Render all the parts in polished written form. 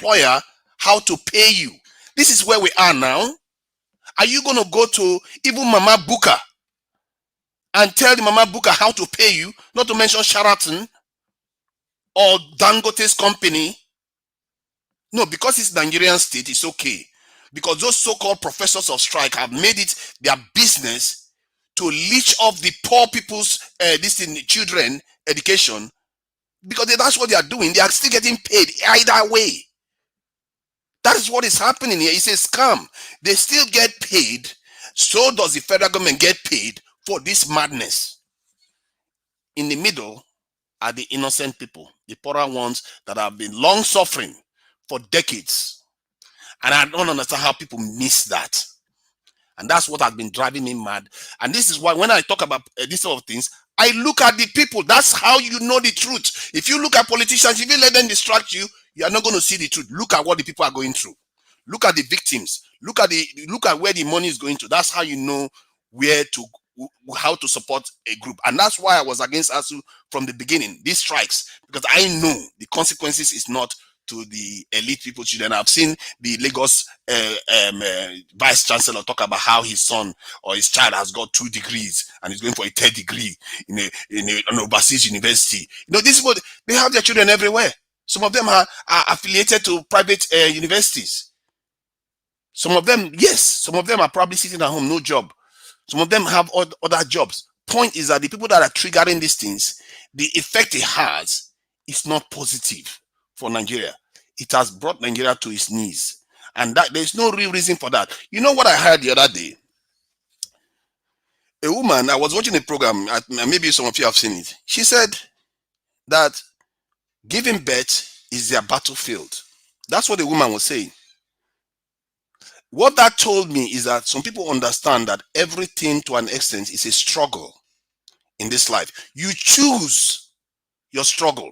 employer how to pay you. This is where we are now. Are you going to go to even Mama Buka and tell the Mama Buka how to pay you? Not to mention Sheraton or Dangote's company. No, because it's Nigerian state, it's okay. Because those so-called professors of strike have made it their business to leech off the poor people's children education, because that's what they are doing. They are still getting paid either way. That is what is happening here. It's a scam. They still get paid. So does the federal government get paid for this madness. In the middle are the innocent people, the poorer ones that have been long suffering for decades. And I don't understand how people miss that. And that's what has been driving me mad. And this is why when I talk about these sort of things, I look at the people. That's how you know the truth. If you look at politicians, if you let them distract you, you are not going to see the truth. Look at what the people are going through. Look at the victims. Look at where the money is going to. That's how you know how to support a group. And that's why I was against ASUU from the beginning, these strikes, because I know the consequences is not to the elite people children. I've seen the Lagos vice chancellor talk about how his son or his child has got 2 degrees and he's going for a 3rd degree in an overseas university. You know, these people, they have their children everywhere. Some of them are affiliated to private universities. Some of them, yes, some of them are probably sitting at home, no job. Some of them have other jobs. Point is that the people that are triggering these things, the effect it has is not positive for Nigeria. It has brought Nigeria to its knees. And that there's no real reason for that. You know what I heard the other day? A woman, I was watching a program, maybe some of you have seen it. She said that giving birth is their battlefield. That's what the woman was saying. What that told me is that some people understand that everything to an extent is a struggle in this life. You choose your struggle.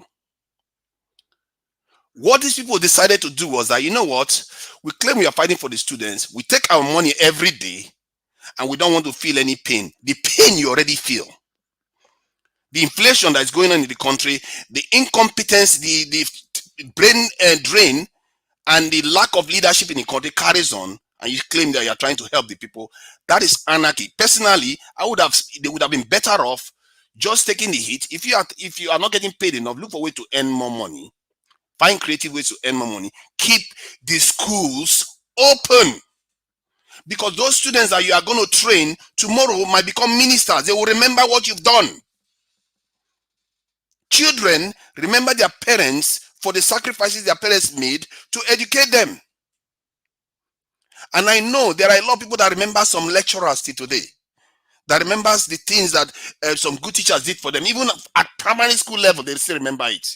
What these people decided to do was that, you know what, we claim we are fighting for the students, we take our money every day, and we don't want to feel any pain. The pain you already feel. The inflation that is going on in the country, the incompetence, the brain drain, and the lack of leadership in the country carries on, and you claim that you are trying to help the people. That is anarchy. Personally, they would have been better off just taking the hit. If you are not getting paid enough, look for a way to earn more money. Find creative ways to earn more money. Keep the schools open. Because those students that you are going to train tomorrow might become ministers. They will remember what you've done. Children remember their parents for the sacrifices their parents made to educate them. And I know there are a lot of people that remember some lecturers till today. That remembers the things that some good teachers did for them. Even at primary school level, they still remember it.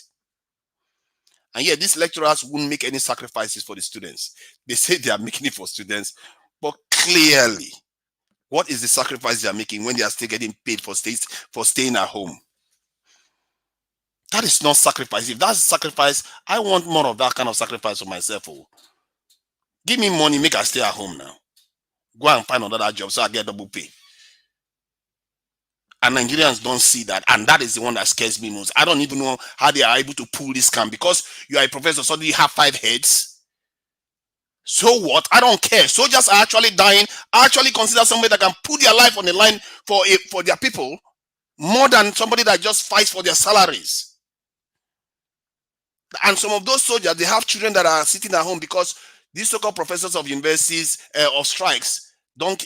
And yet these lecturers won't make any sacrifices for the students. They say they are making it for students, but clearly, what is the sacrifice they are making when they are still getting paid for staying at home? That is not sacrifice. If that's sacrifice, I want more of that kind of sacrifice for myself. Oh. Give me money, make I stay at home now. Go and find another job so I get double pay. And Nigerians don't see that, and that is the one that scares me most. I don't even know how they are able to pull this scam. Because you are a professor, suddenly you have 5 heads. So what? I don't care. Soldiers are actually dying. I actually consider somebody that can put their life on the line for their people more than somebody that just fights for their salaries. And some of those soldiers, they have children that are sitting at home because these so-called professors of universities of strikes don't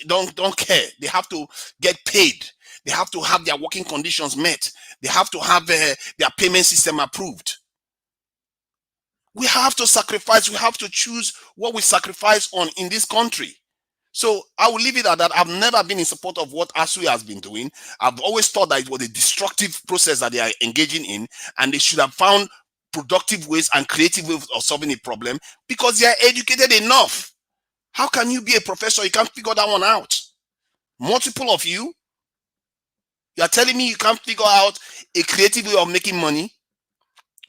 care. They have to get paid. They have to have their working conditions met. They have to have their payment system approved. We have to sacrifice. We have to choose what we sacrifice on in this country. So I will leave it at that. I've never been in support of what ASUU has been doing. I've always thought that it was a destructive process that they are engaging in, and they should have found productive ways and creative ways of solving the problem because they are educated enough. How can you be a professor? You can't figure that one out. Multiple of you. You are telling me you can't figure out a creative way of making money?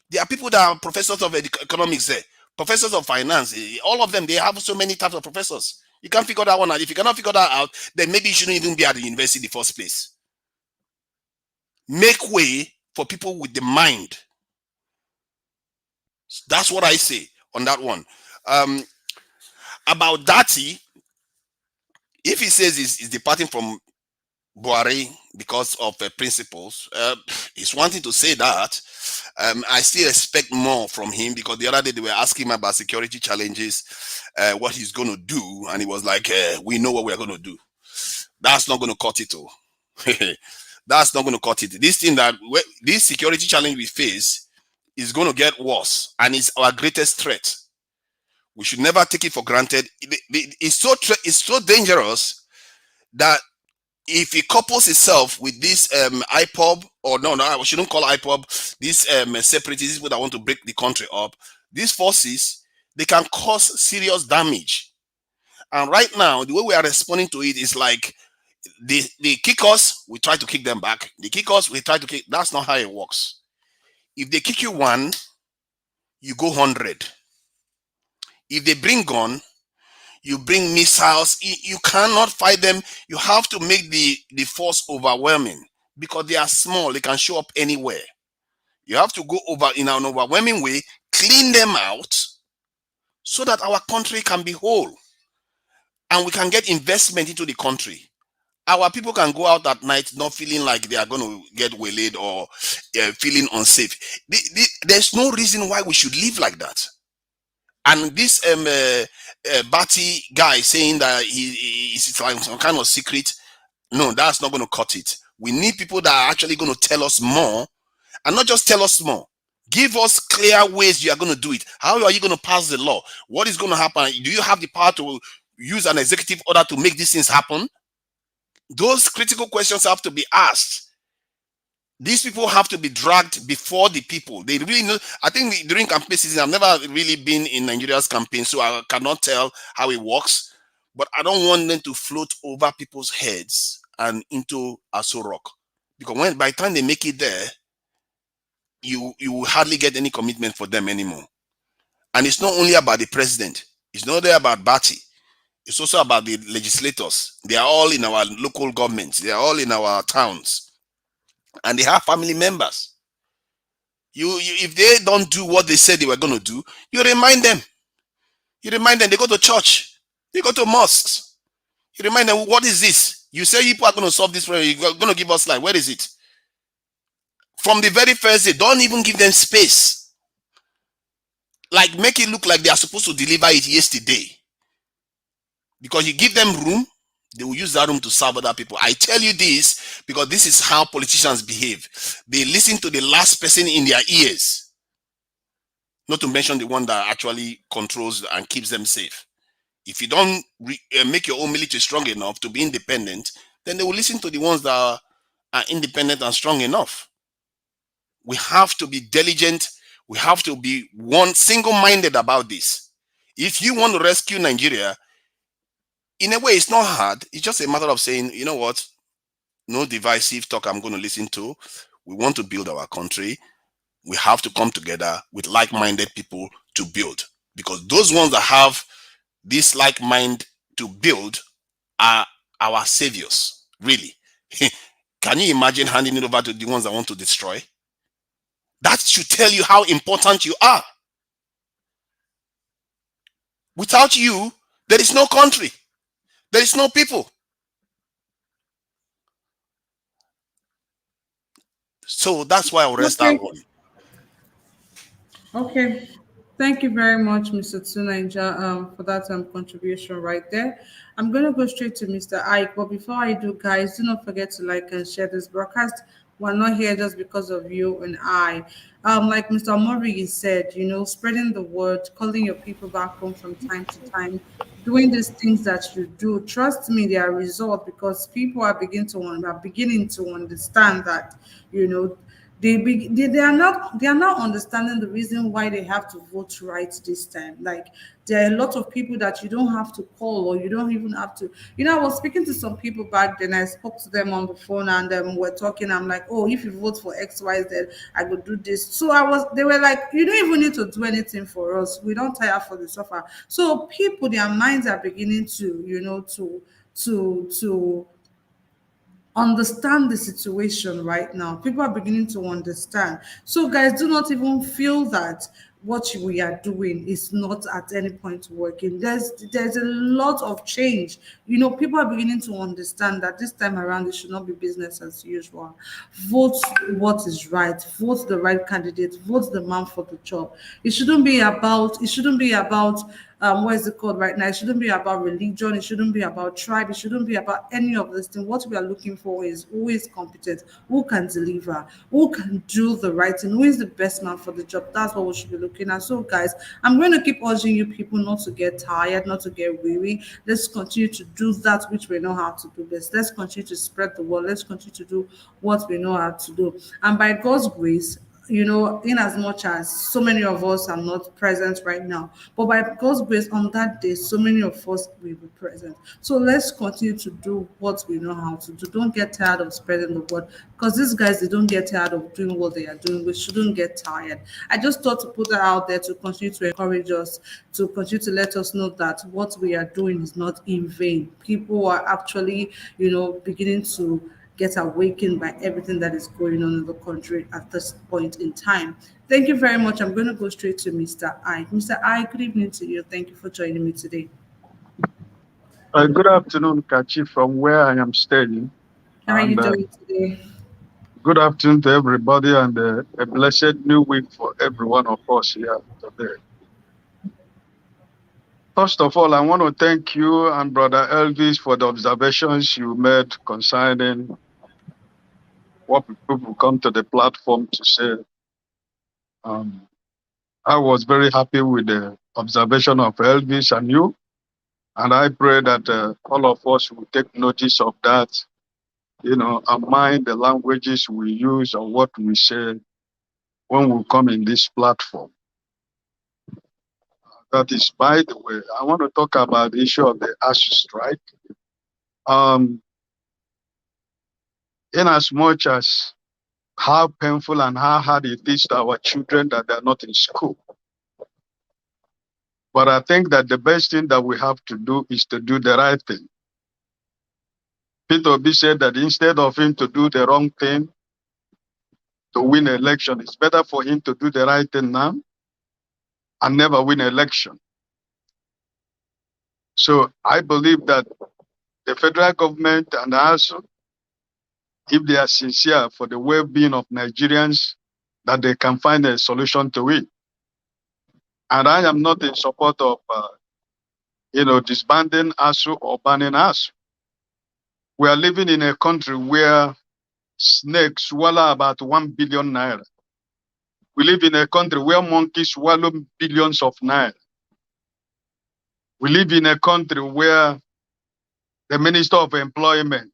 There are people that are professors of economics there, professors of finance, all of them, they have so many types of professors. You can't figure that one out. If you cannot figure that out, then maybe you shouldn't even be at the university in the first place. Make way for people with the mind. That's what I say. on that one. Um, about Datti, if he says he's departing from Buhari because of principles, he's wanting to say that. I still expect more from him, because the other day they were asking him about security challenges, what he's going to do, and he was like, "We know what we are going to do." That's not going to cut it, oh. That's not going to cut it. This thing this security challenge we face is going to get worse, and it's our greatest threat. We should never take it for granted. It's so dangerous that if it couples itself with this IPOB, or no, I shouldn't call IPOB, these separatists, people that want to break the country up, these forces, they can cause serious damage. And right now, the way we are responding to it is like they kick us, we try to kick them back. They kick us, we try to kick. That's not how it works. If they kick you one, you go 100. If they bring gun, you bring missiles. You cannot fight them. You have to make the force overwhelming, because they are small. They can show up anywhere. You have to go over in an overwhelming way, clean them out, so that our country can be whole and we can get investment into the country. Our people can go out at night not feeling like they are going to get waylaid or feeling unsafe. There's no reason why we should live like that. And this Datti guy saying that it's like some kind of secret, no, that's not going to cut it. We need people that are actually going to tell us more, and not just tell us more. Give us clear ways you are going to do it. How are you going to pass the law? What is going to happen? Do you have the power to use an executive order to make these things happen? Those critical questions have to be asked. These people have to be dragged before the people. They really know. I think during campaign season, I've never really been in Nigeria's campaign, so I cannot tell how it works. But I don't want them to float over people's heads and into ASUU Rock, because by the time they make it there, you will hardly get any commitment for them anymore. And it's not only about the president. It's not only about Datti. It's also about the legislators. They are all in our local governments. They are all in our towns. And they have family members. If they don't do what they said they were going to do, you remind them. You remind them. They go to church. They go to mosques. You remind them, what is this? You say people are going to solve this problem. You're going to give us life. Where is it? From the very first day, don't even give them space. Like, make it look like they are supposed to deliver it yesterday. Because you give them room, they will use that room to serve other people. I tell you this because this is how politicians behave. They listen to the last person in their ears. Not to mention the one that actually controls and keeps them safe. If you don't make your own military strong enough to be independent, then they will listen to the ones that are independent and strong enough. We have to be diligent. We have to be single-minded about this. If you want to rescue Nigeria, in a way, it's not hard. It's just a matter of saying, you know what? No divisive talk I'm going to listen to. We want to build our country. We have to come together with like-minded people to build. Because those ones that have this like mind to build are our saviors, really. Can you imagine handing it over to the ones that want to destroy? That should tell you how important you are. Without you, there is no country. There is no people. So that's why I'll rest that one. Okay. Thank you very much, Mr. Tunaija, for that contribution right there. I'm going to go straight to Mr. Ike, but before I do, guys, do not forget to like and share this broadcast. We're not here just because of you and I. Like Mr. Omori said, spreading the word, calling your people back home from time to time, doing these things that you do. Trust me, there are results because people are beginning to understand that, you know, they are not understanding the reason why they have to vote right this time. Like, there are a lot of people that you don't have to call, or you don't even have to, I was speaking to some people back then. I spoke to them on the phone, and we're talking. I'm like, oh, if you vote for XYZ, I could do this. So they were like, you don't even need to do anything for us, we don't tire for the suffer. So people, their minds are beginning to, to understand the situation right now. People are beginning to understand. So, guys, do not even feel that what we are doing is not at any point working. There's a lot of change. You know, people are beginning to understand that this time around it should not be business as usual. Vote what is right, vote the right candidate, vote the man for the job. It shouldn't be about what is it called right now? It shouldn't be about religion. It shouldn't be about tribe. It shouldn't be about any of this thing. What we are looking for is who is competent, who can deliver, who can do the right thing, who is the best man for the job. That's what we should be looking at. So, guys, I'm going to keep urging you people not to get tired, not to get weary. Let's continue to do that which we know how to do best. Let's continue to spread the word. Let's continue to do what we know how to do. And by God's grace, you know, in as much as so many of us are not present right now, but by God's grace, on that day, so many of us will be present. So let's continue to do what we know how to do. Don't get tired of spreading the word, because these guys, they don't get tired of doing what they are doing. We shouldn't get tired. I just thought to put that out there to continue to encourage us, to continue to let us know that what we are doing is not in vain. People are actually, you know, beginning to get awakened by everything that is going on in the country at this point in time. Thank you very much. I'm going to go straight to Mr. I. Mr. I, good evening to you. Thank you for joining me today. Good afternoon, Kachi, from where I am staying. How are you And doing today? good afternoon to everybody, and a blessed new week for every one of us here today. First of all, I want to thank you and Brother Elvis for the observations you made concerning what people come to the platform to say. Um, I was very happy with the observation of Elvis and you, and I pray that all of us will take notice of that, and mind the languages we use or what we say when we come in this platform. That is, by the way, I want to talk about the issue of the ASUU strike. Um, in as much as how painful and how hard it is to our children that they're not in school. But I think that the best thing that we have to do is to do the right thing. Peter Obi said that instead of him to do the wrong thing to win an election, it's better for him to do the right thing now and never win an election. So I believe that the federal government and also, if they are sincere for the well-being of Nigerians, that they can find a solution to it. And I am not in support of, disbanding ASUU or banning ASUU. We are living in a country where snakes swallow about 1 billion naira. We live in a country where monkeys swallow billions of naira. We live in a country where the Minister of Employment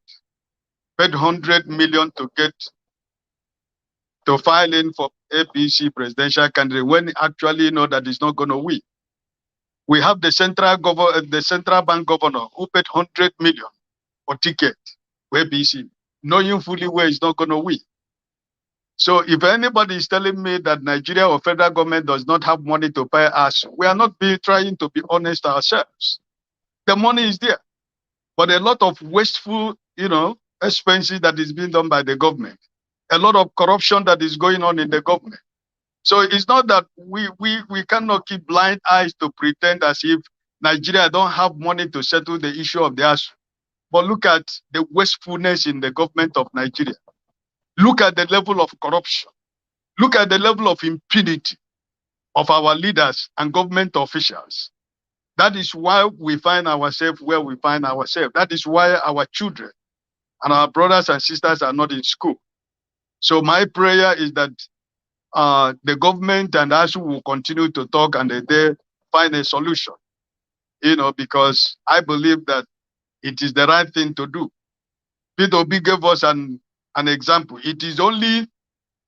paid 100 million to file in for APC presidential candidate when actually that is not going to win. We have the central bank governor who paid 100 million for ticket for APC, knowing fully well he's not going to win. So if anybody is telling me that Nigeria or federal government does not have money to pay us, we are not trying to be honest ourselves. The money is there, but a lot of wasteful, expenses that is being done by the government, a lot of corruption that is going on in the government. So it's not that we cannot keep blind eyes to pretend as if Nigeria don't have money to settle the issue of the ASUU. But look at the wastefulness in the government of Nigeria. Look at the level of corruption. Look at the level of impunity of our leaders and government officials. That is why we find ourselves where we find ourselves. That is why our children and our brothers and sisters are not in school. So my prayer is that the government and us will continue to talk and they find a solution, because I believe that it is the right thing to do. Peter Obi gave us an example. It is only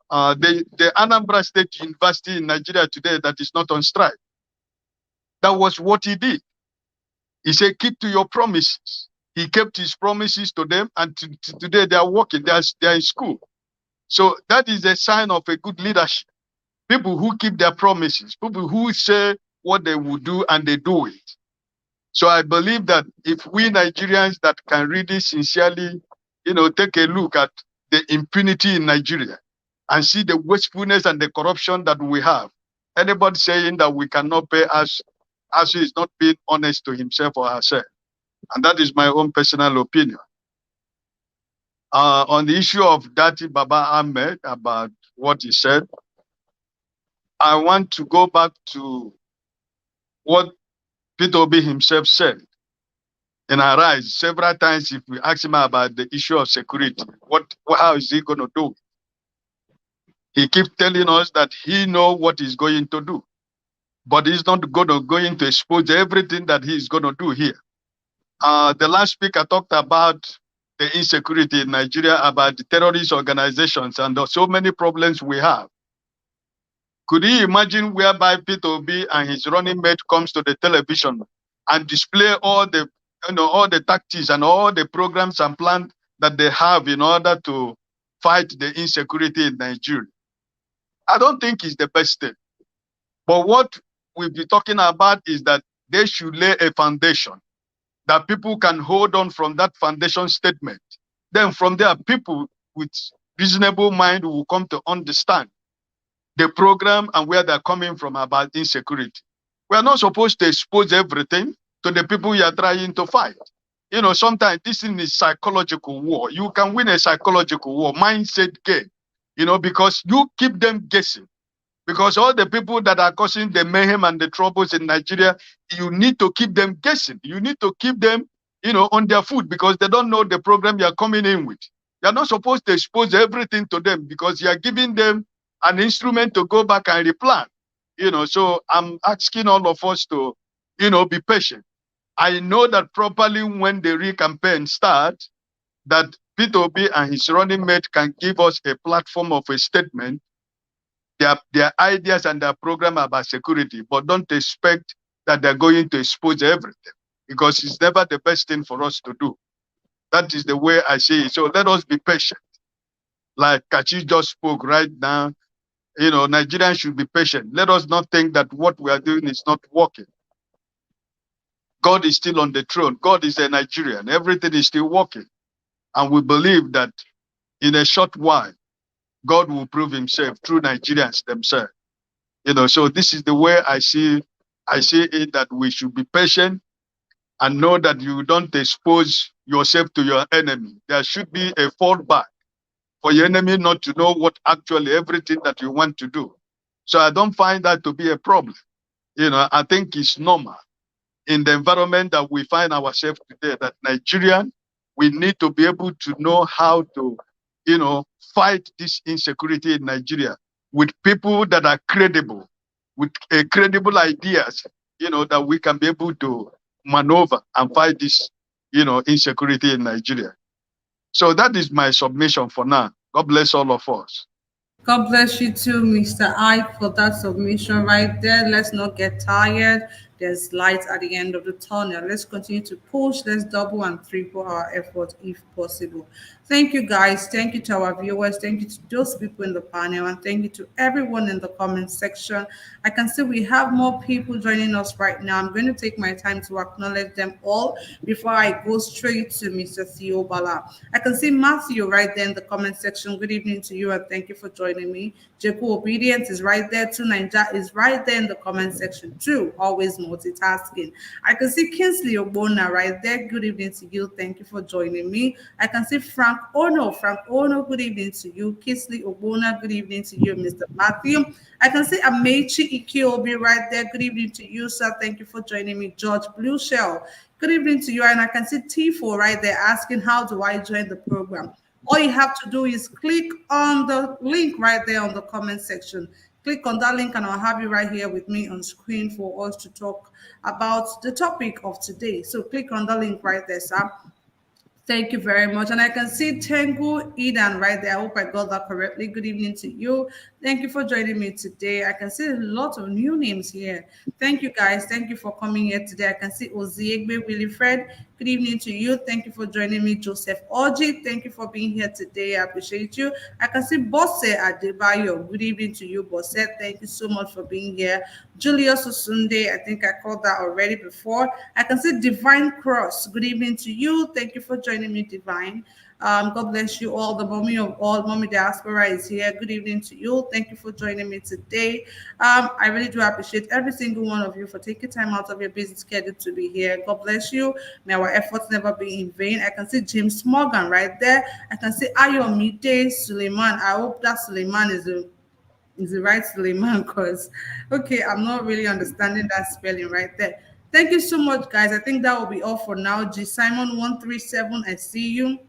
the Anambra State University in Nigeria today that is not on strike. That was what he did. He said, keep to your promises. He kept his promises to them, and today they are working, they are in school. So that is a sign of a good leadership. People who keep their promises, people who say what they will do and they do it. So I believe that if we Nigerians that can really sincerely, take a look at the impunity in Nigeria and see the wastefulness and the corruption that we have, Anybody saying that we cannot pay ASUU is not being honest to himself or herself. And that is my own personal opinion. On the issue of Datti Baba Ahmed, about what he said, I want to go back to what Peter Obi himself said in Arise several times. If we ask him about the issue of security, how is he going to do? He keeps telling us that he knows what he's going to do, but he's not going to expose everything that he's going to do here. The last speaker talked about the insecurity in Nigeria, about the terrorist organizations, and so many problems we have. Could you imagine whereby Peter Obi and his running mate comes to the television and display all the, all the tactics and all the programs and plans that they have in order to fight the insecurity in Nigeria? I don't think it's the best thing. But what we'll be talking about is that they should lay a foundation that people can hold on from that foundation statement. Then from there, people with reasonable mind will come to understand the program and where they're coming from about insecurity. We are not supposed to expose everything to the people you are trying to fight. Sometimes this is psychological war. You can win a psychological war, mindset game, because you keep them guessing. Because all the people that are causing the mayhem and the troubles in Nigeria, you need to keep them guessing. You need to keep them, on their foot, because they don't know the program you're coming in with. You're not supposed to expose everything to them, because you're giving them an instrument to go back and replan. So I'm asking all of us to, be patient. I know that properly when the re-campaign starts, that Peter Obi and his running mate can give us a platform of a statement, their ideas and their program about security, but don't expect that they're going to expose everything, because it's never the best thing for us to do. That is the way I see it. So let us be patient. Like Kachi just spoke right now, Nigerians should be patient. Let us not think that what we are doing is not working. God is still on the throne. God is a Nigerian. Everything is still working. And we believe that in a short while, God will prove himself through Nigerians themselves. So this is the way I see it, that we should be patient and know that you don't expose yourself to your enemy. There should be a fallback for your enemy not to know what actually everything that you want to do. So I don't find that to be a problem. I think it's normal in the environment that we find ourselves today, that Nigerian, we need to be able to know how to, fight this insecurity in Nigeria with people that are credible, with credible ideas, that we can be able to maneuver and fight this, insecurity in Nigeria. So that is my submission for now. God bless all of us. God bless you too, Mr. Ike, for that submission right there. Let's not get tired. There's light at the end of the tunnel. Let's continue to push. Let's double and triple our effort if possible. Thank you, guys. Thank you to our viewers. Thank you to those people in the panel. And thank you to everyone in the comment section. I can see we have more people joining us right now. I'm going to take my time to acknowledge them all before I go straight to Mr. Theo Bala. I can see Matthew right there in the comment section. Good evening to you and thank you for joining me. Jacob Obedience is right there too. Ninja is right there in the comment section too. Always multitasking. I can see Kinsley Obona right there. Good evening to you. Thank you for joining me. I can see Frank Ono. Frank Ono, good evening to you. Kinsley Obona, good evening to you, Mr. Matthew. I can see Amechi Ikiobi right there. Good evening to you, sir. Thank you for joining me. George Blue Shell, good evening to you. And I can see Tifo right there asking, how do I join the program? All you have to do is click on the link right there on the comment section. Click on that link and I'll have you right here with me on screen for us to talk about the topic of today. So click on the link right there, sir. Thank you very much. And I can see Tengu Eden right there. I hope I got that correctly. Good evening to you. Thank you for joining me today. I can see a lot of new names here. Thank you, guys. Thank you for coming here today. I can see Oziegbe Wilifred. Good evening to you. Thank you for joining me. Joseph Oji, thank you for being here today. I appreciate you. I can see Bosse Adebayo. Good evening to you, Bosse. Thank you so much for being here. Julius Osunde, I think I called that already before. I can see Divine Cross. Good evening to you. Thank you for joining me, Divine. God bless you all. The mommy of all, Mommy Diaspora is here. Good evening to you. Thank you for joining me today. I really do appreciate every single one of you for taking time out of your busy schedule to be here. God bless you. May our efforts never be in vain. I can see James Morgan right there. I can see Ayomide Suleiman. I hope that Suleiman is the right Suleiman because, okay, I'm not really understanding that spelling right there. Thank you so much, guys. I think that will be all for now. G Simon 137, I see you.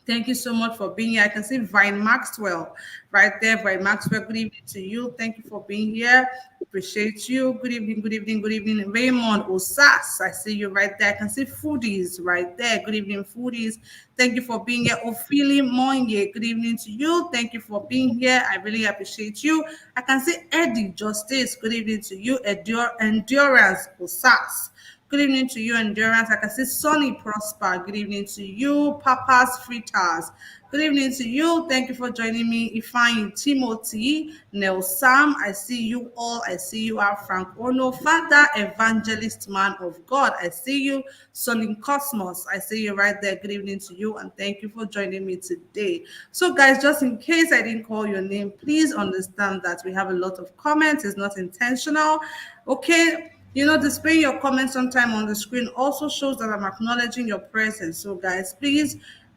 Thank you so much for being here. I can see Vine Maxwell right there. Vine Maxwell, good evening to you. Thank you for being here. Appreciate you. Good evening, good evening, good evening. Raymond Osas, I see you right there. I can see Foodies right there. Good evening, Foodies. Thank you for being here. Ophelia Monye, good evening to you. Thank you for being here. I really appreciate you. I can see Eddie Justice, good evening to you. Endurance Osas. Good evening to you, Endurance. I can see Sonny Prosper. Good evening to you, Papa's Fritters. Good evening to you. Thank you for joining me, Ifeanyi Timothy, Nel Sam. I see you all. I see you are Frank Ono, Father, Evangelist, Man of God. I see you, Sonny Cosmos. I see you right there. Good evening to you, and thank you for joining me today. So, guys, just in case I didn't call your name, please understand that we have a lot of comments. It's not intentional. Okay, displaying your comments sometime on the screen also shows that I'm acknowledging your presence. So, guys, please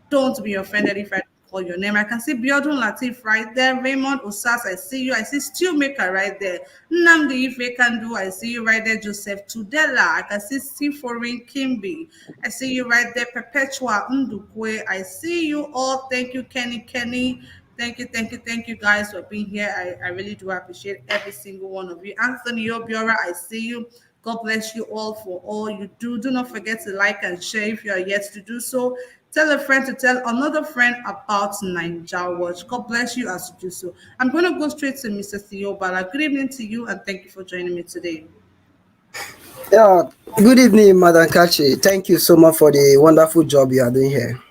don't be offended if I don't call your name. I can see Biodun Latif right there. Raymond Osas, I see you. I see Steelmaker right there. Namdi Ife Kandu, I see you right there. Joseph Tudela, I can see Siforin Kimbi. I see you right there. Perpetua Ndukwe, I see you all. Thank you, Kenny. Thank you, thank you guys for being here. I really do appreciate every single one of you. Anthony Obiora, I see you. God bless you all for all you do. Do not forget to like and share if you are yet to do so. Tell a friend to tell another friend about Ninja Watch. God bless you as you do so. I'm going to go straight to Mr. Theo Bala. Good evening to you and thank you for joining me today. Yeah, good evening, Madam Kachi. Thank you so much for the wonderful job you are doing here.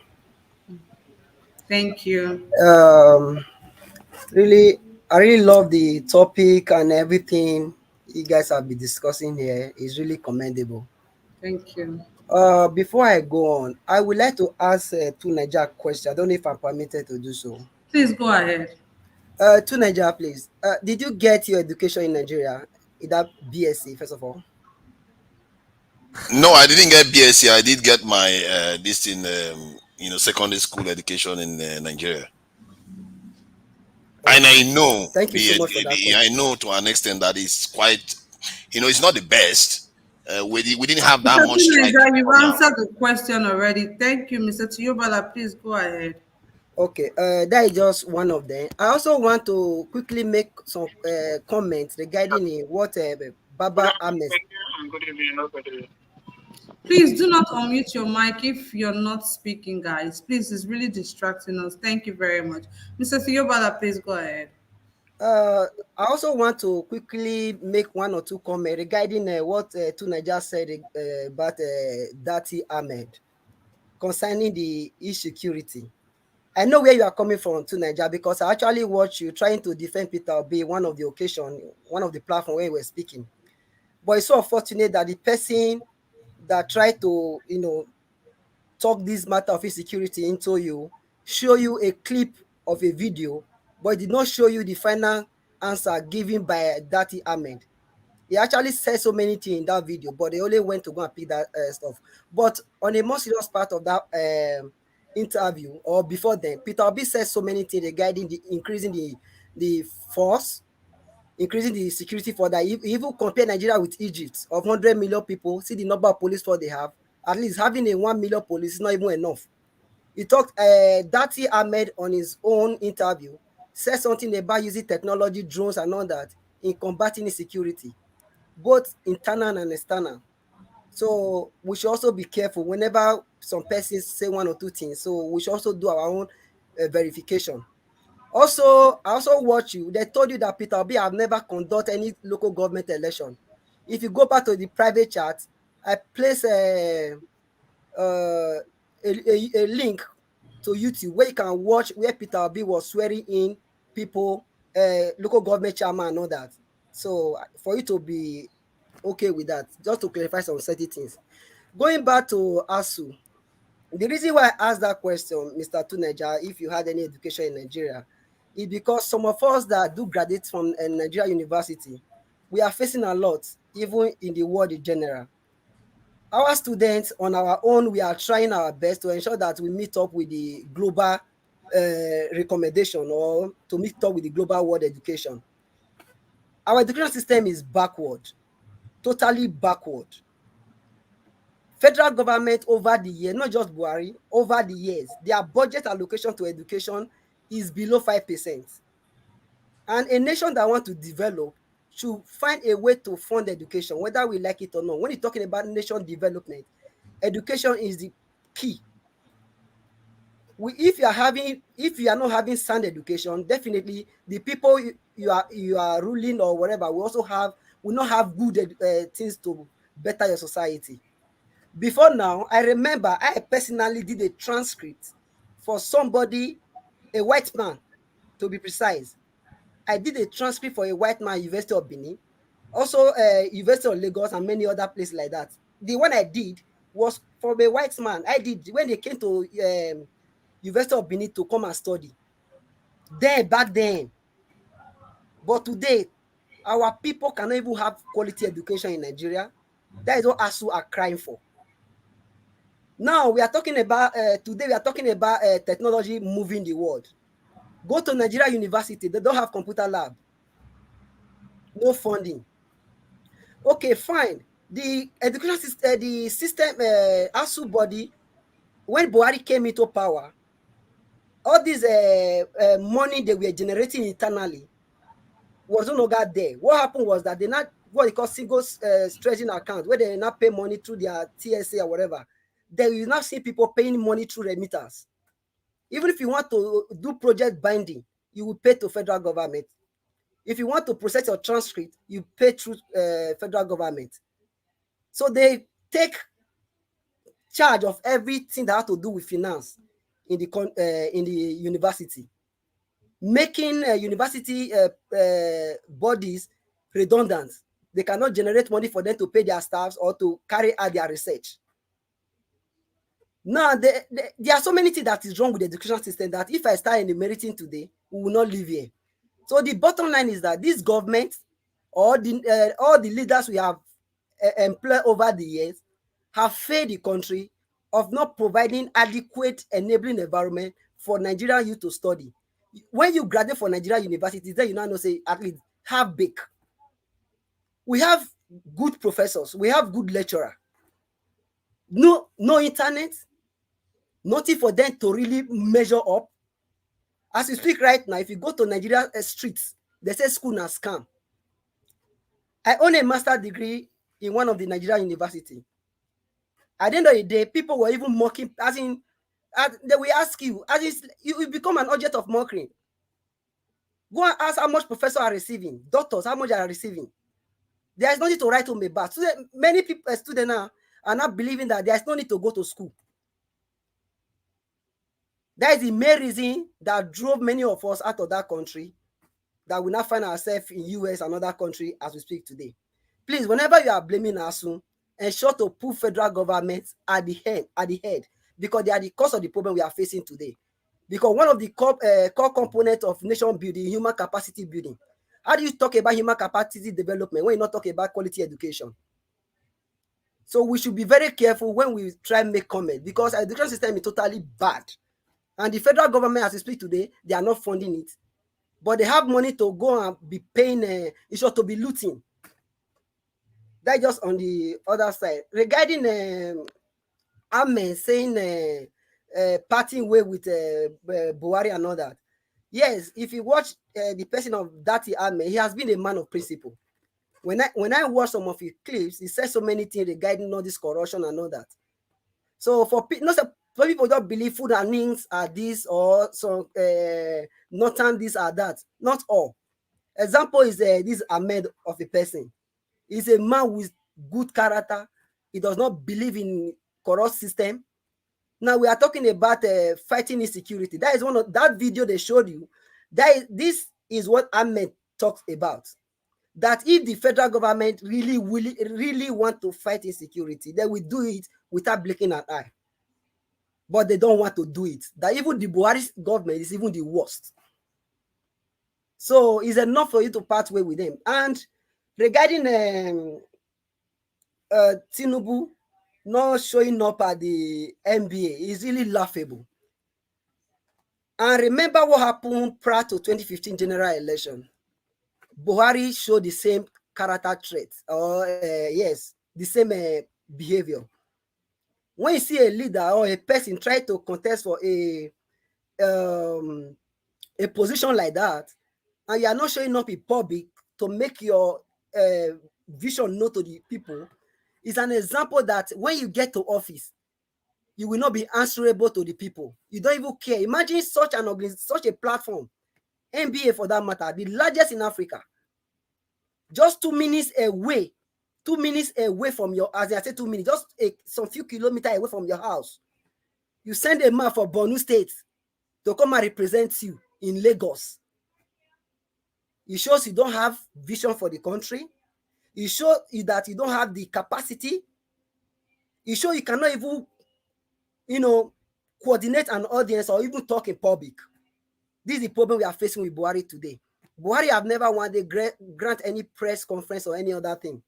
Thank you. Um, really, I really love the topic and everything you guys have been discussing here. It's really commendable. Thank you. Before I go on, I would like to ask two Niger question. I don't know if I'm permitted to do so. Please go ahead. To Niger, please. Did you get your education in Nigeria? In that BSc, first of all? No, I didn't get BSc. I did get my this in secondary school education in Nigeria. And I Okay. know Thank you so much for that I question. know to an extent that it's quite, it's not the best. We didn't have that Mr. much strike Teenager, you've for now. answered the question already. Thank you, Mr. Tiyobala. Please go ahead. Okay, that is just one of them. I also want to quickly make some comments regarding what Good Baba afternoon, Ahmed. and good evening, everybody. Please do not unmute your mic if you're not speaking, guys. Please, it's really distracting us. Thank you very much. Mr. Tiyobala, please go ahead. Uh, I also want to quickly make one or two comments regarding what Tunaja said about Datti Ahmed concerning the insecurity. I know where you are coming from to Nigeria because I actually watched you trying to defend Peter Obi one of the occasion, one of the platform where you were speaking. But it's so unfortunate that the person that tried to, talk this matter of insecurity into you, show you a clip of a video, but it did not show you the final answer given by Datti Ahmed. He actually said so many things in that video, but they only went to go and pick that stuff. But on a more serious part of that interview, or before then, Peter Obi said so many things regarding the increasing the force, increasing the security for that. He even compare Nigeria with Egypt of 100 million people. See the number of police force they have. At least having a 1 million police is not even enough. He talked, Datti Ahmed on his own interview said something about using technology, drones, and all that in combating insecurity, both internal and external. So we should also be careful whenever some persons say one or two things. So we should also do our own verification. Also, I also watch you. They told you that Peter Obi have never conducted any local government election. If you go back to the private chat, I place uh, a link to YouTube where you can watch where Peter Obi was swearing in people, local government chairman and all that. So for you to be okay with that, just to clarify some certain things. Going back to ASUU, The reason why I asked that question, Mr. Tuneja, if you had any education in Nigeria, is because some of us that do graduate from a Nigeria university, we are facing a lot, even in the world in general. Our students on our own, we are trying our best to ensure that we meet up with the global recommendation, or to meet up with the global world education. Our education system is backward, totally backward. Federal government over the years, not just Buhari, over the years, their budget allocation to education is below 5%. And a nation that wants to develop should find a way to fund education, whether we like it or not. When you're talking about nation development, education is the key. If you are not having sound education, definitely the people you are ruling or whatever will not have good things to better your society. Before now, I remember I personally did a transcript for somebody, a white man, to be precise. I did a transcript for a white man, University of Benin, also University of Lagos, and many other places like that. The one I did was from a white man. I did when they came to University of Benin to come and study. Back then. But today, our people cannot even have quality education in Nigeria. That is what ASUU are crying for. Now we are talking about today. We are talking about technology moving the world. Go to Nigeria University; they don't have computer lab, no funding. Okay, fine. The education system, the system, ASUU body, when Buhari came into power, all this money they were generating internally was no longer there. What happened was that they not what they call single stretching account, where they not pay money through their TSA or whatever. Then you now see people paying money through remittance. Even if you want to do project binding, you will pay to federal government. If you want to process your transcript, you pay through federal government. So they take charge of everything that has to do with finance in the university, making university bodies redundant. They cannot generate money for them to pay their staffs or to carry out their research. Now, there are so many things that is wrong with the education system that if I start enumerating today, we will not live here. So the bottom line is that this government or all the leaders we have employed over the years have failed the country of not providing adequate enabling environment for Nigerian youth to study. When you graduate from Nigerian universities, then you now know say at least have bake. We have good professors, we have good lecturer. No internet, nothing for them to really measure up. As we speak right now, if you go to Nigeria streets, they say school na scam. I own a master's degree in one of the Nigerian university. At the end of the day, people were even mocking, as in, they will ask you, as in, you become an object of mockery. Go and ask how much professors are receiving, doctors, how much are receiving. There is no need to write home about. Many people, students now, are not believing that there is no need to go to school. That is the main reason that drove many of us out of that country, that we now find ourselves in US and other countries as we speak today. Please, whenever you are blaming ASUU, ensure to put federal government at the head, because they are the cause of the problem we are facing today. Because one of the core components of nation building, human capacity building. How do you talk about human capacity development when you're not talking about quality education? So we should be very careful when we try and make comment, because our education system is totally bad. And the federal government, as we speak today, they are not funding it. But they have money to go and be paying, it should to be looting. That's just on the other side. Regarding Ahmed saying parting way with Buhari and all that. Yes, if you watch the person of Datti Ahmed, he has been a man of principle. When I watch some of his clips, he says so many things regarding all this corruption and all that. So for people don't believe food and things are this or so northern this or that. Not all. Example is this Ahmed of a person. He's a man with good character. He does not believe in corrupt system. Now we are talking about fighting insecurity. That is one of that video they showed you. This is what Ahmed talks about. That if the federal government really want to fight insecurity, they will do it without blinking an eye. but they don't want to do it. That even the Buhari government is even the worst. So it's enough for you to part way with them. And regarding Tinubu not showing up at the NBA is really laughable. And remember what happened prior to 2015 general election. Buhari showed the same character traits, or yes, the same behavior. When you see a leader or a person try to contest for position like that, and you are not showing up in public to make your vision known to the people, is an example that when you get to office, you will not be answerable to the people. You don't even care. Imagine such an organization, such a platform, NBA for that matter, the largest in Africa, just 2 minutes away, 2 minutes away from your, as I say 2 minutes, just some few kilometers away from your house. You send a man for Borno State to come and represent you in Lagos. It shows you don't have vision for the country. It shows you that you don't have the capacity. It shows you cannot even, coordinate an audience or even talk in public. This is the problem we are facing with Buhari today. Buhari have never wanted to grant any press conference or any other thing.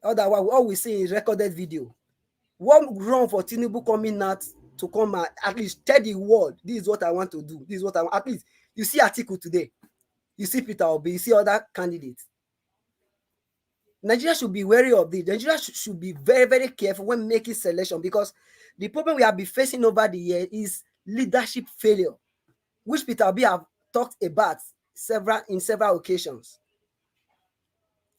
Otherwise, all we see is recorded video. What wrong for Tinubu coming out to come and at least tell the world, this is what I want to do. This is what I want. At least you see article today. You see Peter Obi, you see other candidates. Nigeria should be wary of this. Nigeria should be very, very careful when making selection, because the problem we have been facing over the year is leadership failure, which Peter Obi have talked about in several occasions.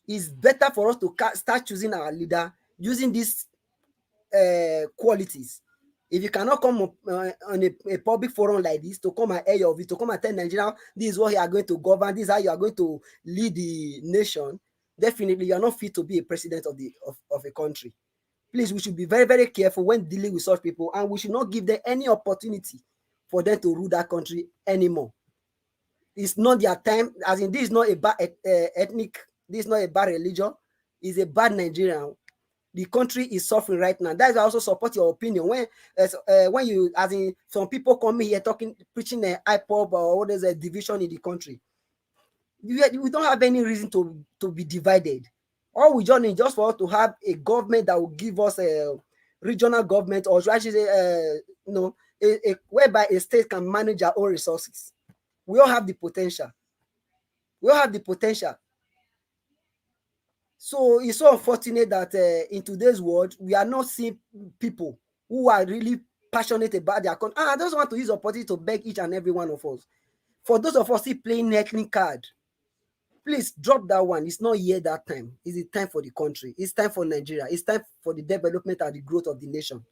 It's better for us to start choosing our leader using these qualities. If you cannot come on a public forum like this to come and air your view, to come and tell Nigeria this is what you are going to govern, this is how you are going to lead the nation, definitely you are not fit to be a president of a country. Please, we should be very, very careful when dealing with such people, and we should not give them any opportunity for them to rule that country anymore. It's not their time. As in, this is not a bad ethnic, this is not a bad religion. It's a bad Nigerian. The country is suffering right now. That is, I also support your opinion. When you, as in, some people come here preaching a IPOB or what is a division in the country. We don't have any reason to be divided. All we just need just for us to have a government that will give us a regional government, or actually say, whereby a state can manage our own resources. We all have the potential. We all have the potential. So it's so unfortunate that in today's world, we are not seeing people who are really passionate about their country. I just want to use the opportunity to beg each and every one of us. For those of us still playing ethnic card, please drop that one. It's not yet that time. It's the time for the country. It's time for Nigeria. It's time for the development and the growth of the nation.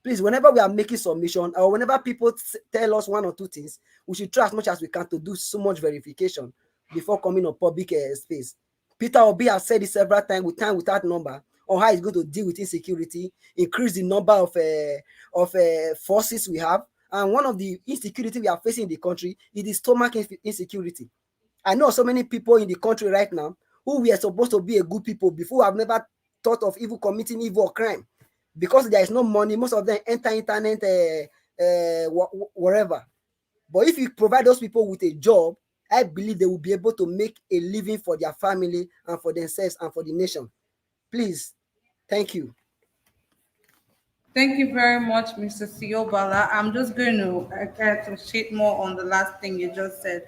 Please, whenever we are making submission, or whenever people tell us one or two things, we should try as much as we can to do so much verification before coming on public space. Peter Obi has said it several times, with time without number, on how he's going to deal with insecurity, increase the number of forces we have. And one of the insecurity we are facing in the country is the stomach insecurity. I know so many people in the country right now who we are supposed to be a good people before, have never thought of even committing evil or crime. Because there is no money, most of them enter internet wherever. But if you provide those people with a job, I believe they will be able to make a living for their family and for themselves and for the nation. Please, thank you. Thank you very much, Mr. Siobala. I'm just going to shade more on the last thing you just said.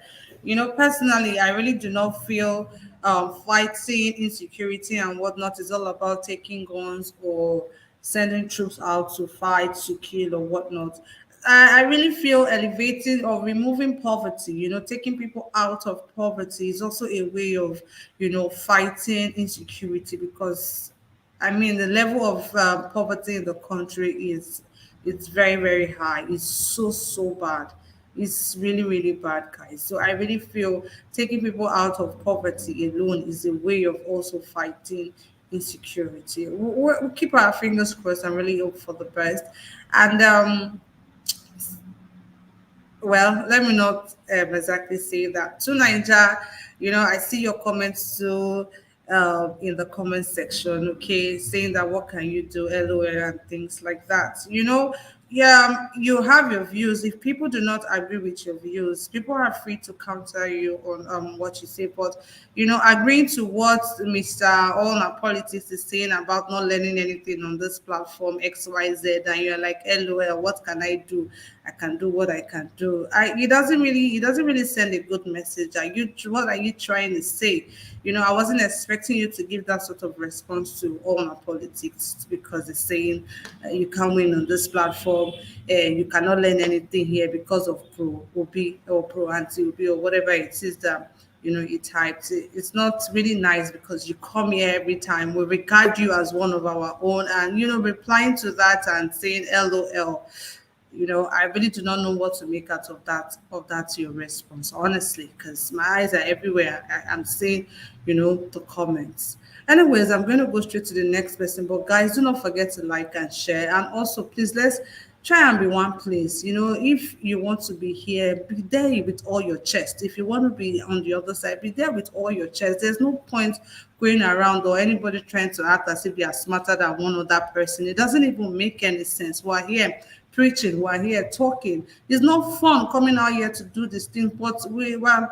Personally, I really do not feel fighting insecurity and whatnot is all about taking guns or sending troops out to fight, to kill, or whatnot. I really feel elevating or removing poverty, taking people out of poverty is also a way of, fighting insecurity, because I mean, the level of poverty in the country it's very, very high. It's so bad. It's really, really bad, guys. So I really feel taking people out of poverty alone is a way of also fighting insecurity. We'll keep our fingers crossed and really hope for the best. And well, let me not exactly say that. To Niger, I see your comments too in the comment section, okay, saying that what can you do, LOL, and things like that. Yeah, you have your views. If people do not agree with your views, people are free to counter you on what you say. But agreeing to what Mr. All Politics is saying about not learning anything on this platform XYZ, and you're like, LOL, what can I do? I can do what I can do. It doesn't really send a good message. What are you trying to say? I wasn't expecting you to give that sort of response to All My Politics because it's saying you can't win on this platform, you cannot learn anything here because of pro Obi or pro anti Obi or whatever it is that it types. It's not really nice because you come here every time. We regard you as one of our own, and replying to that and saying LOL. I really do not know what to make out of that your response, honestly, because my eyes are everywhere. I'm seeing, the comments. Anyways, I'm going to go straight to the next person. But guys, do not forget to like and share. And also, please, let's try and be one place. If you want to be here, be there with all your chest. If you want to be on the other side, be there with all your chest. There's no point going around or anybody trying to act as if they are smarter than one other person. It doesn't even make any sense. We're here preaching, we're here talking. It's not fun coming out here to do this thing, but we were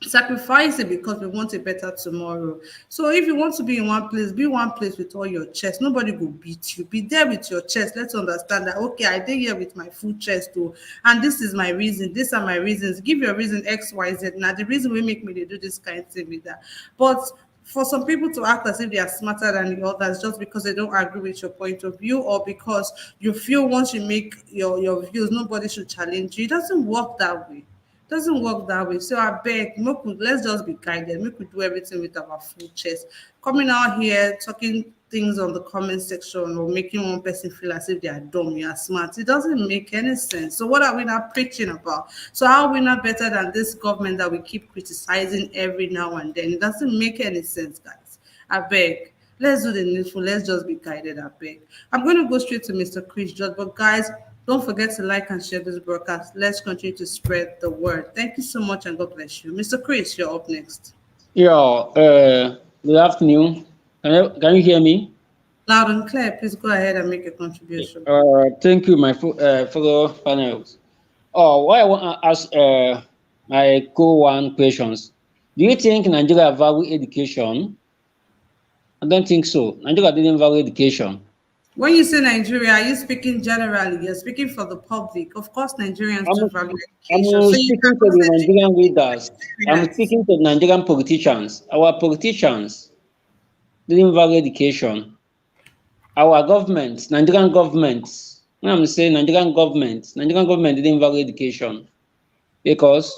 sacrifice it because we want a better tomorrow. So if you want to be in one place, be one place with all your chest. Nobody will beat you. Be there with your chest. Let's understand that, okay, I did here with my full chest too, and this is my reason. These are my reasons. Give your reason X, Y, Z. Now the reason we make me to do this kind of thing with that. But for some people to act as if they are smarter than the others just because they don't agree with your point of view, or because you feel once you make your views, nobody should challenge you. It doesn't work that way. Doesn't work that way. So I beg, let's just be guided. Make we do everything with our full chest. Coming out here talking things on the comment section or making one person feel as if they are dumb, you are smart. It doesn't make any sense. So what are we not preaching about? So how are we not better than this government that we keep criticizing every now and then? It doesn't make any sense, guys. I beg. Let's do the needful. Let's just be guided, I beg. I'm going to go straight to Mr. Chris George, but guys, don't forget to like and share this broadcast. Let's continue to spread the word. Thank you so much and God bless you. Mr. Chris, you're up next. Yeah, good afternoon. Can you hear me? Loud and clear, please go ahead and make a contribution. Thank you, my fellow panels. Oh, what I want to ask my co-one questions. Do you think Nigeria value education? I don't think so. Nigeria didn't value education. When you say Nigeria, are you speaking generally? You're speaking for the public. Of course, Nigerians do value education. I'm So you speaking to cannot the say Nigerian leaders. I'm Nigerians. speaking to the Nigerian politicians. Our politicians didn't value education. Our government, Nigerian government, when I'm saying Nigerian government didn't value education. Because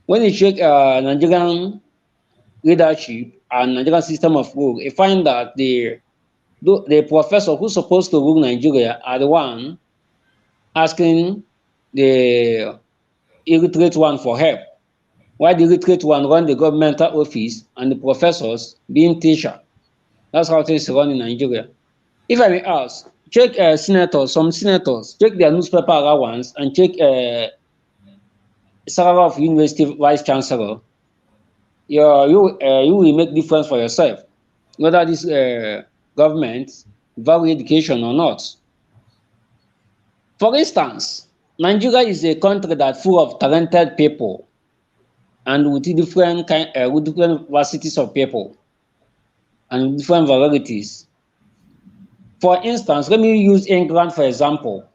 when you check Nigerian leadership and Nigerian system of rule, you find that the professor who's supposed to rule Nigeria are the one asking the illiterate one for help, while the illiterate one run the governmental office and the professors being teacher. That's how things run in Nigeria. If I may ask, check some senators, check their newspaper allowance and check salary of university vice chancellor. You will make difference for yourself whether this government value education or not. For instance, Nigeria is a country that's full of talented people and with different varieties of people and different varieties. For instance, let me use England for example.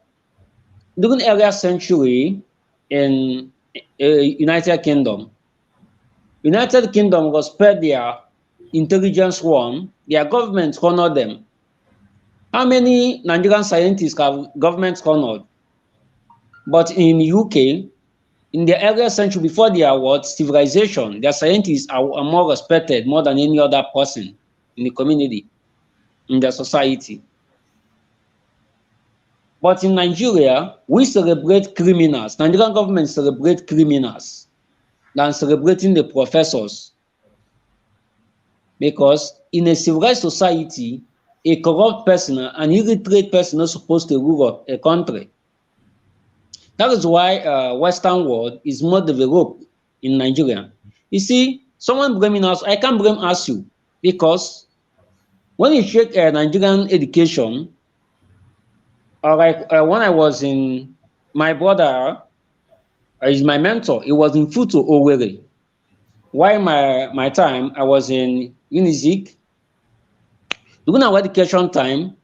During the earlier century in United Kingdom was spread their intelligence one, their government honored them. How many Nigerian scientists have governments honored? But in UK, in the earlier century before their civilization, their scientists are more respected more than any other person in the community, in their society. But in Nigeria, we celebrate criminals. Nigerian government celebrate criminals than celebrating the professors. Because in a civilized society, a corrupt person, an illiterate person is supposed to rule a country. That is why Western world is more developed in Nigeria. You see, someone blaming us, I can't blame ASUU because when you check Nigerian education, Or like when I was in, my brother is my mentor. He was in Futo Owerri. While my time, I was in Unizik. During our education time,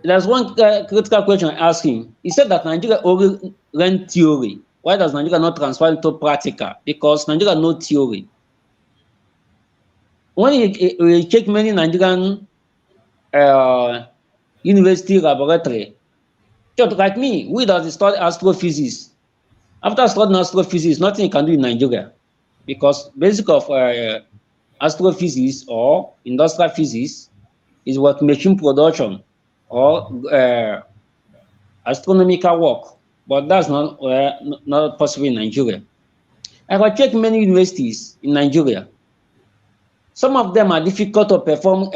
there's one critical question I asked him. He said that Nigeria only learn theory. Why does Nigeria not transfer into practical? Because Nigeria no theory. When you check many Nigerian university laboratory, just like me, we that study astrophysics. After studying astrophysics, nothing you can do in Nigeria because basic of astrophysics or industrial physics is what machine production or astronomical work, but that's not possible in Nigeria. I have checked many universities in Nigeria. Some of them are difficult to perform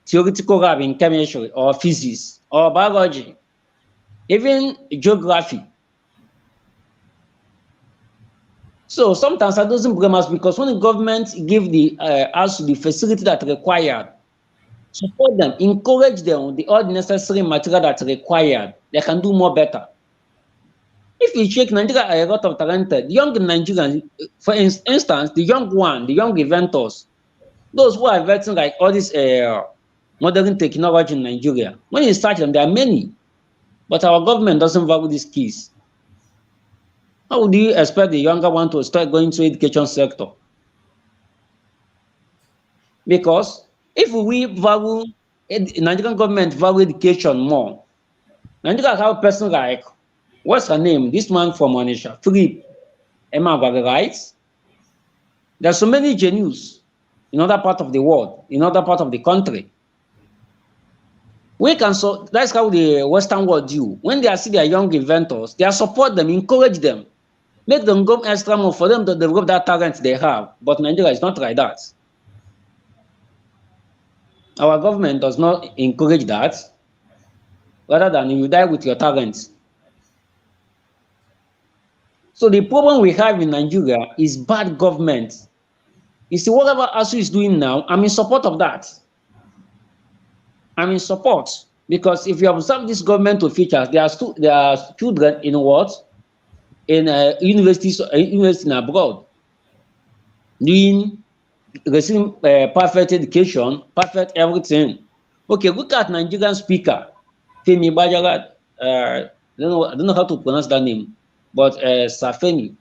theoretical lab in chemistry or physics or biology, even geography. So sometimes that doesn't blame us because when the government give us the facility that required, support them, encourage them with all the necessary material that's required, they can do more better. If you check Nigeria, are a lot of talented young Nigerians. For instance, the young inventors, those who are inventing like all this modern technology in Nigeria. When you search them, there are many, but our government doesn't value these keys. How would you expect the younger one to start going to education sector? Because if we value Nigerian government value education more, Nigeria have a person like, what's her name? This man from Onisha, Philip Emma, right? There are so many genius in other part of the world, in other part of the country. We can that's how the Western world do. When they see their young inventors, they support them, encourage them, make them go extra more for them to develop that talent they have. But Nigeria is not like that. Our government does not encourage that, rather than you die with your talent. So the problem we have in Nigeria is bad government. You see, whatever ASUU is doing now, I'm in support of that. I'm in support because if you observe this government officials, there are children in what? In universities in abroad, receiving perfect education, perfect everything. Okay, look at Nigerian speaker, Femi Bajala. I don't know how to pronounce that name, but Safemi.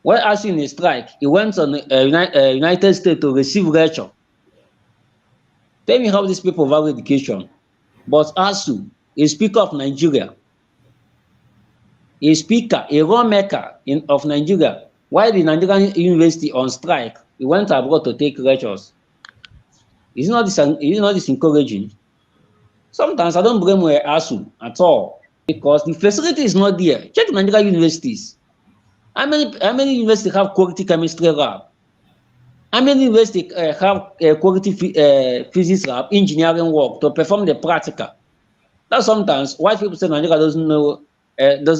When asked in a strike, he went on United States to receive lecture. Tell me how these people value education. But ASUU, a speaker of Nigeria, a speaker, a lawmaker of Nigeria, while the Nigerian university on strike, he went abroad to take lectures. Is not this encouraging? Sometimes I don't blame ASUU at all because the facility is not there. Check Nigerian universities. How many universities have quality chemistry lab? How many universities have quality physics lab, engineering work to perform the practical? That's sometimes why people say Nigeria doesn't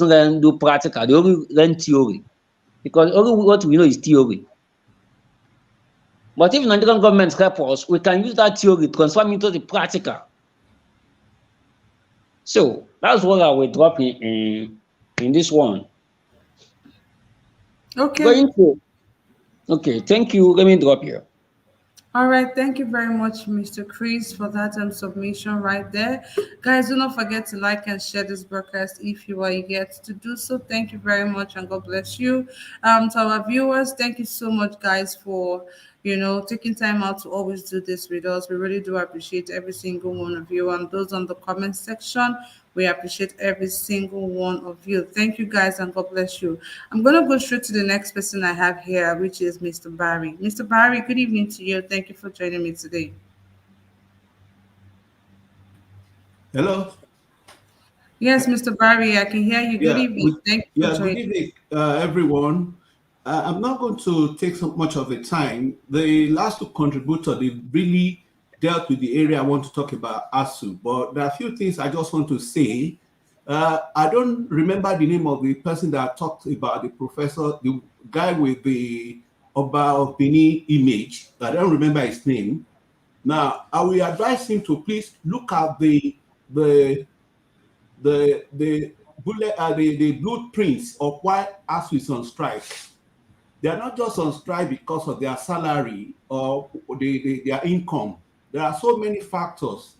learn do practical. They only learn theory because only what we know is theory. But if Nigerian government help us, we can use that theory to transform into the practical. So that's what I will drop in this one. Okay. Okay, thank you. Let me drop here. All right, thank you very much, Mr. Chris, for that submission right there. Guys, do not forget to like and share this broadcast if you are yet to do so. Thank you very much, and God bless you. To our viewers, thank you so much, guys, for taking time out to always do this with us. We really do appreciate every single one of you, and those on the comment section. We appreciate every single one of you. Thank you, guys, and God bless you. I'm going to go straight to the next person I have here, which is Mr. Barry. Mr. Barry, good evening to you. Thank you for joining me today. Hello. Yes, Mr. Barry, I can hear you. Good evening. Thank you for joining. Good evening, everyone. I'm not going to take so much of the time. The last two contributors, they really dealt with the area I want to talk about, ASUU, but there are a few things I just want to say. I don't remember the name of the person that talked about the professor, the guy with the Oba of Benin image. I don't remember his name. Now, I will advise him to please look at the the bullet, the blueprints of why ASUU is on strike. They are not just on strike because of their salary or their income. There are so many factors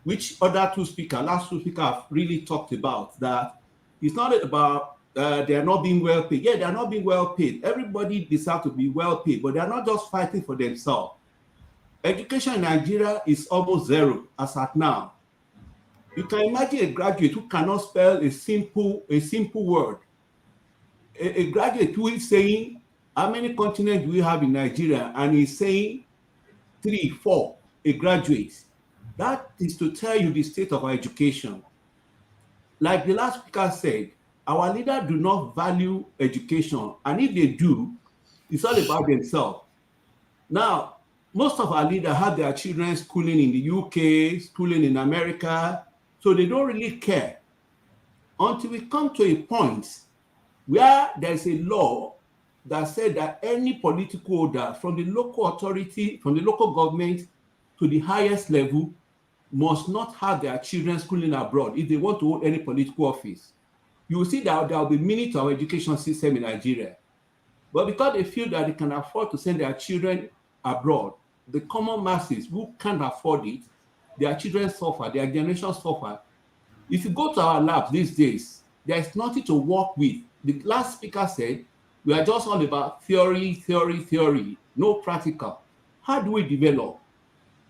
which last two speakers have really talked about, that it's not about they are not being well paid. Yeah, they are not being well paid. Everybody deserves to be well paid, but they are not just fighting for themselves. Education in Nigeria is almost zero as at now. You can imagine a graduate who cannot spell a simple word. A graduate who is saying, how many continents do we have in Nigeria? And he's saying 3, 4, a graduate. That is to tell you the state of our education. Like the last speaker said, our leaders do not value education. And if they do, it's all about themselves. Now, most of our leaders have their children schooling in the UK, schooling in America, so they don't really care. Until we come to a point where there's a law that said that any political order from the local authority, from the local government to the highest level must not have their children schooling abroad if they want to hold any political office. You will see that there will be meaning to our education system in Nigeria. But because they feel that they can afford to send their children abroad, the common masses who can't afford it, their children suffer, their generation suffer. If you go to our labs these days, there is nothing to work with. The last speaker said, we are just all about theory, no practical. How do we develop?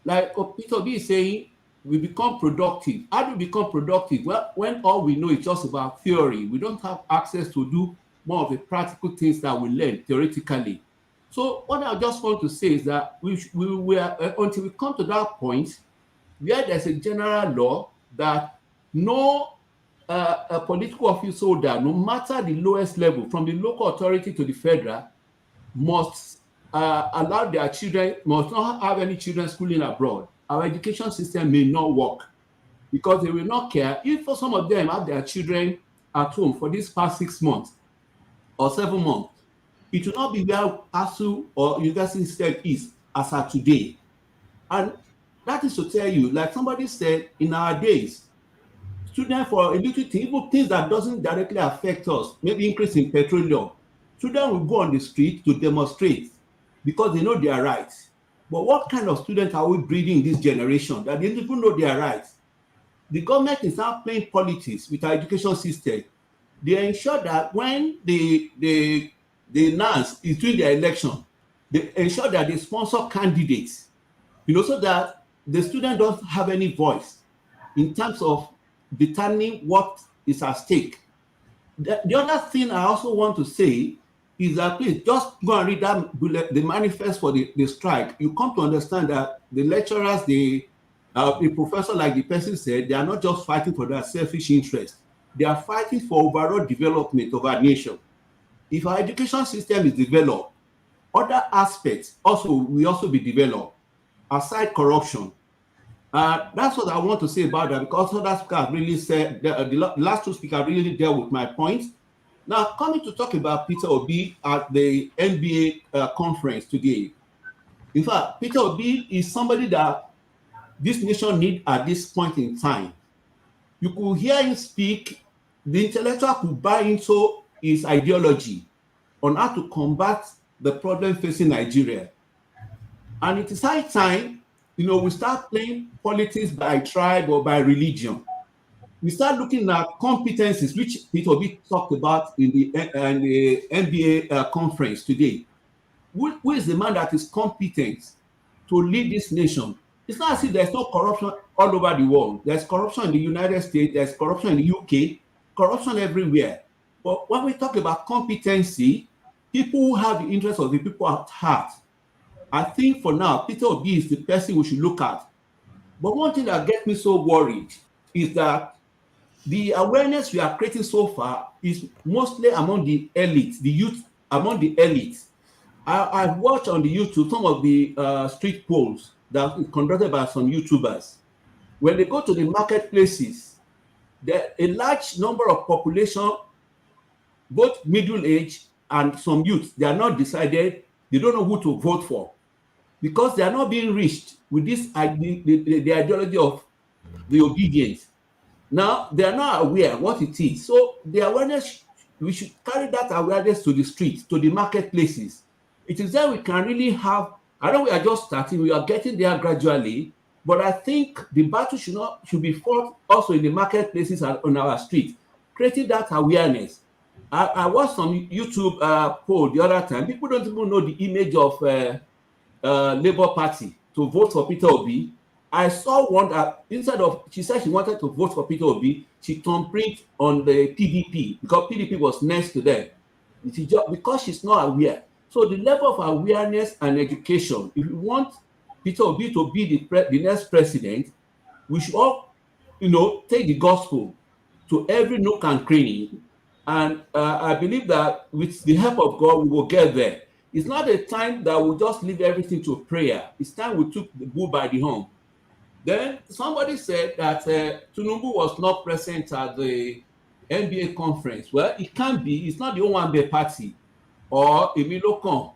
Like Peter B is saying, we become productive. How do we become productive? Well, when all we know is just about theory, we don't have access to do more of the practical things that we learn theoretically. So what I just want to say is that we are, until we come to that point where there's a general law that no a political office holder, no matter the lowest level, from the local authority to the federal, must allow their children, must not have any children schooling abroad. Our education system may not work because they will not care if for some of them have their children at home for these past 6 months or 7 months. It will not be where ASUU or university system is as of today. And that is to tell you, like somebody said, in our days, students for a little thing, even things that doesn't directly affect us, maybe increase in petroleum, students will go on the street to demonstrate because they know their rights. But what kind of students are we breeding in this generation that they don't even know their rights? The government is now playing politics with our education system. They ensure that when the NANS is doing their election, they ensure that they sponsor candidates, so that the student don't have any voice in terms of determining what is at stake. The other thing I also want to say is that please just go and read the manifest for the strike. You come to understand that the lecturers, the professor, like the person said, they are not just fighting for their selfish interest. They are fighting for overall development of our nation. If our education system is developed, other aspects will also be developed, aside corruption. That's what I want to say about that, because other speakers really said, the last two speakers really dealt with my points. Now, coming to talk about Peter Obi at the NBA conference today. In fact, Peter Obi is somebody that this nation needs at this point in time. You could hear him speak, the intellectual could buy into his ideology on how to combat the problem facing Nigeria. And it is high time, we start playing politics by tribe or by religion. We start looking at competencies, which Peter Obi talked about in the NBA conference today. Who is the man that is competent to lead this nation? It's not as if there's no corruption all over the world. There's corruption in the United States, there's corruption in the UK, corruption everywhere. But when we talk about competency, people who have the interest of the people at heart, I think for now, Peter Obi is the person we should look at. But one thing that gets me so worried is that the awareness we are creating so far is mostly among the elites, the youth, among the elites. I've watched on the YouTube some of the street polls that is conducted by some YouTubers. When they go to the marketplaces, a large number of population, both middle age and some youth, they are not decided, they don't know who to vote for, because they are not being reached with this the ideology of the obedience. Now they are not aware what it is. So the awareness, we should carry that awareness to the streets, to the marketplaces. It is there we can really have. I know we are just starting, we are getting there gradually, but I think the battle should be fought also in the marketplaces and on our streets, creating that awareness. I watched some YouTube poll the other time. People don't even know the image of Labour Party to vote for Peter Obi. I saw one that instead of, she said she wanted to vote for Peter Obi, she thumbprint on the PDP because PDP was next to them. She just, because she's not aware. So the level of awareness and education, if you want Peter Obi to be the next president, we should all, take the gospel to every nook and cranny. And I believe that with the help of God, we will get there. It's not a time that we just leave everything to prayer. It's time we took the bull by the horn. Then somebody said that Tinubu was not present at the NBA conference. Well, it can be. It's not the Owambe party or Emilokon.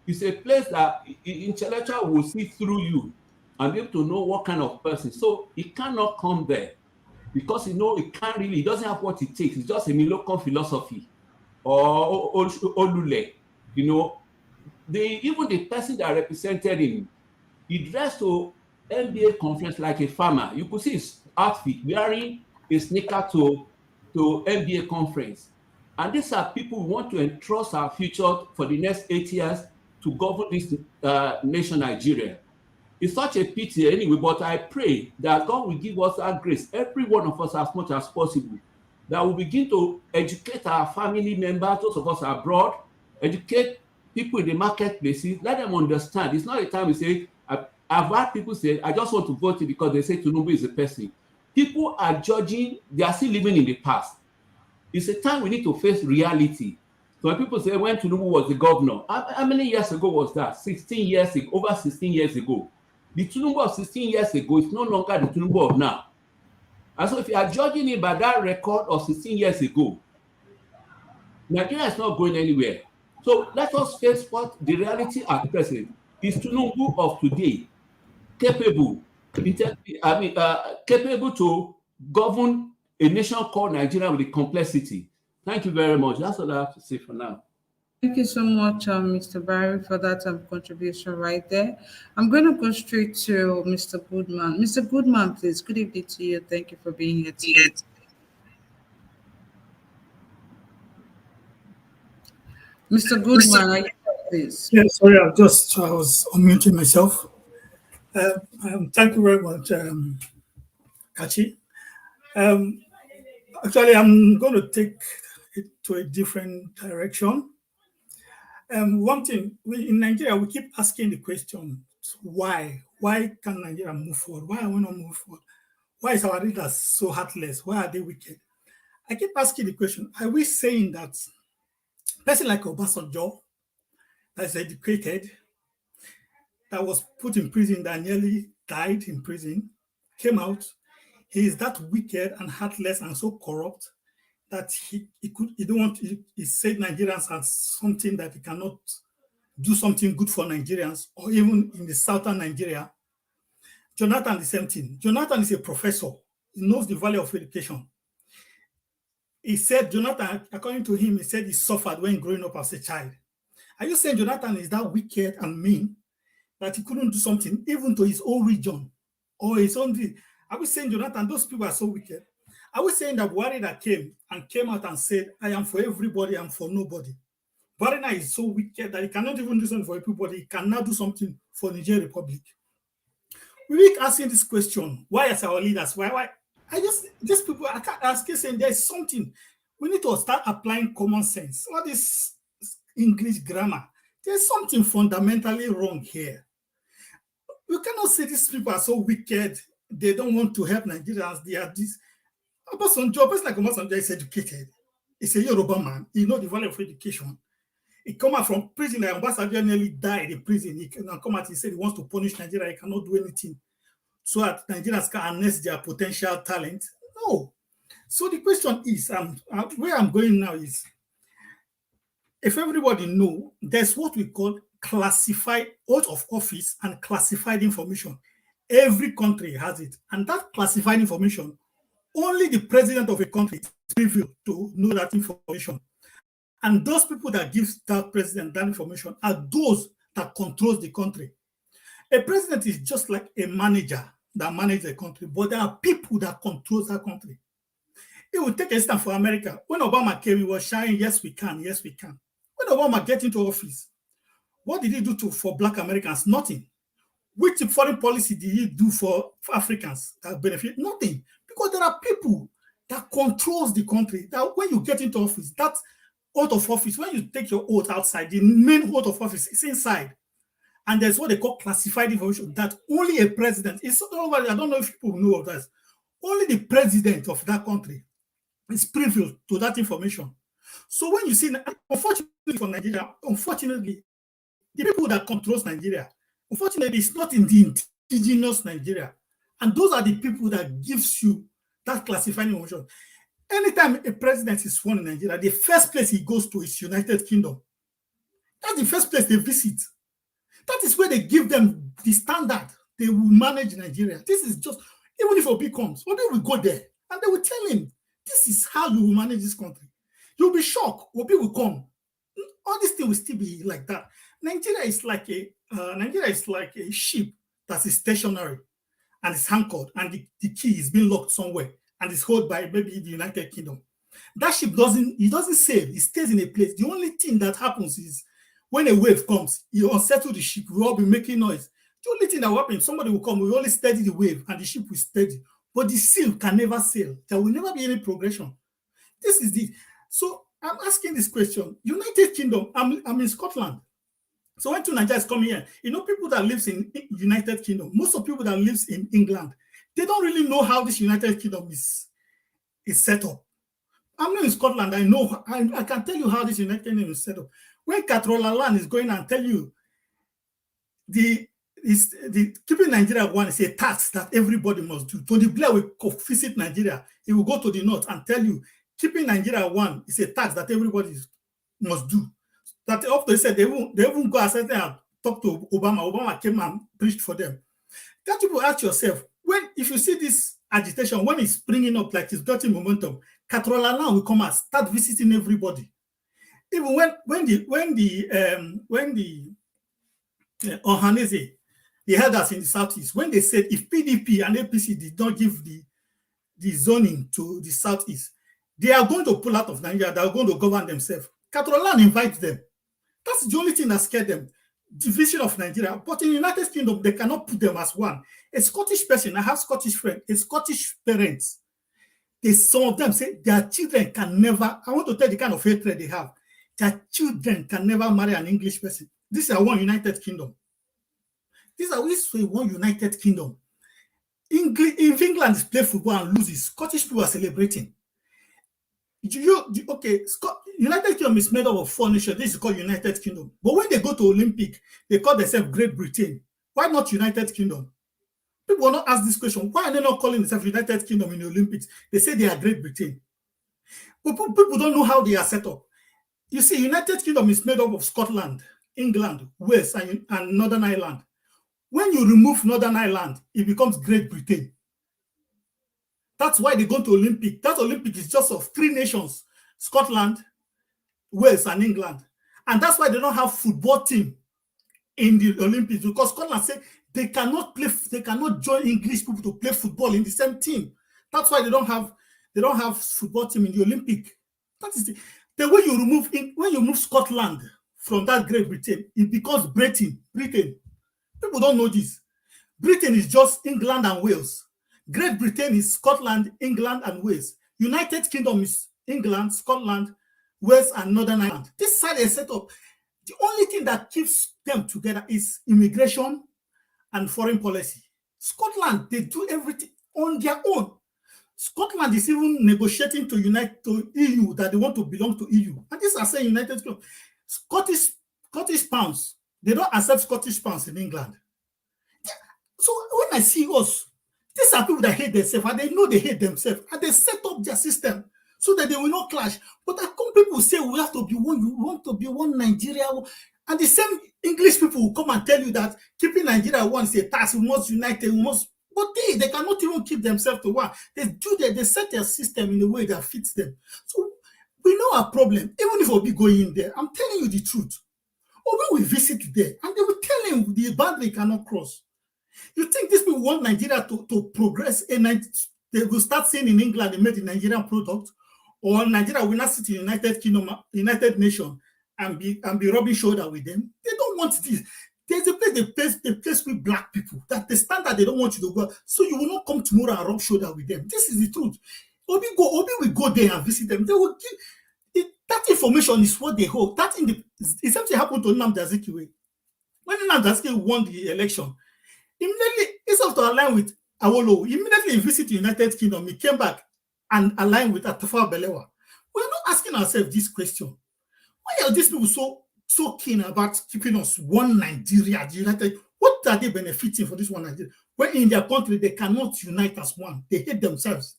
It's a place that intellectual will see through you and be able to know what kind of person. So it cannot come there because it can't really. It doesn't have what it takes. It's just Emilokon philosophy or Olule. Even the person that represented him, he dressed to NBA conference like a farmer. You could see his outfit wearing a sneaker to NBA conference. And these are people who want to entrust our future for the next 8 years to govern this nation, Nigeria. It's such a pity anyway, but I pray that God will give us that grace, every one of us as much as possible, that we begin to educate our family members, those of us abroad, educate people in the marketplaces, let them understand. It's not a time we say, I've had people say, I just want to vote because they say Tinubu is a person. People are judging, they are still living in the past. It's a time we need to face reality. So when people say when Tinubu was the governor, how many years ago was that? 16 years ago, over 16 years ago. The Tinubu of 16 years ago is no longer the Tinubu of now. And so if you are judging it by that record of 16 years ago, Nigeria is not going anywhere. So let us face what the reality at present is. Tinubu of today capable to govern a nation called Nigeria with the complexity. Thank you very much. That's all I have to say for now. Thank you so much, Mr. Barry, for that contribution right there. I'm going to go straight to Mr. Goodman. Mr. Goodman, please. Good evening to you. Thank you for being here today. Mr. Goodman, are you there, please? Yeah, sorry, I was unmuting myself. Thank you very much, Kachi. Actually, I'm going to take it to a different direction. One thing, in Nigeria, we keep asking the question, why? Why can Nigeria move forward? Why are we not moving forward? Why is our leaders so heartless? Why are they wicked? I keep asking the question, are we saying that a person like Obasanjo, that's educated, that was put in prison, that nearly died in prison, came out, he is that wicked and heartless and so corrupt that he said Nigerians as something that he cannot do something good for Nigerians, or even in the southern Nigeria. Jonathan, the same thing. Jonathan is a professor. He knows the value of education. He said, Jonathan, according to him, he said he suffered when growing up as a child. Are you saying Jonathan is that wicked and mean that he couldn't do something even to his own region or his own? Are we saying, Jonathan, those people are so wicked? Are we saying that Buhari that came out and said, I am for everybody, I'm for nobody? Buhari is so wicked that he cannot even do something for everybody. He cannot do something for Niger Republic. We keep asking this question, why is our leaders? Why? These people, I can't ask you saying there's something. We need to start applying common sense. All this English grammar, there's something fundamentally wrong here. You cannot say these people are so wicked. They don't want to help Nigerians. They are this. A person like Obasanjo is educated. He's a Yoruba man. He knows the value of education. He come out from prison. Like Obasanjo nearly died in prison. He can come out. He said he wants to punish Nigeria. He cannot do anything so that Nigerians can harness their potential talent. No. So the question is, where I'm going now is, if everybody know, there's what we call classified oath of office and classified information. Every country has it. And that classified information only the president of a country is privy to know that information. And those people that give that president that information are those that controls the country. A president is just like a manager that manages a country, but there are people that control that country. It will take a stand for America. When Obama came, he was shouting, yes, we can, yes, we can. When Obama get into office, what did he do for Black Americans? Nothing. Which foreign policy did he do for Africans that benefit? Nothing. Because there are people that controls the country. That when you get into office, that oath of office, when you take your oath outside, the main oath of office is inside. And there's what they call classified information that only a president, I don't know if people know of that. Only the president of that country is privy to that information. So when you see, unfortunately for Nigeria, unfortunately, the people that controls Nigeria, unfortunately, it's not in the indigenous Nigeria. And those are the people that gives you that classified information. Anytime a president is sworn in Nigeria, the first place he goes to is United Kingdom. That's the first place they visit. That is where they give them the standard. They will manage Nigeria. This is just, even if Obi comes, Obi will go there and they will tell him, this is how you will manage this country. You'll be shocked. Obi will come. All this thing will still be like that. Nigeria is like a ship that is stationary and is anchored, and the key is being locked somewhere and is held by maybe the United Kingdom. That ship doesn't sail, it stays in a place. The only thing that happens is when a wave comes, you unsettle the ship, we'll all be making noise. The only thing that will happen, somebody will come, we only steady the wave and the ship will steady. But the sail can never sail. There will never be any progression. This is the, so I'm asking this question. United Kingdom, I'm in Scotland. So when two Nigerians come here, people that lives in United Kingdom, most of people that lives in England, they don't really know how this United Kingdom is set up. I'm not in Scotland. I know. I can tell you how this United Kingdom is set up. When Catrola is going and tell you the keeping Nigeria one is a tax that everybody must do. Tony Blair will visit Nigeria. He will go to the north and tell you keeping Nigeria one is a tax that everybody must do. That after they said they won't go and talk to Obama. Obama came and preached for them. Can't you ask yourself, if you see this agitation, when it's springing up like it's getting momentum, Catrola will come and start visiting everybody. Even when the Ohanese, the elders in the Southeast, when they said if PDP and APC did not give the zoning to the Southeast, they are going to pull out of Nigeria, they are going to govern themselves. Catrola invites them. That's the only thing that scared them, division of Nigeria. But in the United Kingdom, they cannot put them as one. A Scottish person, I have Scottish friends, a Scottish parents, some of them say their children can never, I want to tell the kind of hatred they have, their children can never marry an English person. This is one United Kingdom. This is one United Kingdom. If England play football and loses, Scottish people are celebrating. United Kingdom is made up of 4 nations. This is called United Kingdom. But when they go to Olympic, they call themselves Great Britain. Why not United Kingdom? People will not ask this question. Why are they not calling themselves United Kingdom in the Olympics? They say they are Great Britain. But people don't know how they are set up. You see, United Kingdom is made up of Scotland, England, Wales, and Northern Ireland. When you remove Northern Ireland, it becomes Great Britain. That's why they go to Olympic. That Olympic is just of 3 nations, Scotland, Wales, and England. And that's why they don't have football team in the Olympics, because Scotland say they cannot join English people to play football in the same team. That's why they don't have football team in the Olympic. That is the way you remove Scotland from that Great Britain, it becomes Britain. People don't know this. Britain is just England and Wales. Great Britain is Scotland, England, and Wales. United Kingdom is England, Scotland, Wales, and Northern Ireland. This side is set up. The only thing that keeps them together is immigration and foreign policy. Scotland, they do everything on their own. Scotland is even negotiating to unite to EU, that they want to belong to EU. And this are saying United Kingdom. Scottish pounds, they don't accept Scottish pounds in England. So when I see us, these are people that hate themselves, and they know they hate themselves, and they set up their system so that they will not clash. But people say we have to be one, you want to be one Nigeria, and the same English people will come and tell you that keeping Nigeria one is a task, we must unite, we must But they cannot even keep themselves to one. They set their system in a way that fits them. So we know our problem. Even if Obi go in there, I'm telling you the truth. Obi will visit there and they will tell him the boundary cannot cross. You think these people want Nigeria to progress and they will start saying in England they made the Nigerian product, or Nigeria will not sit in United Kingdom, United Nation and be rubbing shoulder with them? They don't want this. There's a place with black people that the standard they don't want you to go. So you will not come tomorrow and rub shoulder with them. This is the truth. Obi will go there and visit them. They will give that information is what they hold. That in the something happened to Nnamdi Azikiwe. When Nnamdi Azikiwe won the election, immediately, instead of to align with Awolowo, immediately he visited the United Kingdom. He came back and aligned with Tafawa Balewa. We're not asking ourselves this question. Why are these people so keen about keeping us one Nigeria, United? What are they benefiting for this one Nigeria? When in their country they cannot unite as one, they hate themselves.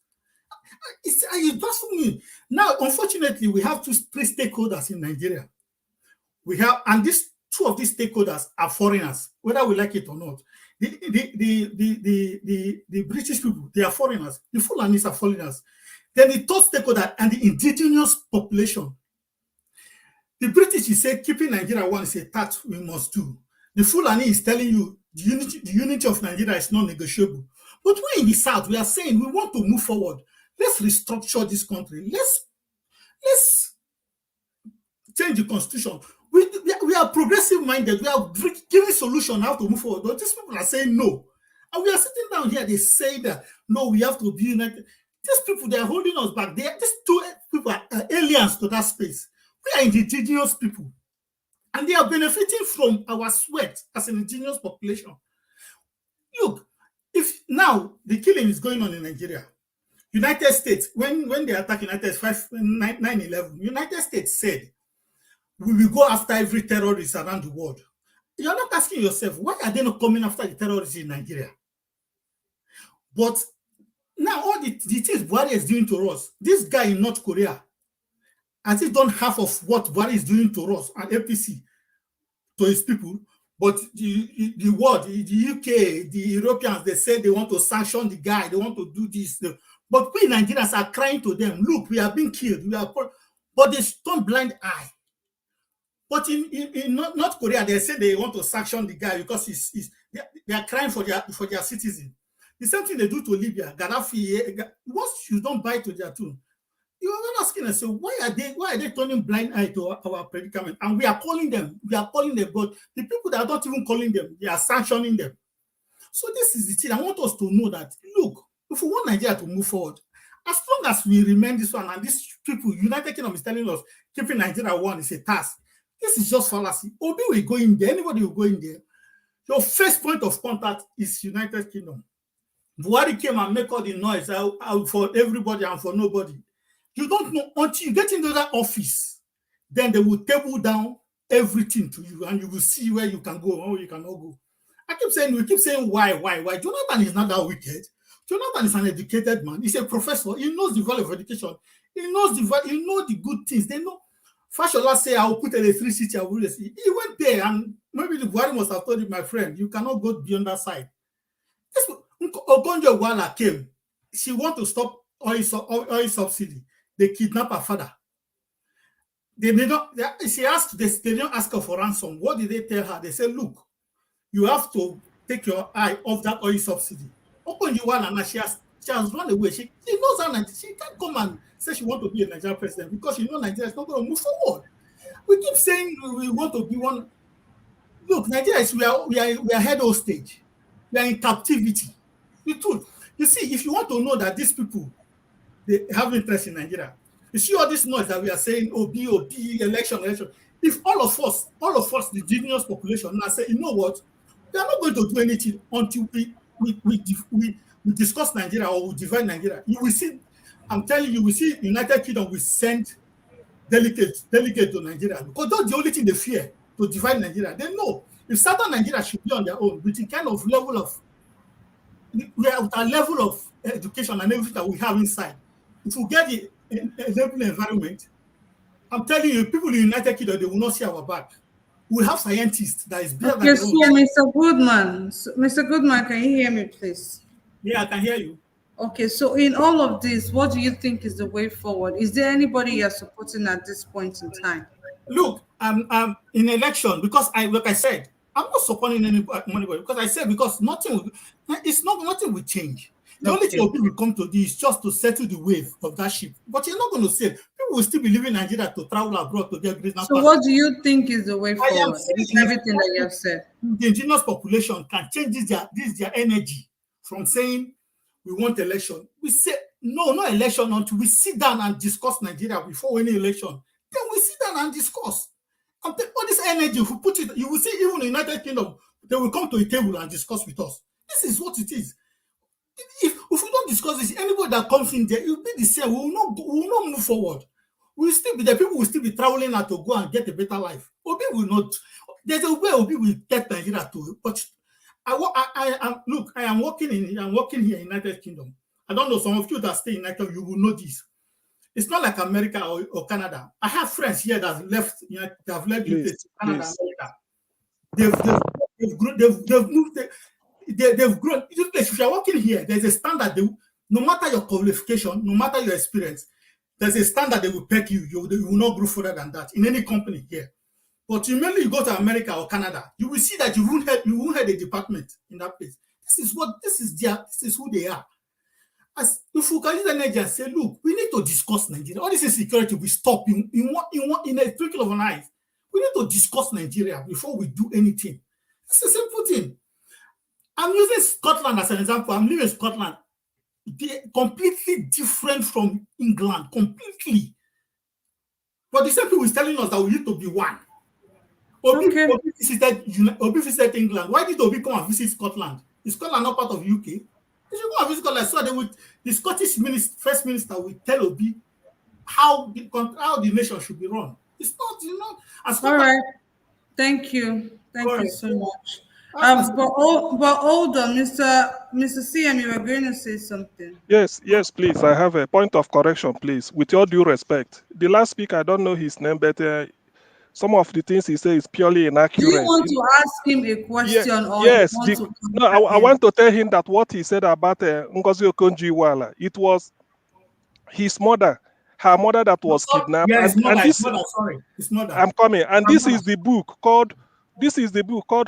It's blasphemy. Now, unfortunately, we have three stakeholders in Nigeria. We have, and two of these stakeholders are foreigners, whether we like it or not. The British people, they are foreigners. The Fulanis are foreigners. Then the third stakeholder and the indigenous population. The British is saying keeping Nigeria one is a task we must do. The Fulani is telling you the unity of Nigeria is not negotiable. But we in the South, we are saying we want to move forward. Let's restructure this country. Let's change the constitution. We are progressive minded. We are giving solution how to move forward. But these people are saying no. And we are sitting down here, they say that no, we have to be united. These people, they are holding us back. These two people are aliens to that space. We are indigenous people. And they are benefiting from our sweat as an indigenous population. Look, if now the killing is going on in Nigeria, United States, when they attacked United States 9/11, United States said, we will go after every terrorist around the world. You're not asking yourself, why are they not coming after the terrorists in Nigeria? But now all the things Buhari is doing to us, this guy in North Korea, has he done half of what Buhari is doing to us and APC to his people? But the world, the UK, the Europeans, they say they want to sanction the guy, they want to do this. But we Nigerians are crying to them, look, we are being killed. But they turn blind eye. But in North Korea, they say they want to sanction the guy because they are crying for their citizens. The same thing they do to Libya, Gaddafi. Once you don't buy to their tune, you are not asking us, so why are they turning blind eye to our predicament? And we are calling them, but the people that are not even calling them, they are sanctioning them. So this is the thing. I want us to know that, look, if we want Nigeria to move forward, as long as we remain this one, and these people, United Kingdom is telling us keeping Nigeria one is a task. This is just fallacy. Obi will go in there, anybody will go in there. Your first point of contact is United Kingdom. Buhari came and make all the noise out for everybody and for nobody. You don't know until you get into that office, then they will table down everything to you and you will see where you can go and where you cannot go. We keep saying why? Jonathan is not that wicked. Jonathan is an educated man. He's a professor. He knows the value of education. He knows the good things. They know. Fashola say, I will put electricity. He went there and maybe the Buhari must have told him, my friend, you cannot go beyond that side. Okonjo Iweala came. She want to stop oil subsidy. They kidnap her father. They didn't ask her for ransom. What did they tell her? They said, look, you have to take your eye off that oil subsidy. Okonjo Iweala, now she has run away. She knows that she can't come and say she wants to be a Nigerian president because she knows Nigeria is not going to move forward. We keep saying we want to be one. Look, Nigeria we are head hostage. We are in captivity. The truth. You see, if you want to know that these people, they have interest in Nigeria, you see all this noise that we are saying, OB, election. If all of us, the indigenous population, now say, you know what, we are not going to do anything until we discuss Nigeria or we divide Nigeria. You will see, I'm telling you, we see United Kingdom will send delegate to Nigeria because that's the only thing they fear, to divide Nigeria. They know if Southern Nigeria should be on their own with the kind of level of education and everything that we have inside, if we get the environment, I'm telling you, people in the United Kingdom, they will not see our back. We have scientists that is better than Mr. Goodman, can you hear me, please? Yeah, I can hear you. Okay, so in all of this, what do you think is the way forward? Is there anybody you're supporting at this point in time? Look, in election, because like I said, I'm not supporting anybody because I said because nothing will change. The only thing Okay. people will come to this is just to settle the wave of that ship. But you're not going to say people will still be leaving Nigeria to travel abroad to get green So passport. what do you think is the way I am forward saying with if everything that you have said? the indigenous population can change their energy from saying we want election. We say no election until we sit down and discuss Nigeria before any election. Then we sit down and discuss. And all this energy, if we put it, you will see even in the United Kingdom, they will come to a table and discuss with us. This is what it is. If we don't discuss this, anybody that comes in there, it will be the same. We will not move forward. We will still be there. People will still be traveling out to go and get a better life. Obi will not. There's a way Obi will get Nigeria to. But I am working here in United Kingdom. I don't know, some of you that stay in United, you will know this. It's not like America or Canada. I have friends here that have left UK, Canada, America. They've moved. They've grown. If you're working here, there's a standard. No matter your qualification, no matter your experience, there's a standard they will peg you. You will not grow further than that in any company here. But immediately you go to America or Canada, you will see that you won't have a department in that place. This is who they are. As if we can use energy and say, look, we need to discuss Nigeria. All this insecurity will stop in a twinkle of an eye. We need to discuss Nigeria before we do anything. It's a simple thing. I'm using Scotland as an example. I'm living in Scotland. They're completely different from England, completely. But the same people is telling us that we need to be one. Obi visited England. Why did Obi come and visit Scotland? Is Scotland not part of UK? He should go and visit Scotland. So the Scottish first minister will tell Obi how the nation should be run. It's not, All right. Thank you. Thank you so much. But hold on, Mr. CM, you were going to say something. Yes, please. I have a point of correction, please. With all due respect, the last speaker, I don't know his name, but some of the things he says is purely inaccurate. Do you want to ask him a question? Yes. I want to tell him that what he said about Ngozi Okonjo-Iweala, it was his mother, her mother that was kidnapped. Yeah, his mother. I'm coming. And this is the book called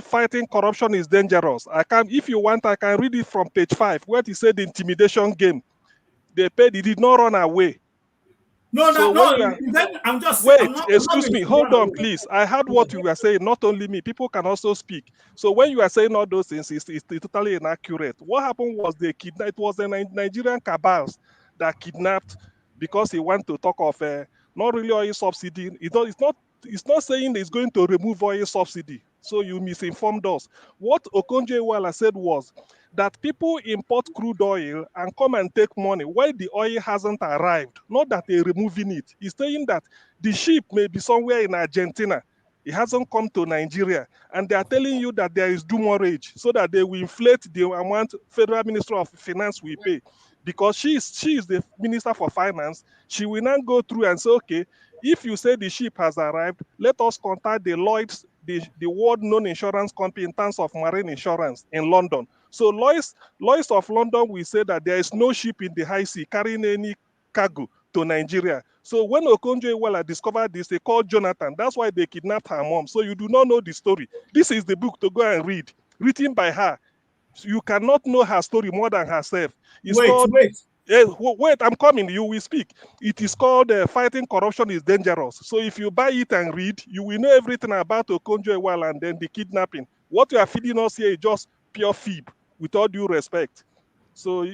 Fighting Corruption is Dangerous. If you want, I can read it from page 5, where he said the intimidation game. They paid, he did not run away. Excuse me. Hold on, please. I heard what you were saying. Not only me, people can also speak. So when you are saying all those things, it's totally inaccurate. What happened was it was the Nigerian cabals that kidnapped because he wanted to talk of not really oil subsidy. It's not saying it's going to remove oil subsidy. So you misinformed us. What Okonjo-Iweala said was that people import crude oil and come and take money while the oil hasn't arrived. Not that they're removing it. He's saying that the ship may be somewhere in Argentina. It hasn't come to Nigeria. And they are telling you that there is demurrage so that they will inflate the amount Federal Minister of Finance will pay. Because she is the Minister for Finance, she will now go through and say, okay, if you say the ship has arrived, let us contact the Lloyd's, the world-known insurance company in terms of marine insurance in London. So Lloyd's of London will say that there is no ship in the high sea carrying any cargo to Nigeria. So when Okonjo-Iweala discovered this, they called Jonathan. That's why they kidnapped her mom. So you do not know the story. This is the book to go and read, written by her. You cannot know her story more than herself. Wait, I'm coming. You will speak. It is called Fighting Corruption is Dangerous. So if you buy it and read, you will know everything about Okonjo-Iweala and then the kidnapping. What you are feeding us here is just pure fib, with all due respect. So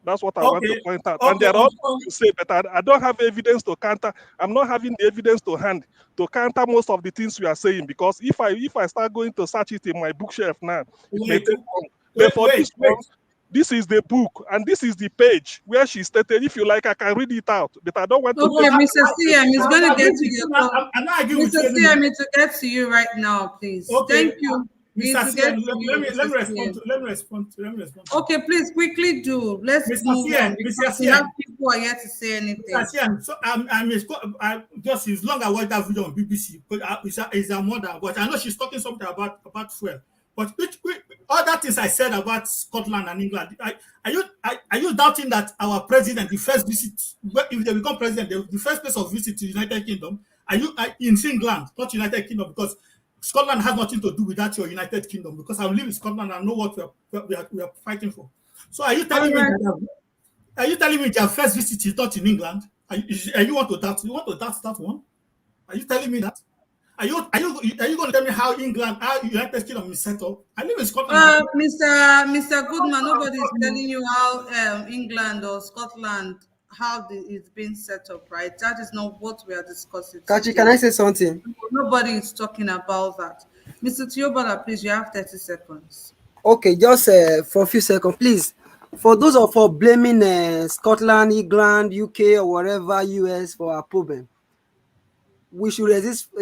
that's what I want to point out. And there are other things to say, but I don't have evidence to counter. I'm not having the evidence to hand to counter most of the things you are saying, because if I start going to search it in my bookshelf now, it may take long. But for this one, this is the book, and this is the page where she stated, if you like, I can read it out, but I don't want to. Okay, Mr. CM is going to get to you. Mr. CM, to get to you right now, please. Okay. Thank you. Mr. CM, let me respond. Okay, please quickly do. Let's move on, because we have people who are here to say anything. Mr. CM, so I just as long as I watch that video on BBC, but it's a mother, but I know she's talking something about fuel. But other things I said about Scotland and England, are you doubting that our president, the first visit, if they become president, the first place of visit to United Kingdom, are in England, not United Kingdom, because Scotland has nothing to do with that, your United Kingdom, because I live in Scotland and I know what we are fighting for. So are you telling me their first visit is not in England? You want to doubt that one? Are you telling me that? Are you going to tell me how United Kingdom is set up? I live in Scotland. Mr. Goodman, nobody is telling you how England or Scotland it's been set up, right? That is not what we are discussing. Kachi, can I say something? Nobody is talking about that. Mr. Tiobala, please, you have 30 seconds. Okay, just for a few seconds, please. For those of us blaming Scotland, England, UK, or whatever, US for our problem, we should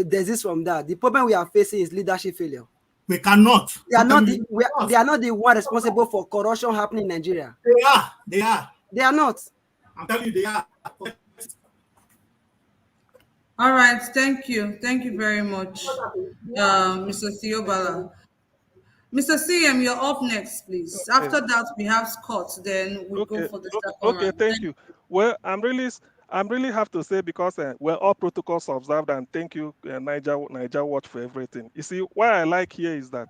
desist from that. The problem we are facing is leadership failure. We cannot. They are not the one responsible for corruption happening in Nigeria. They are. They are not. I'm telling you, they are. All right, thank you. Thank you very much, Mr. Tiobala. Mr. CM, you're up next, please. Okay. After that, we have Scott. Then we'll go for the second round. Okay, thank you. Well, I'm really have to say, because we're all protocols observed, and thank you, Niger Watch, for everything. You see, what I like here is that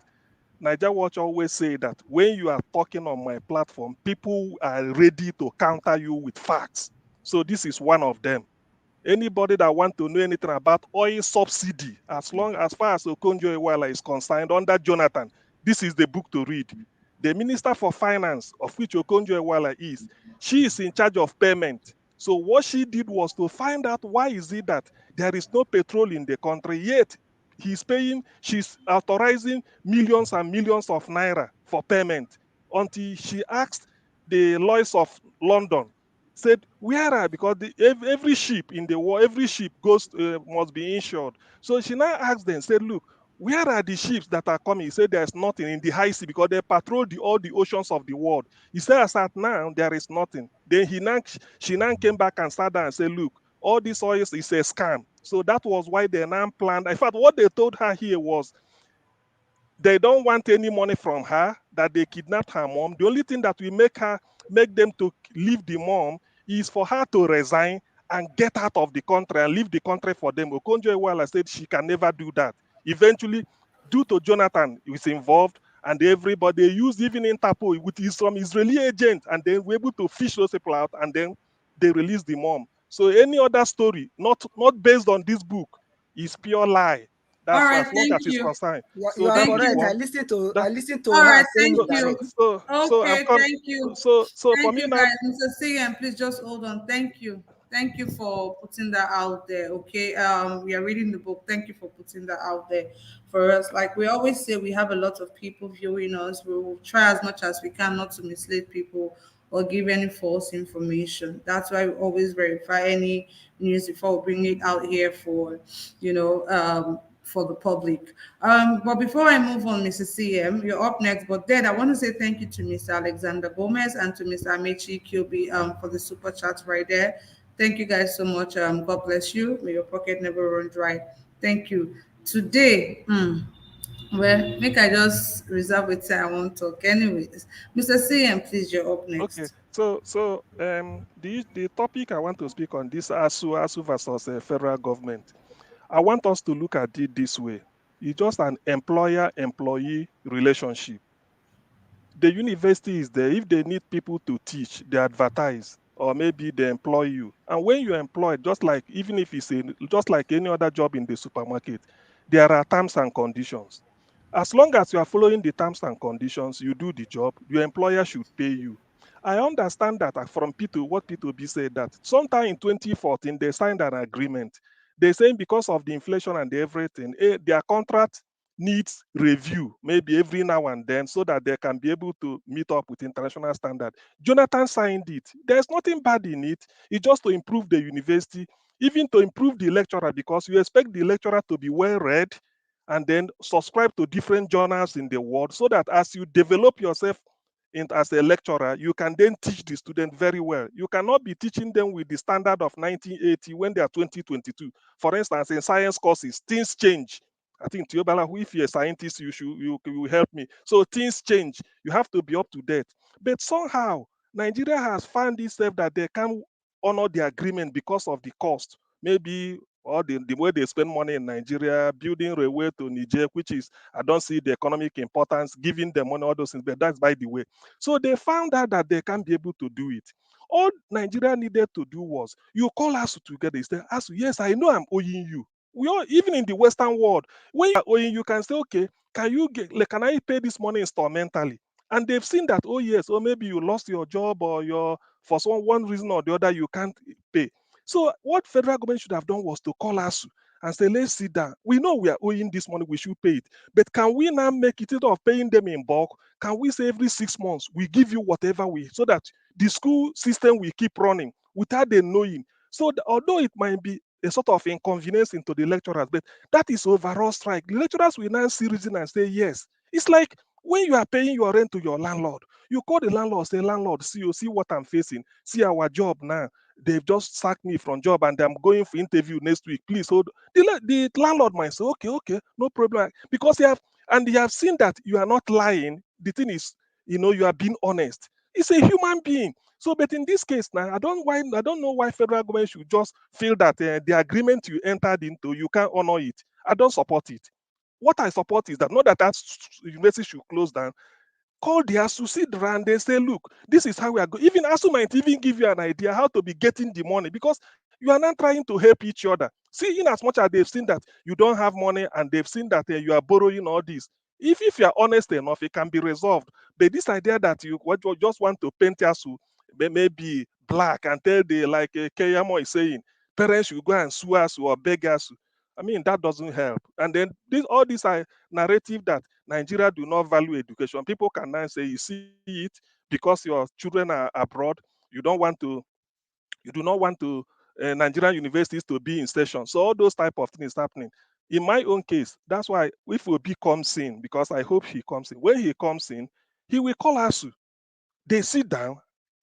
Niger Watch always say that when you are talking on my platform, people are ready to counter you with facts. So this is one of them. Anybody that want to know anything about oil subsidy, as far as Okonjo-Iweala is concerned, under Jonathan, this is the book to read. The Minister for Finance, of which Okonjo-Iweala is, she is in charge of payment. So what she did was to find out why is it that there is no petrol in the country, yet she's authorizing millions and millions of naira for payment, until she asked the lawyers of London, said, where are, because every ship in the war, every ship must be insured. So she now asked them, said, look, where are the ships that are coming? He said there's nothing in the high sea, because they patrol all the oceans of the world. He said, as at now, there is nothing. Then she now came back and sat down and said, look, all this oil is a scam. So that was why they now planned. In fact, what they told her here was, they don't want any money from her, that they kidnapped her mom. The only thing that will make them to leave the mom is for her to resign and get out of the country and leave the country for them. Okonjo-Iweala said she can never do that. Eventually, due to Jonathan was involved, and everybody used even Interpol with some Israeli agent, and they were able to fish those people out, and then they released the mom. So any other story, not based on this book, is pure lie. That's right, as long as it's concerned. You are correct. I listened to all her. Right, thank you. Thank you. So thank for me you, now, guys. Mr. CM, please just hold on. Thank you for putting that out there. Okay, we are reading the book. Thank you for putting that out there for us. Like we always say, we have a lot of people viewing us. We will try as much as we can not to mislead people or give any false information. That's why we always verify any news before we bring it out here for for the public. But before I move on, Mr. CM, you're up next. But then I want to say thank you to Mr. Alexander Gomez and to Mr. Amechi QB for the super chat right there. Thank you guys so much. God bless you. May your pocket never run dry. Thank you. Today, well, make I just reserve it till I won't talk. Anyways, Mr. CM, please, you're up next. Okay. So the topic I want to speak on, this ASUU versus federal government. I want us to look at it this way. It's just an employer-employee relationship. The university is there. If they need people to teach, they advertise, or maybe they employ you. And when you're employed, just like just like any other job in the supermarket, there are terms and conditions. As long as you are following the terms and conditions, you do the job, your employer should pay you. I understand that from what P2B said, that sometime in 2014, they signed an agreement. They're saying because of the inflation and everything, their contract needs review, maybe every now and then, so that they can be able to meet up with international standard. Jonathan signed it. There's nothing bad in it. It's just to improve the university, even to improve the lecturer, because you expect the lecturer to be well read and then subscribe to different journals in the world, so that as you develop yourself as a lecturer, you can then teach the student very well. You cannot be teaching them with the standard of 1980 when they are 2022. For instance, in science courses, things change. I think Tiobala, if you're a scientist, you will help me. So things change. You have to be up to date. But somehow Nigeria has found itself that they can honor the agreement because of the cost. Maybe or the way they spend money in Nigeria, building railway to Niger, which is I don't see the economic importance, giving them money, all those things, but that's by the way. So they found out that they can be able to do it. All Nigeria needed to do was you call us together. You say, ASUU, yes, I know I'm owing you. We all, even in the Western world, when you are owing, you can say, okay, can you get, like, can I pay this money instrumentally? And they've seen that, oh yes, or maybe you lost your job or your for some one reason or the other you can't pay. So what federal government should have done was to call us and say, let's sit down. We know we are owing this money, we should pay it. But can we now make it, instead of paying them in bulk, can we say every 6 months we give you whatever we, so that the school system will keep running without them knowing. So although it might be a sort of inconvenience into the lecturers, but that is overall strike. The lecturers will now see reason and say yes. It's like when you are paying your rent to your landlord, you call the landlord, say, landlord, see, you see what I'm facing, see our job now. They've just sacked me from job and I'm going for interview next week. Please hold. The landlord might say, okay, no problem. Because you have seen that you are not lying. The thing is, you are being honest. It's a human being. So, but in this case now, I don't know why federal government should just feel that the agreement you entered into, you can't honor it. I don't support it. What I support is that not that university should close down. Call the ASUU, sit down, and they say, look, this is how we are going. Even ASUU might even give you an idea how to be getting the money, because you are not trying to help each other. See, in as much as they've seen that you don't have money and they've seen that you are borrowing all this, if you are honest enough, it can be resolved. But this idea that you just want to paint ASUU maybe black and tell the, like Keyamo is saying, parents should go and sue ASUU or beg ASUU. I mean, that doesn't help. And then all these are narrative that Nigeria do not value education. People can now say, you see it because your children are abroad. You do not want to Nigerian universities to be in session. So all those type of things happening. In my own case, that's why if Obi comes in, because I hope he comes in. When he comes in, he will call ASUU. They sit down.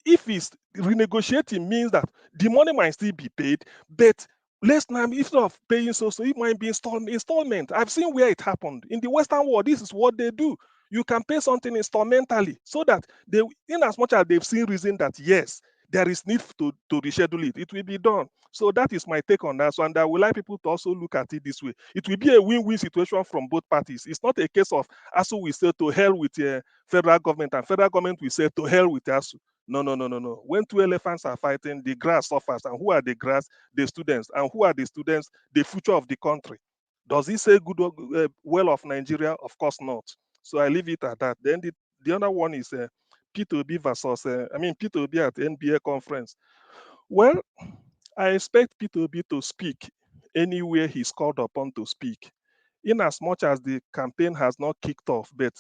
If it's renegotiating, means that the money might still be paid, but less time, instead of paying so it might be installment. I've seen where it happened. In the Western world, this is what they do. You can pay something instrumentally, so that they, in as much as they've seen reason that yes, there is need to reschedule it, it will be done. So that is my take on that. So, and I would like people to also look at it this way. It will be a win-win situation from both parties. It's not a case of ASUU will say to hell with federal government, and federal government will say to hell with ASUU. No. When two elephants are fighting, the grass suffers. And who are the grass? The students. And who are the students? The future of the country. Does he say good well of Nigeria? Of course not. So I leave it at that. Then the other one is P2B versus, P2B at the NBA conference. Well, I expect P2B to speak anywhere he's called upon to speak, in as much as the campaign has not kicked off. But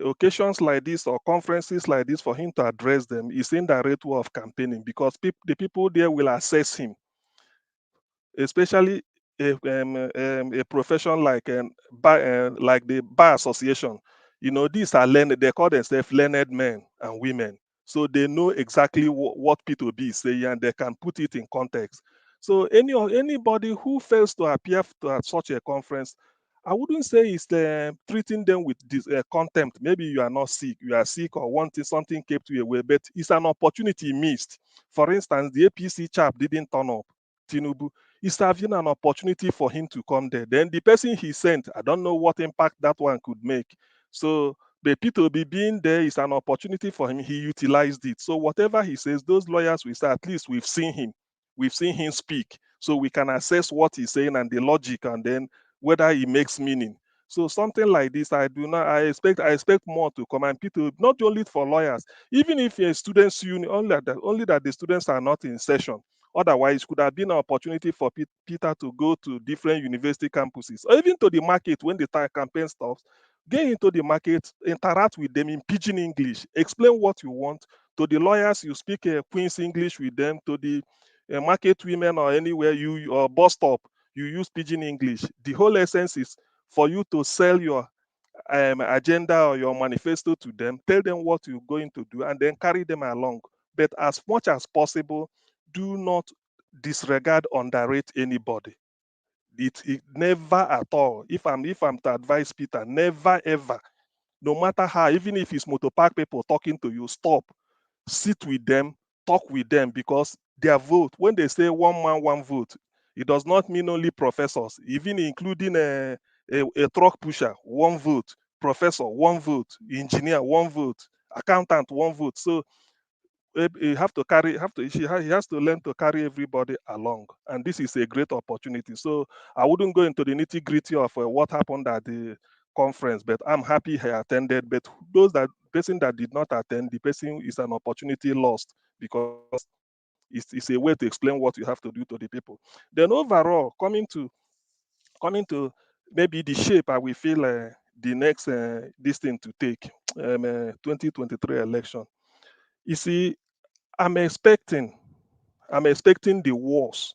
occasions like this or conferences like this, for him to address them is indirect way of campaigning, because the people there will assess him, especially a profession like like the bar association. These are learned. They call themselves learned men and women, so they know exactly what P2B is saying and they can put it in context. So anybody who fails to appear at such a conference, I wouldn't say it's treating them with this contempt. Maybe you are not sick, you are sick, or wanting something kept you away, but it's an opportunity missed. For instance, the APC chap didn't turn up, Tinubu. It's having an opportunity for him to come there. Then the person he sent, I don't know what impact that one could make. So the P2B being there is an opportunity for him. He utilized it. So whatever he says, those lawyers will say, at least we've seen him. We've seen him speak. So we can assess what he's saying and the logic, and then whether it makes meaning. So something like this, I expect more to come. And P2B, not only for lawyers, even if a students' union, only that the students are not in session. Otherwise, it could have been an opportunity for Peter to go to different university campuses, or even to the market when the campaign stops. Get into the market, interact with them in pidgin English, explain what you want. To the lawyers, you speak Queen's English with them. To the market women or anywhere or bus stop, you use pidgin English. The whole essence is for you to sell your agenda or your manifesto to them, tell them what you're going to do, and then carry them along. But as much as possible, do not disregard, underrate anybody. It never at all. If I'm to advise Peter, never ever, no matter how, even if it's motor park people talking to you, stop, sit with them, talk with them, because their vote, when they say one man, one vote, it does not mean only professors, even including a truck pusher, one vote, professor, one vote, engineer, one vote, accountant, one vote. So you have to carry, he has to learn to carry everybody along, and this is a great opportunity. So I wouldn't go into the nitty gritty of what happened at the conference, but I'm happy he attended. But those that person that did not attend, the person is an opportunity lost, because it's a way to explain what you have to do to the people. Then overall, coming to maybe the shape I will feel the next this thing to take 2023 election. You see, I'm expecting the worst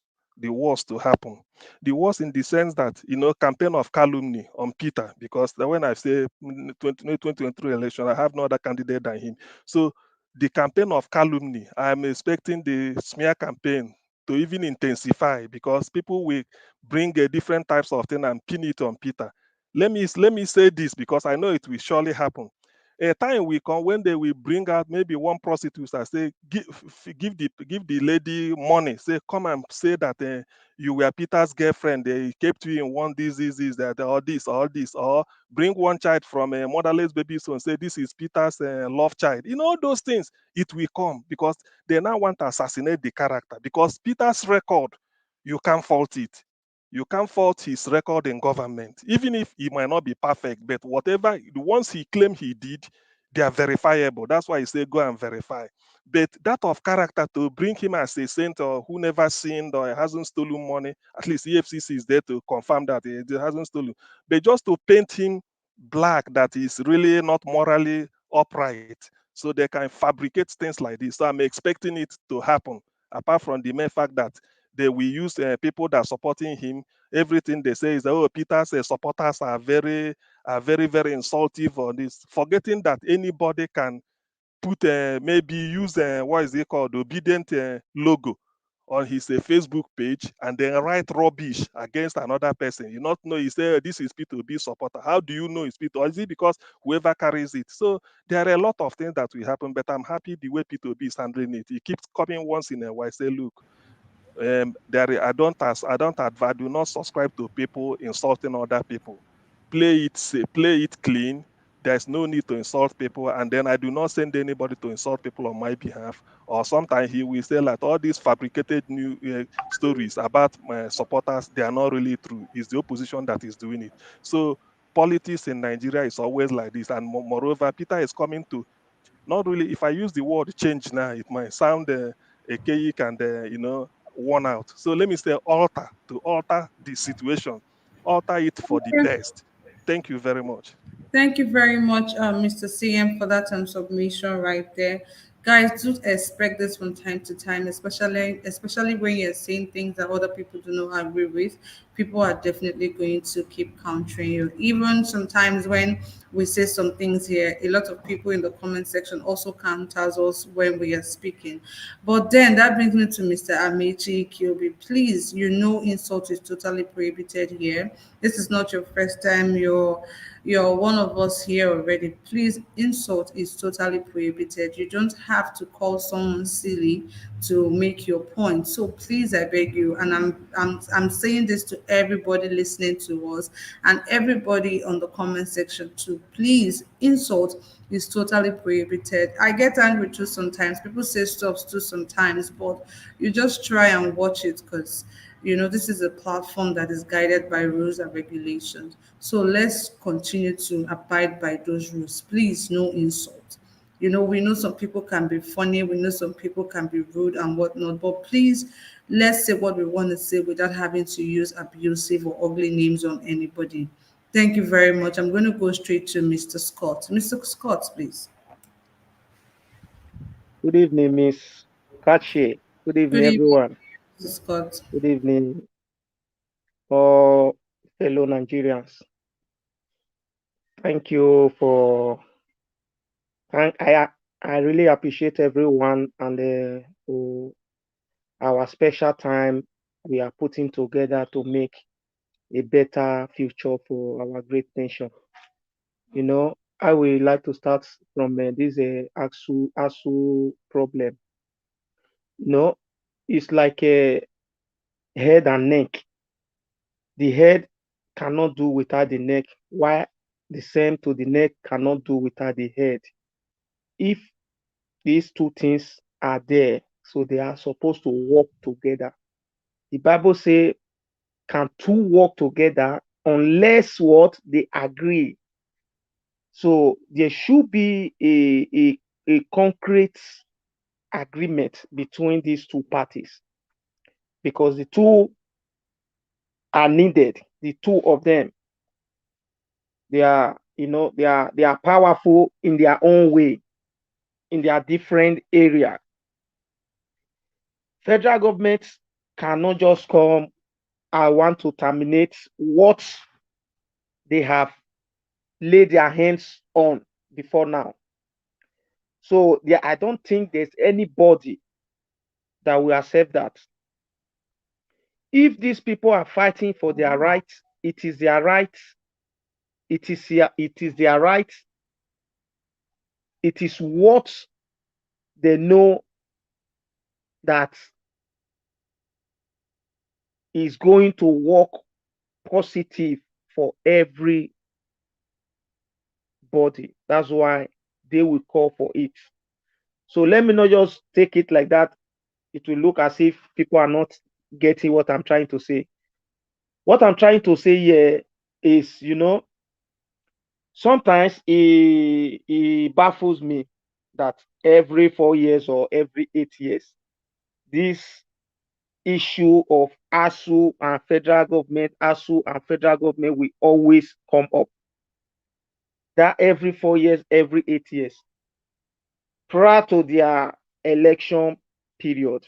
to happen. The worst in the sense that, campaign of calumny on Peter, because when I say 2023 election, I have no other candidate than him. So the campaign of calumny, I'm expecting the smear campaign to even intensify, because people will bring different types of thing and pin it on Peter. Let me say this, because I know it will surely happen. A time will come when they will bring out maybe one prostitute and say, give the lady money, say, come and say that you were Peter's girlfriend, they kept you in one this, that, or this, or bring one child from a motherless baby, so and say this is Peter's love child. All those things, it will come, because they now want to assassinate the character, because Peter's record, you can't fault it. You can't fault his record in government, even if he might not be perfect. But whatever the ones he claimed he did, they are verifiable. That's why he said go and verify. But that of character, to bring him as a saint or who never sinned or hasn't stolen money, at least EFCC is there to confirm that he hasn't stolen. But just to paint him black, that is really not morally upright, so they can fabricate things like this. So I'm expecting it to happen. Apart from the mere fact that they will use people that are supporting him. Everything they say is that, oh, Peter's supporters are very, very insultive on this, forgetting that anybody can put maybe use what is it called, obedient logo on his Facebook page, and then write rubbish against another person. You not know, he say, this is P2B supporter. How do you know it's P2? Or is it because whoever carries it? So there are a lot of things that will happen, but I'm happy the way P2B is handling it. He keeps coming once in a while, say, look, I do not subscribe to people insulting other people. Play it safe, play it clean. There's no need to insult people, and then I do not send anybody to insult people on my behalf. Or sometimes he will say like all these fabricated new stories about my supporters, they are not really true. It's the opposition that is doing it. So politics in Nigeria is always like this, and moreover, Peter is coming to, not really, if I use the word change now, it might sound archaic and worn out. So let me say alter the situation, alter it for the best. Thank you very much. Thank you very much, Mr. CM, for that submission right there. Guys, do expect this from time to time, especially when you're saying things that other people do not agree with. People are definitely going to keep countering you. Even sometimes when we say some things here, a lot of people in the comment section also counters us when we are speaking. But then that brings me to Mr. Amechi Kyobi. Please, insult is totally prohibited here. This is not your first time. You're one of us here already. Please, insult is totally prohibited. You don't have to call someone silly to make your point. So please, I beg you, and I'm saying this to everybody listening to us and everybody on the comment section too. Please, insult is totally prohibited. I get angry too sometimes. People say stuff too sometimes, but you just try and watch it, because this is a platform that is guided by rules and regulations. So let's continue to abide by those rules. Please, no insult. We know some people can be funny, we know some people can be rude and whatnot, but please, let's say what we want to say without having to use abusive or ugly names on anybody. Thank you very much. I'm going to go straight to Mr. Scott. Mr. Scott, please. Good evening, Miss Kachi. Good Good evening, evening, everyone. Mr. Scott. Good evening, all fellow Nigerians. Thank you for. I really appreciate everyone and for our special time we are putting together to make a better future for our great nation. You know, I would like to start from this ASUU problem. You know, it's like a head and neck. The head cannot do without the neck, while the same to the neck cannot do without the head. If these two things are there, so they are supposed to work together. The Bible says, can two work together unless what they agree? So there should be a concrete agreement between these two parties, because the two are needed. The two of them, they are, you know, they are powerful in their own way, in their different area. Federal government cannot just come, I want to terminate what they have laid their hands on before now. So I don't think there's anybody that will accept that. If these people are fighting for their rights, it is their right. It is their right. It is what they know that is going to work positive for everybody. That's why they will call for it. So let me not just take it like that. It will look as if people are not getting what I'm trying to say. What I'm trying to say here is, you know, sometimes it baffles me that every 4 years or every 8 years, this issue of ASUU and federal government, ASUU and federal government will always come up. That every 4 years, every 8 years, prior to their election period.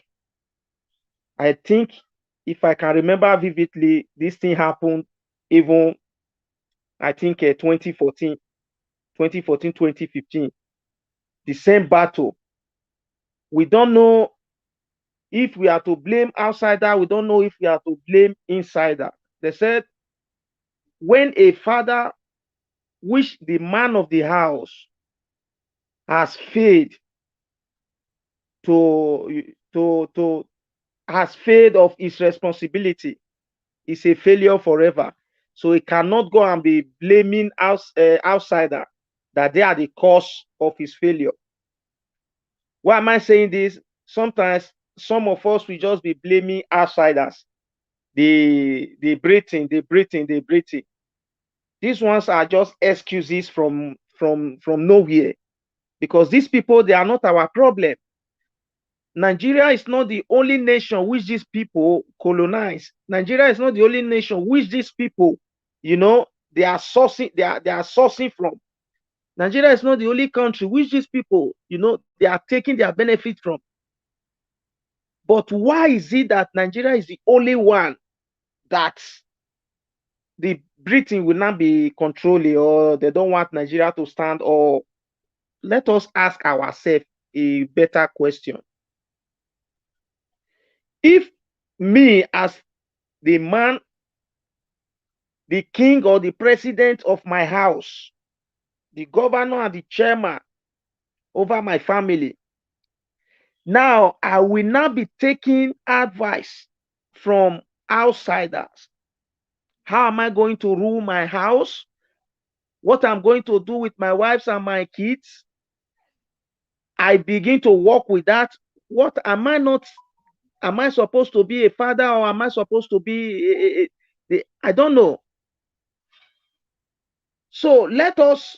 I think, if I can remember vividly, this thing happened even, I think, 2014, 2015, the same battle. We don't know if we are to blame outsider. We don't know if we are to blame insider. They said, when a father, which the man of the house has failed has failed of his responsibility, is a failure forever. So he cannot go and be blaming outsider that they are the cause of his failure. Why am I saying this? Sometimes some of us will just be blaming outsiders. They breathing. These ones are just excuses from nowhere, because these people, they are not our problem. Nigeria is not the only nation which these people colonize. Nigeria is not the only nation which these people, you know, they are sourcing from. Nigeria is not the only country which these people, you know, they are taking their benefit from. But why is it that Nigeria is the only one that the Britain will not be controlling, or they don't want Nigeria to stand? Or let us ask ourselves a better question. If me, as the man, the king or the president of my house, the governor and the chairman over my family, now I will not be taking advice from outsiders. How am I going to rule my house? What I'm going to do with my wives and my kids? I begin to work with that. What am I not? Am I supposed to be a father, or am I supposed to be I don't know. So let us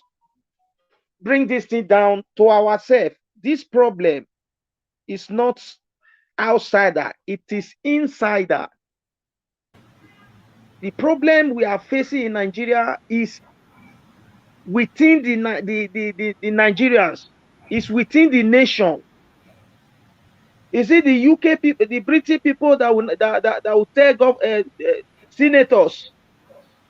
bring this thing down to ourselves. This problem is not outsider, it is insider. The problem we are facing in Nigeria is within the Nigerians, is within the nation. Is it the UK people, the British people that will tell senators,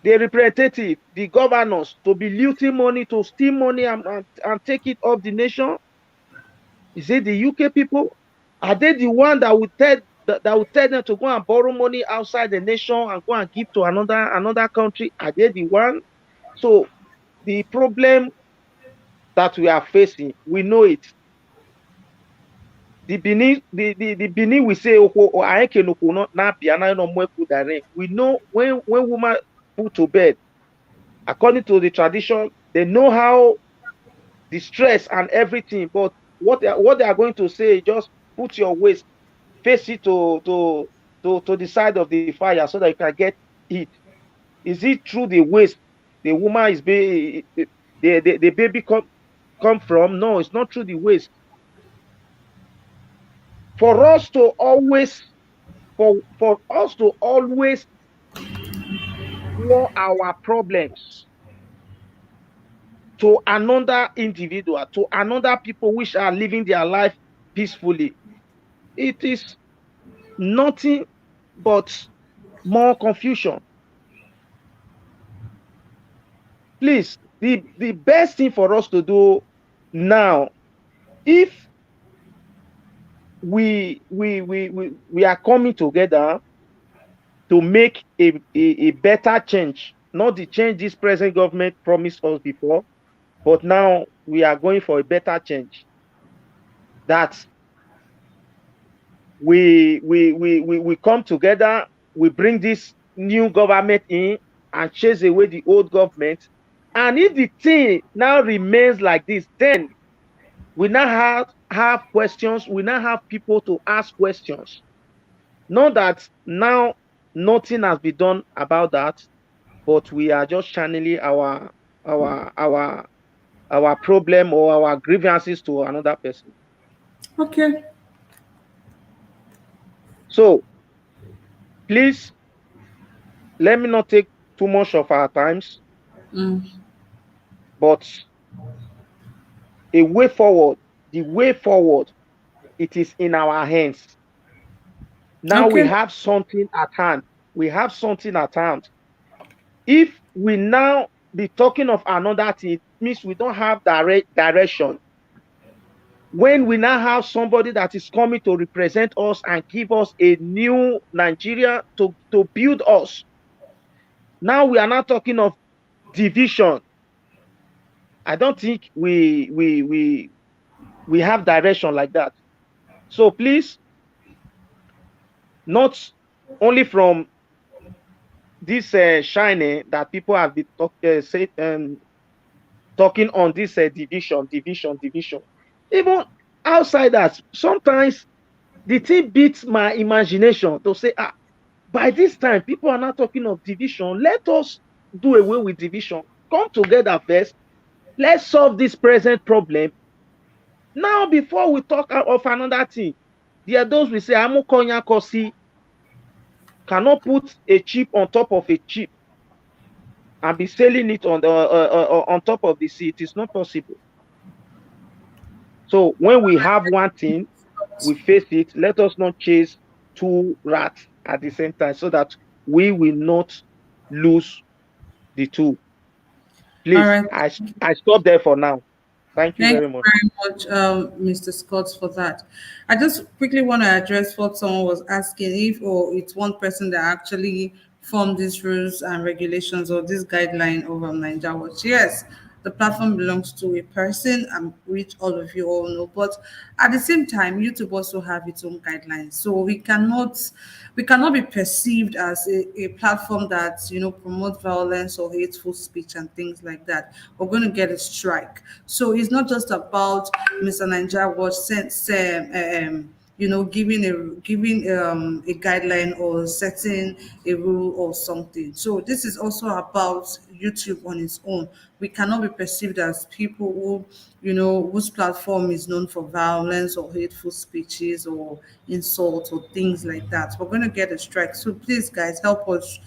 the representative, the governors to be looting money, to steal money and take it off the nation? Is it the UK people? Are they the one that will tell that will tell them to go and borrow money outside the nation and go and give to another country? Are they the one? So the problem that we are facing, we know it. The Benin we say we know when woman put to bed, according to the tradition, they know how the stress and everything, but what they are going to say, just put your waist, face it to the side of the fire so that you can get heat. Is it through the waist the woman is the baby come from? No, it's not through the waist. For us to always for us to always pour our problems to another individual, to another people which are living their life peacefully, it is nothing but more confusion. Please, the best thing for us to do now, if we are coming together to make a better change, not the change this present government promised us before, but now we are going for a better change. That we come together, we bring this new government in and chase away the old government. And if the thing now remains like this, then we now have questions, we now have people to ask questions. Not that now nothing has been done about that, but we are just channeling our problem or our grievances to another person. Okay. So please let me not take too much of our times, but a way forward, the way forward, it is in our hands. Now we Okay. have something at hand. We have something at hand. If we now be talking of another thing, it means we don't have direction. When we now have somebody that is coming to represent us and give us a new Nigeria to build us, now we are not talking of division. I don't think we have direction like that. So please, not only from this shining that people have been talking on this division. Even outsiders, sometimes the thing beats my imagination to say, by this time, people are not talking of division. Let us do away with division. Come together first. Let's solve this present problem. Now, before we talk of another thing, there are those we say, Amukonya Kosi cannot put a chip on top of a chip and be selling it on top of the sea. It is not possible. So when we have one thing, we face it. Let us not chase two rats at the same time so that we will not lose the two. Please, All right. I stop there for now. Thank you Thank very you much. very much, Mr. Scott, for that. I just quickly want to address what someone was asking, if or it's one person that actually formed these rules and regulations or this guideline over Nigeria Watch. Yes, the platform belongs to a person, which all of you all know. But at the same time, YouTube also have its own guidelines, so we cannot be perceived as a platform that promotes violence or hateful speech and things like that. We're going to get a strike. So it's not just about Mr. Nigeria Watch giving a guideline or setting a rule or something. So this is also about YouTube on its own. We cannot be perceived as people whose platform is known for violence or hateful speeches or insults or things like that. We're going to get a strike. So please, guys, help us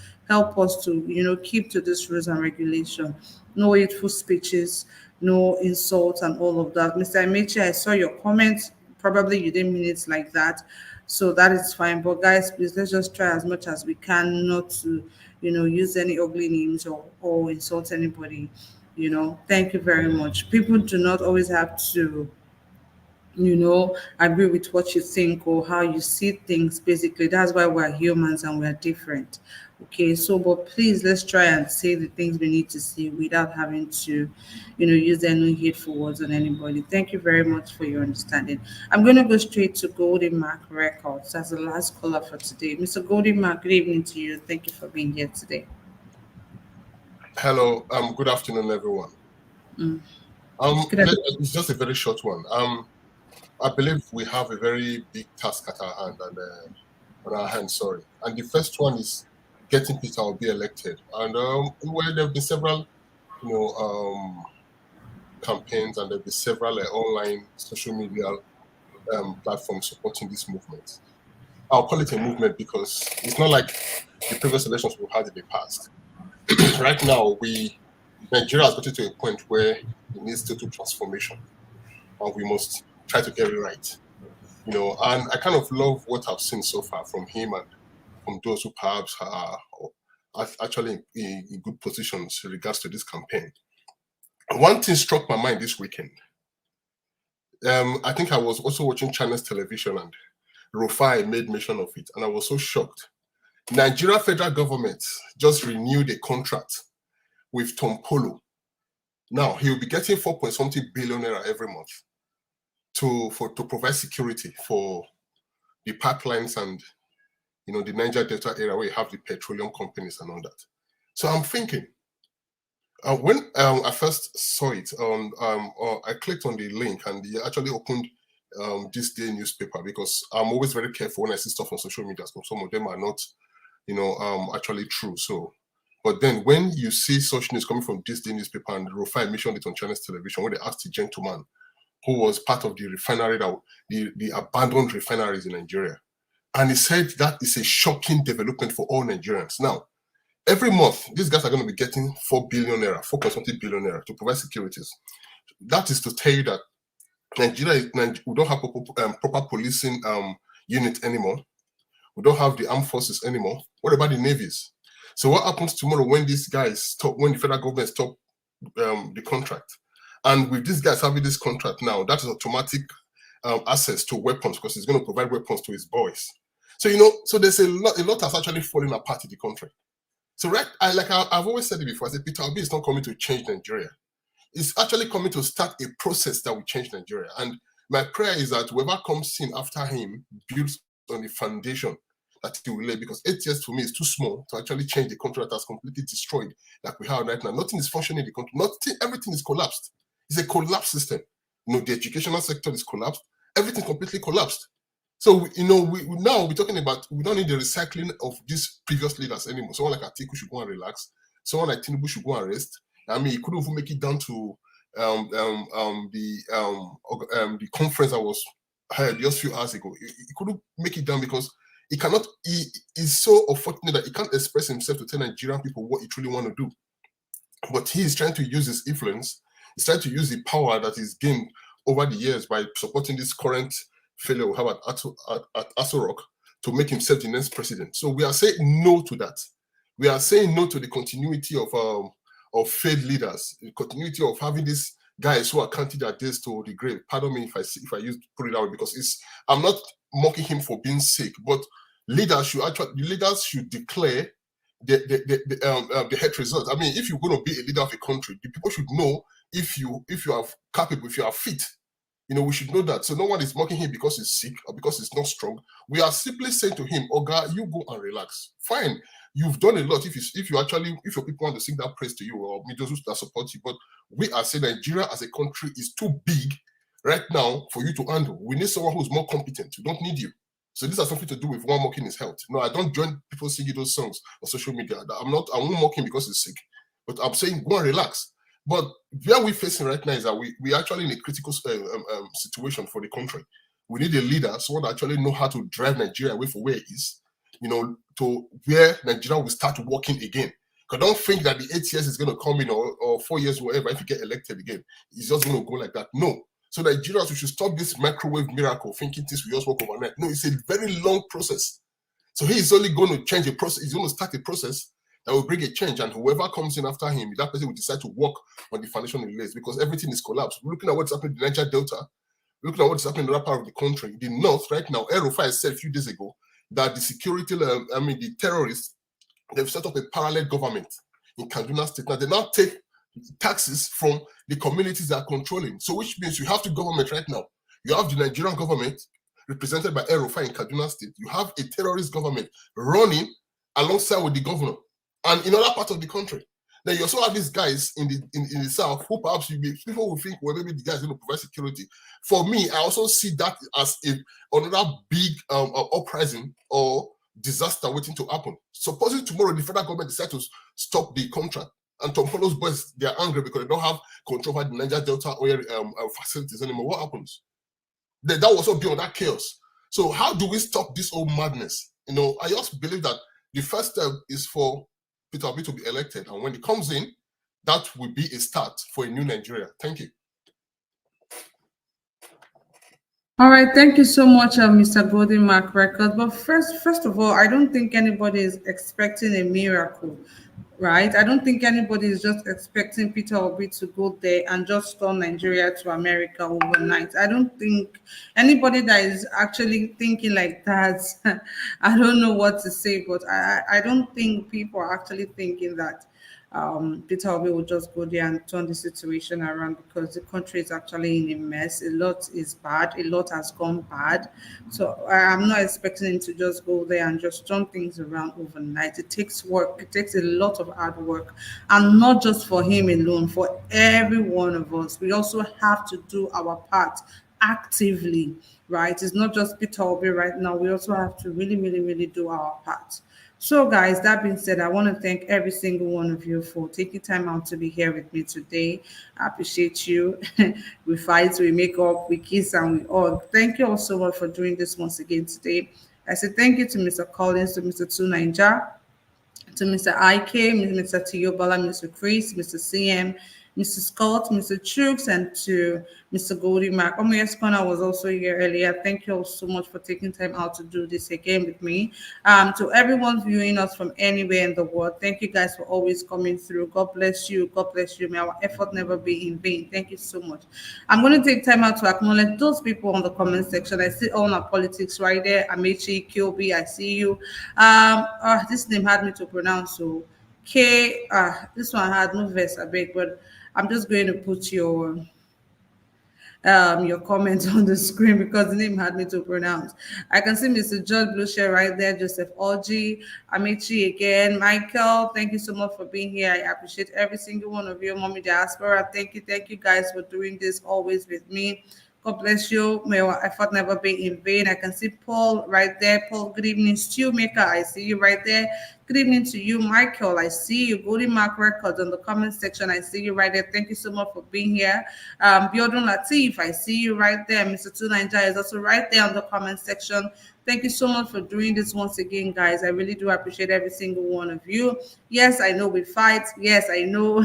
to keep to these rules and regulation. No hateful speeches, no insults, and all of that. Mr. Amechi, I saw your comments. Probably you didn't mean it like that, so that is fine. But guys, please, let's just try as much as we can not to use any ugly names or insult anybody. Thank you very much. People do not always have to agree with what you think or how you see things. Basically, that's why we're humans and we're different. Okay, so but please let's try and say the things we need to say without having to, use any hateful words on anybody. Thank you very much for your understanding. I'm gonna go straight to Golden Mark Records as the last caller for today. Mr. Golden Mark, good evening to you. Thank you for being here today. Hello, good afternoon, everyone. Mm. Good afternoon. It's just a very short one. I believe we have a very big task at our hand and on our hands. Sorry, and the first one is getting Peter Obi elected. And well, there'll be several, campaigns, and there'll be several online social media platforms supporting this movement. I'll call it a movement because it's not like the previous elections we've had in the past. Right now, Nigeria has gotten to a point where it needs total transformation, and we must try to get it right. And I kind of love what I've seen so far from him and from those who perhaps are actually in good positions in regards to this campaign. One thing struck my mind this weekend. I think I was also watching China's television, and Rufai made mention of it, and I was so shocked. Nigeria federal government just renewed a contract with Tom Polo. Now he'll be getting 4.something billion naira every month to provide security for the pipelines and the Niger Delta area where you have the petroleum companies and all that. So I'm thinking, when I first saw it, I clicked on the link and he actually opened this day newspaper, because I'm always very careful when I see stuff on social media, because some of them are not, actually true. So, but then when you see such news coming from this day newspaper, and Rufai mentioned it on Chinese television, when they asked the gentleman who was part of the refinery, the abandoned refineries in Nigeria, and he said that is a shocking development for all Nigerians. Now, every month, these guys are going to be getting 4 billion naira, 4.something billion naira to provide securities. That is to tell you that Nigeria, we don't have proper policing unit anymore. We don't have the armed forces anymore. What about the navies? So what happens tomorrow when these guys stop, when the federal government stop the contract? And with these guys having this contract now, that is automatic access to weapons, because he's going to provide weapons to his boys. So, so there's a lot has actually fallen apart in the country. So I've always said it before, I said Peter Obi is not coming to change Nigeria. It's actually coming to start a process that will change Nigeria. And my prayer is that whoever comes in after him builds on the foundation that he will lay, because 8 years for me is too small to actually change the country that has completely destroyed like we have right now. Nothing is functioning in the country. Everything is collapsed. It's a collapsed system. The educational sector is collapsed. Everything completely collapsed. So, we now we're talking about, we don't need the recycling of these previous leaders anymore. Someone like Atiku should go and relax. Someone like Tinubu should go and rest. I mean, he couldn't even make it down to the conference that was held just a few hours ago. He couldn't make it down because he cannot. He is so unfortunate that he can't express himself to tell Nigerian people what he truly want to do. But he is trying to use his influence. He's trying to use the power that he's gained over the years by supporting this current failure we have at ASUU Rock to make himself the next president. So we are saying no to that. We are saying no to the continuity of failed leaders, the continuity of having these guys who are counting their days to the grave. Pardon me if I put it that way, because I'm not mocking him for being sick, but leaders should declare the head result. I mean, if you're going to be a leader of a country, the people should know if you are capable, if you are fit. We should know that. So no one is mocking him because he's sick or because he's not strong. We are simply saying to him, Oga, you go and relax. Fine. You've done a lot if your people want to sing that praise to you, or those that support you. But we are saying Nigeria as a country is too big right now for you to handle. We need someone who's more competent. We don't need you. So this has something to do with one mocking his health. No, I don't join people singing those songs on social media. I won't mock him because he's sick. But I'm saying go and relax. But where we're facing right now is that we actually in a critical situation for the country. We need a leader, someone that actually know how to drive Nigeria away from where it is, to where Nigeria will start working again. Because don't think that the 8 years is going to come in or 4 years, whatever, if you get elected again, it's just going to go like that. No. So Nigerians, we should stop this microwave miracle, thinking this will just work overnight. No, it's a very long process. So he is only going to change a process. He's going to start a process that will bring a change, and whoever comes in after him, that person will decide to work on the foundation he lays, because everything is collapsed. We're looking at what's happening in the Niger Delta. looking at what is happening in that part of the country, the north right now, El-Rufai said a few days ago that the security, the terrorists, they've set up a parallel government in Kaduna State. Now they now take taxes from the communities they are controlling. So which means you have the government right now. You have the Nigerian government represented by El-Rufai in Kaduna State. You have a terrorist government running alongside with the governor and in other parts of the country. Then you also have these guys in the south who perhaps people will think, well, maybe the guys going to provide security. For me, I also see that as another big uprising or disaster waiting to happen. Supposing tomorrow the federal government decides to stop the contract, and Tom Holland's boys, they are angry because they don't have control over the Niger Delta oil facilities anymore. What happens? That will also be on that chaos. So how do we stop this old madness? I just believe that the first step is for Peter Obi to be elected, and when he comes in, that will be a start for a new Nigeria. Thank you. All right, thank you so much, Mr. Golden Mark Record. But first of all, I don't think anybody is expecting a miracle, right? I don't think anybody is just expecting Peter Obi to go there and just turn Nigeria to America overnight. I don't think anybody that is actually thinking like that, I don't know what to say, but I don't think people are actually thinking that Peter Obi will just go there and turn the situation around, because the country is actually in a mess. A lot is bad. A lot has gone bad. So I'm not expecting him to just go there and just turn things around overnight. It takes work. It takes a lot of hard work, and not just for him alone, for every one of us. We also have to do our part actively, right? It's not just Peter Obi right now. We also have to really, really, really do our part. So, guys, that being said, I want to thank every single one of you for taking time out to be here with me today. I appreciate you. We fight, we make up, we kiss, and we hug. Thank you all so much for doing this once again today. I say thank you to Mr. Collins, to Mr. Tunanja, to Mr. IK, Mr. Tiyobala, Mr. Chris, Mr. CM, Mr. Scott, Mr. Chooks, and to Mr. Goldie Mac. Omoyes Corner was also here earlier. Thank you all so much for taking time out to do this again with me. To everyone viewing us from anywhere in the world, thank you guys for always coming through. God bless you. God bless you. May our effort never be in vain. Thank you so much. I'm going to take time out to acknowledge those people on the comment section. I see all our politics right there. Amechi, Kyobi, I see you. This name had me to pronounce, so K. This one had no verse, I beg, but I'm just going to put your comments on the screen because the name had me to pronounce. I can see Mr. George Blucher right there, Joseph Orji, Amici again, Michael. Thank you so much for being here. I appreciate every single one of you, Mommy Diaspora. Thank you guys for doing this always with me. God bless you. May our effort never be in vain. I can see Paul right there. Paul, good evening. Stew Maker, I see you right there. Good evening to you, Michael. I see you. Golden Mark Records on the comment section. I see you right there. Thank you so much for being here. Biodun Latif, I see you right there. Mr. Tunanja is also right there on the comment section. Thank you so much for doing this once again, guys. I really do appreciate every single one of you. Yes, I know we fight. Yes, I know,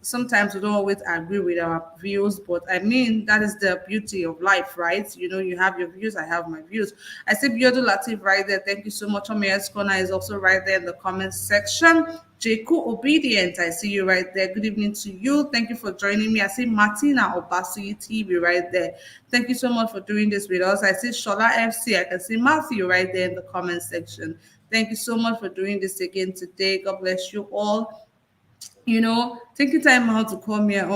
sometimes we don't always agree with our views, but I mean, that is the beauty of life, right? You have your views, I have my views. I see Biodu Latif right there. Thank you so much. Omeya's Corner is also right there in the comment section. Jeku Obedient, I see you right there. Good evening to you. Thank you for joining me. I see Martina Obasuyi TV right there. Thank you so much for doing this with us. I see Shola FC. I can see Matthew right there in the comment section. Thank you so much for doing this again today. God bless you all. Taking time out to come here,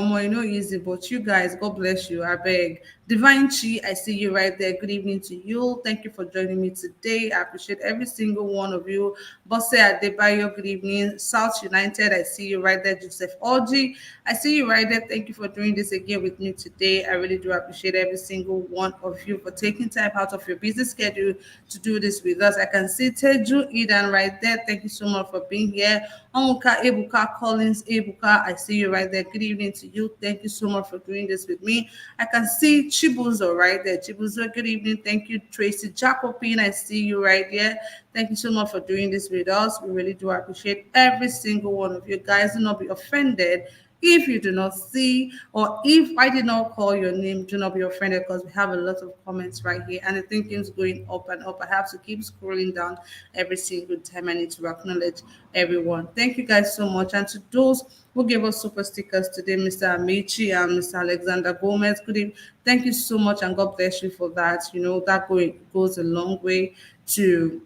easy, but you guys, God bless you. I beg. Divine Chi, I see you right there. Good evening to you. Thank you for joining me today. I appreciate every single one of you. Bosse Adebayo, good evening. South United, I see you right there. Joseph Orji, I see you right there. Thank you for doing this again with me today. I really do appreciate every single one of you for taking time out of your busy schedule to do this with us. I can see Teju Eden right there. Thank you so much for being here. Onwuka Ebuka Collins Ebuka, I see you right there. Good evening to you. Thank you so much for doing this with me. I can see Chibuzo right there. Chibuzo, good evening. Thank you. Tracy Jacobin, I see you right there. Thank you so much for doing this with us. We really do appreciate every single one of you guys. Do not be offended If you do not see, or if I did not call your name, do not be offended, because we have a lot of comments right here and the thinking is going up and up. I have to keep scrolling down every single time. I need to acknowledge everyone. Thank you guys so much. And to those who gave us super stickers today, Mr. Amici and Mr. Alexander Gomez, good evening. Thank you so much and God bless you for that. That goes a long way to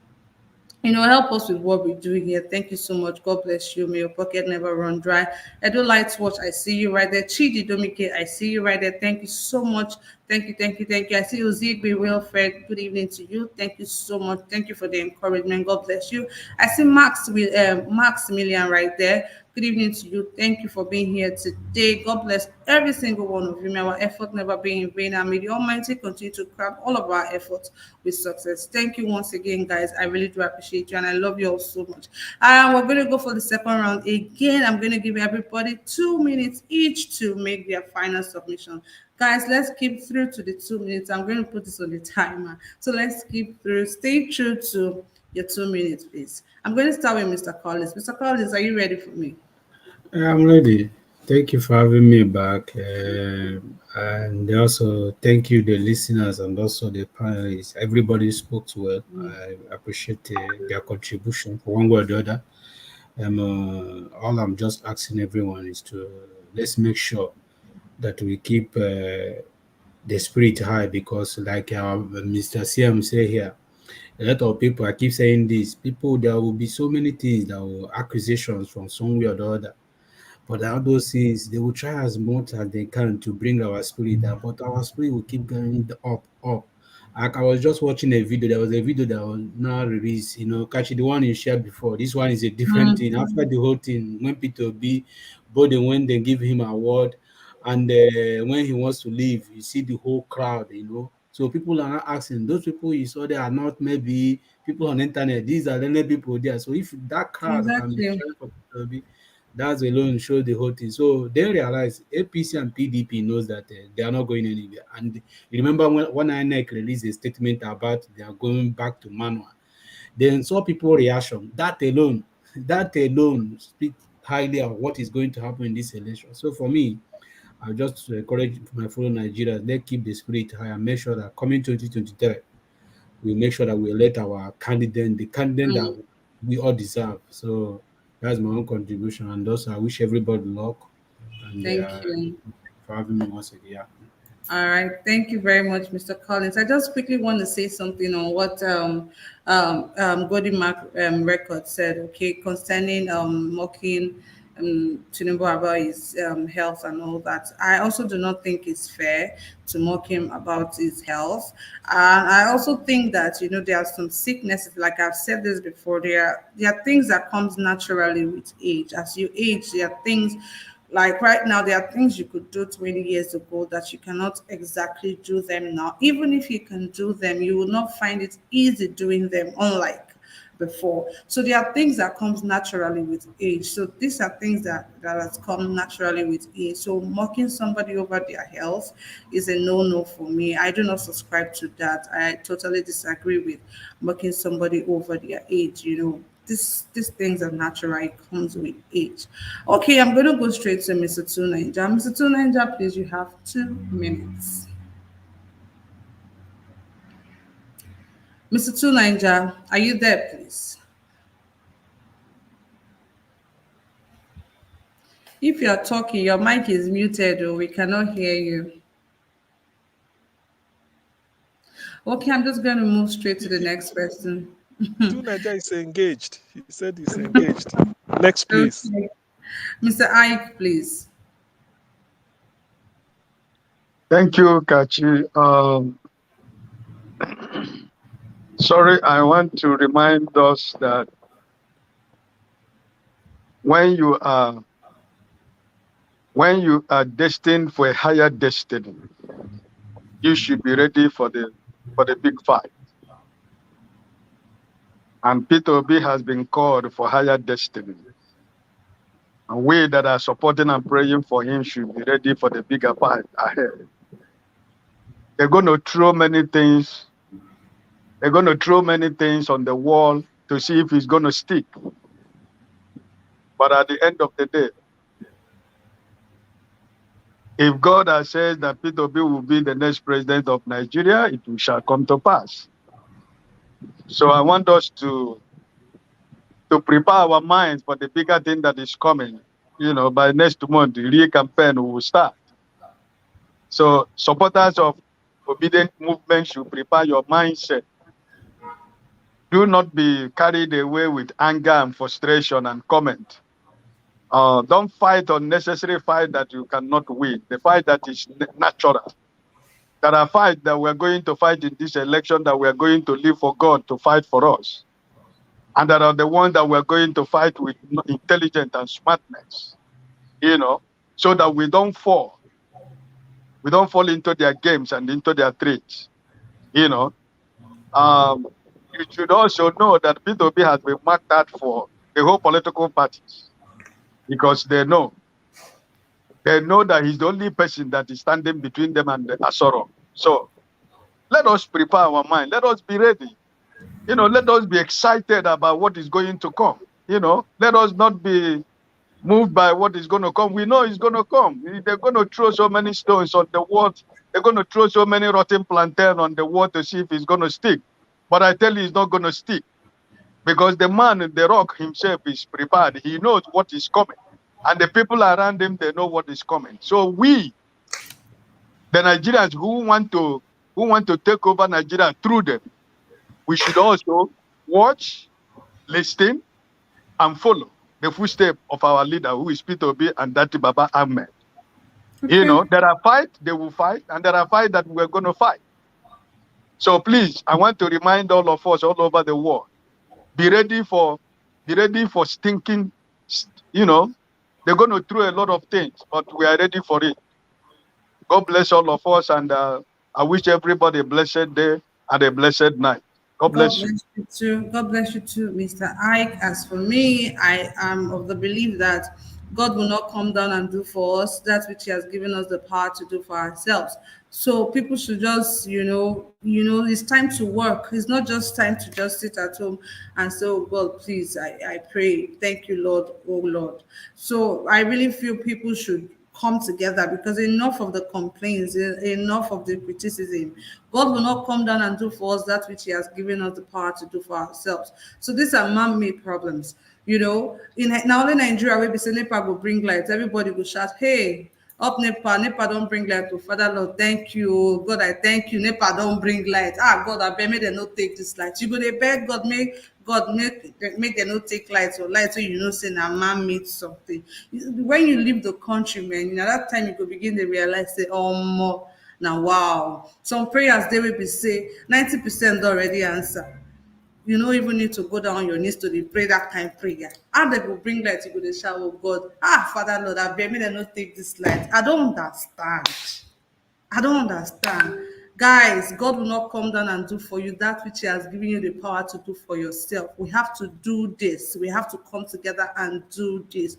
help us with what we're doing here. Thank you so much. God bless you. May your pocket never run dry. Edo Lights Watch, I see you right there. Chidi Domike, I see you right there. Thank you so much. Thank you, thank you, thank you. I see you, Zigby Wilfred. Good evening to you. Thank you so much. Thank you for the encouragement. God bless you. I see Maximilian right there. Good evening to you. Thank you for being here today. God bless every single one of you. May our effort never be in vain. And may the Almighty continue to crown all of our efforts with success. Thank you once again, guys. I really do appreciate you and I love you all so much. We're going to go for the second round again. I'm going to give everybody 2 minutes each to make their final submission. Guys, let's keep through to the 2 minutes. I'm going to put this on the timer. So let's keep through. Stay true to your 2 minutes, please. I'm going to start with Mr. Collins. Mr. Collins, are you ready for me? I'm ready. Thank you for having me back. And also, thank you, the listeners, and also the panelists. Everybody spoke well. I appreciate their contribution for one way or the other. All I'm just asking everyone is to let's make sure that we keep the spirit high because, like Mr. CM say here, a lot of people, I keep saying this, people, there will be so many things that will accusations from somewhere or the other. But all those things, they will try as much as they can to bring our spirit down, but our spirit will keep going up, up. Like I was just watching a video. There was a video that was now released. Catch the one you shared before. This one is a different thing. After the whole thing, when Peter B, Biden, when they give him award, and when he wants to leave, you see the whole crowd. So people are not asking. Those people you saw there are not maybe people on the internet. These are the only people there. So if that crowd can be Exactly. sharing for Peter B, that alone shows the whole thing. So they realize APC and PDP knows that they are not going anywhere. And you remember when INEC released a statement about they are going back to manual, then saw people reaction. That alone speaks highly of what is going to happen in this election. So for me, I just encourage my fellow Nigerians, let's keep the spirit high and make sure that coming 2023, we make sure that we elect our candidate, the candidate that we all deserve. So that's my own contribution. And also, I wish everybody luck. And Thank you. for having me once again. Yeah. All right, thank you very much, Mr. Collins. I just quickly want to say something on what Golden Mark Record said, okay, concerning mocking Tinubu about his health and all that. I also do not think it's fair to mock him about his health. And I also think that, there are some sicknesses, like I've said this before, there are things that comes naturally with age. As you age, there are things like right now, there are things you could do 20 years ago that you cannot exactly do them now. Even if you can do them, you will not find it easy doing them, unlike before. So there are things that comes naturally with age. So these are things that has come naturally with age. So mocking somebody over their health is a no-no for me. I do not subscribe to that. I totally disagree with mocking somebody over their age. These things are natural. It comes with age. Okay, I'm going to go straight to Mr. Tunaija. Mr. Tunaija, please, you have 2 minutes. Mr. Tunaija, are you there, please? If you are talking, your mic is muted or we cannot hear you. Okay, I'm just going to move straight to the next person. Tunaja is engaged. He said he's engaged. Next, please. Okay. Mr. Ike, please. Thank you, Kachi. Sorry, I want to remind us that when you are destined for a higher destiny, you should be ready for the big fight. And Peter Obi has been called for higher destiny. And we that are supporting and praying for him should be ready for the bigger fight ahead. They're going to throw many things. They're going to throw many things on the wall to see if it's going to stick. But at the end of the day, If God has said that Peter Obi will be the next president of Nigeria, it shall come to pass. So I want us to prepare our minds for the bigger thing that is coming. You know, by next month, the real campaign will start. So supporters of obedient movement should prepare your mindset. Do not be carried away with anger and frustration and comment. Don't fight unnecessary fight that you cannot win. The fight that is natural. There are fights that we're going to fight in this election that we're going to live for God to fight for us. And there are the ones that we're going to fight with intelligence and smartness, you know, so that we don't fall. We don't fall into their games and into their tricks, you know. You should also know that P2P has been marked out for the whole political parties because they know that he's the only person that is standing between them and the Asoro. So let us prepare our mind. Let us be ready. You know, let us be excited about what is going to come. You know, let us not be moved by what is going to come. We know it's going to come. They're going to throw so many stones on the wall. They're going to throw so many rotten plantain on the wall to see if it's going to stick. But I tell you, it's not going to stick. Because the man, the rock himself is prepared. He knows what is coming. And the people around him, they know what is coming. So we, the Nigerians who want to take over Nigeria through them, we should also watch, listen, and follow the footsteps of our leader, who is Peter Obi and Datti Baba Ahmed. Okay. You know, there are fights, they will fight, and there are fights that we're going to fight. So please, I want to remind all of us all over the world, be ready for stinking, you know, they're going to throw a lot of things, but we are ready for it. God bless all of us, and I wish everybody a blessed day and a blessed night. God bless you. Too. God bless you too, Mr. Ike. As for me, I am of the belief that God will not come down and do for us that which He has given us the power to do for ourselves. So people should just, it's time to work. It's not just time to just sit at home and say, oh God, please, I pray. Thank you, Lord, oh Lord. So I really feel people should come together because enough of the complaints, enough of the criticism. God will not come down and do for us that which He has given us the power to do for ourselves. So these are man-made problems. You know, in now only Nigeria, where we say NEPA will bring lights, everybody will shout, hey, up NEPA don't bring light. To Father Lord, thank you. God, I thank you. NEPA don't bring light. Ah, God, I beg, may they not take this light. You go, they beg God, make them not take light or light so you know, say, now man made something. When you leave the country, man, that time you go begin to realize, say, oh, more. Now, wow. Some prayers, they will be say, 90% already answer. You don't even need to go down on your knees to pray that kind of prayer. And they will bring light, you go to shout, oh God, Father Lord, I beg me they not take this light. I don't understand. Guys, God will not come down and do for you that which He has given you the power to do for yourself. We have to do this. We have to come together and do this.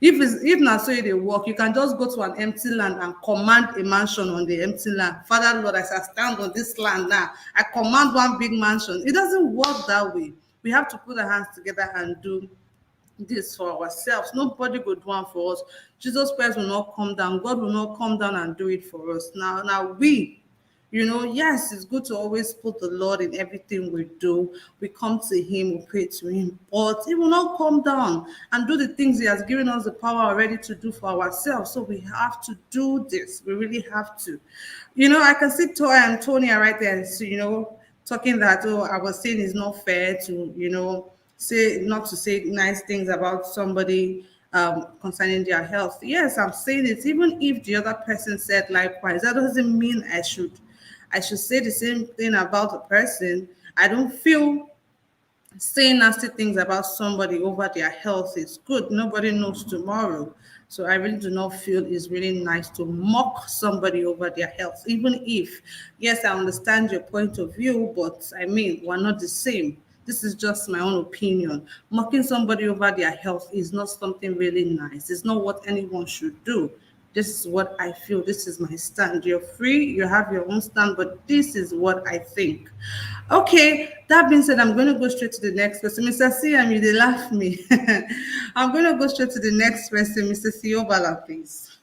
If not so they work, you can just go to an empty land and command a mansion on the empty land. Father Lord, as I stand on this land now, I command one big mansion. It doesn't work that way. We have to put our hands together and do this for ourselves. Nobody will do one for us. Jesus Christ will not come down. God will not come down and do it for us. Now we, yes, it's good to always put the Lord in everything we do. We come to Him, we pray to Him, but He will not come down and do the things He has given us the power already to do for ourselves. So we have to do this. We really have to. I can see Toya and Tonya right there, so, talking that, oh, I was saying it's not fair to, not to say nice things about somebody concerning their health. Yes, I'm saying it. Even if the other person said likewise, that doesn't mean I should say the same thing about the person. I don't feel saying nasty things about somebody over their health is good. Nobody knows tomorrow. So I really do not feel it's really nice to mock somebody over their health, even if, yes, I understand your point of view, but I mean, we're not the same. This is just my own opinion. Mocking somebody over their health is not something really nice. It's not what anyone should do. This is what I feel. This is my stand. You're free. You have your own stand, but this is what I think. Okay, that being said, I'm going to go straight to the next person. Mr. Siam, you they laugh me. I'm going to go straight to the next person. Mr. Siobala, please.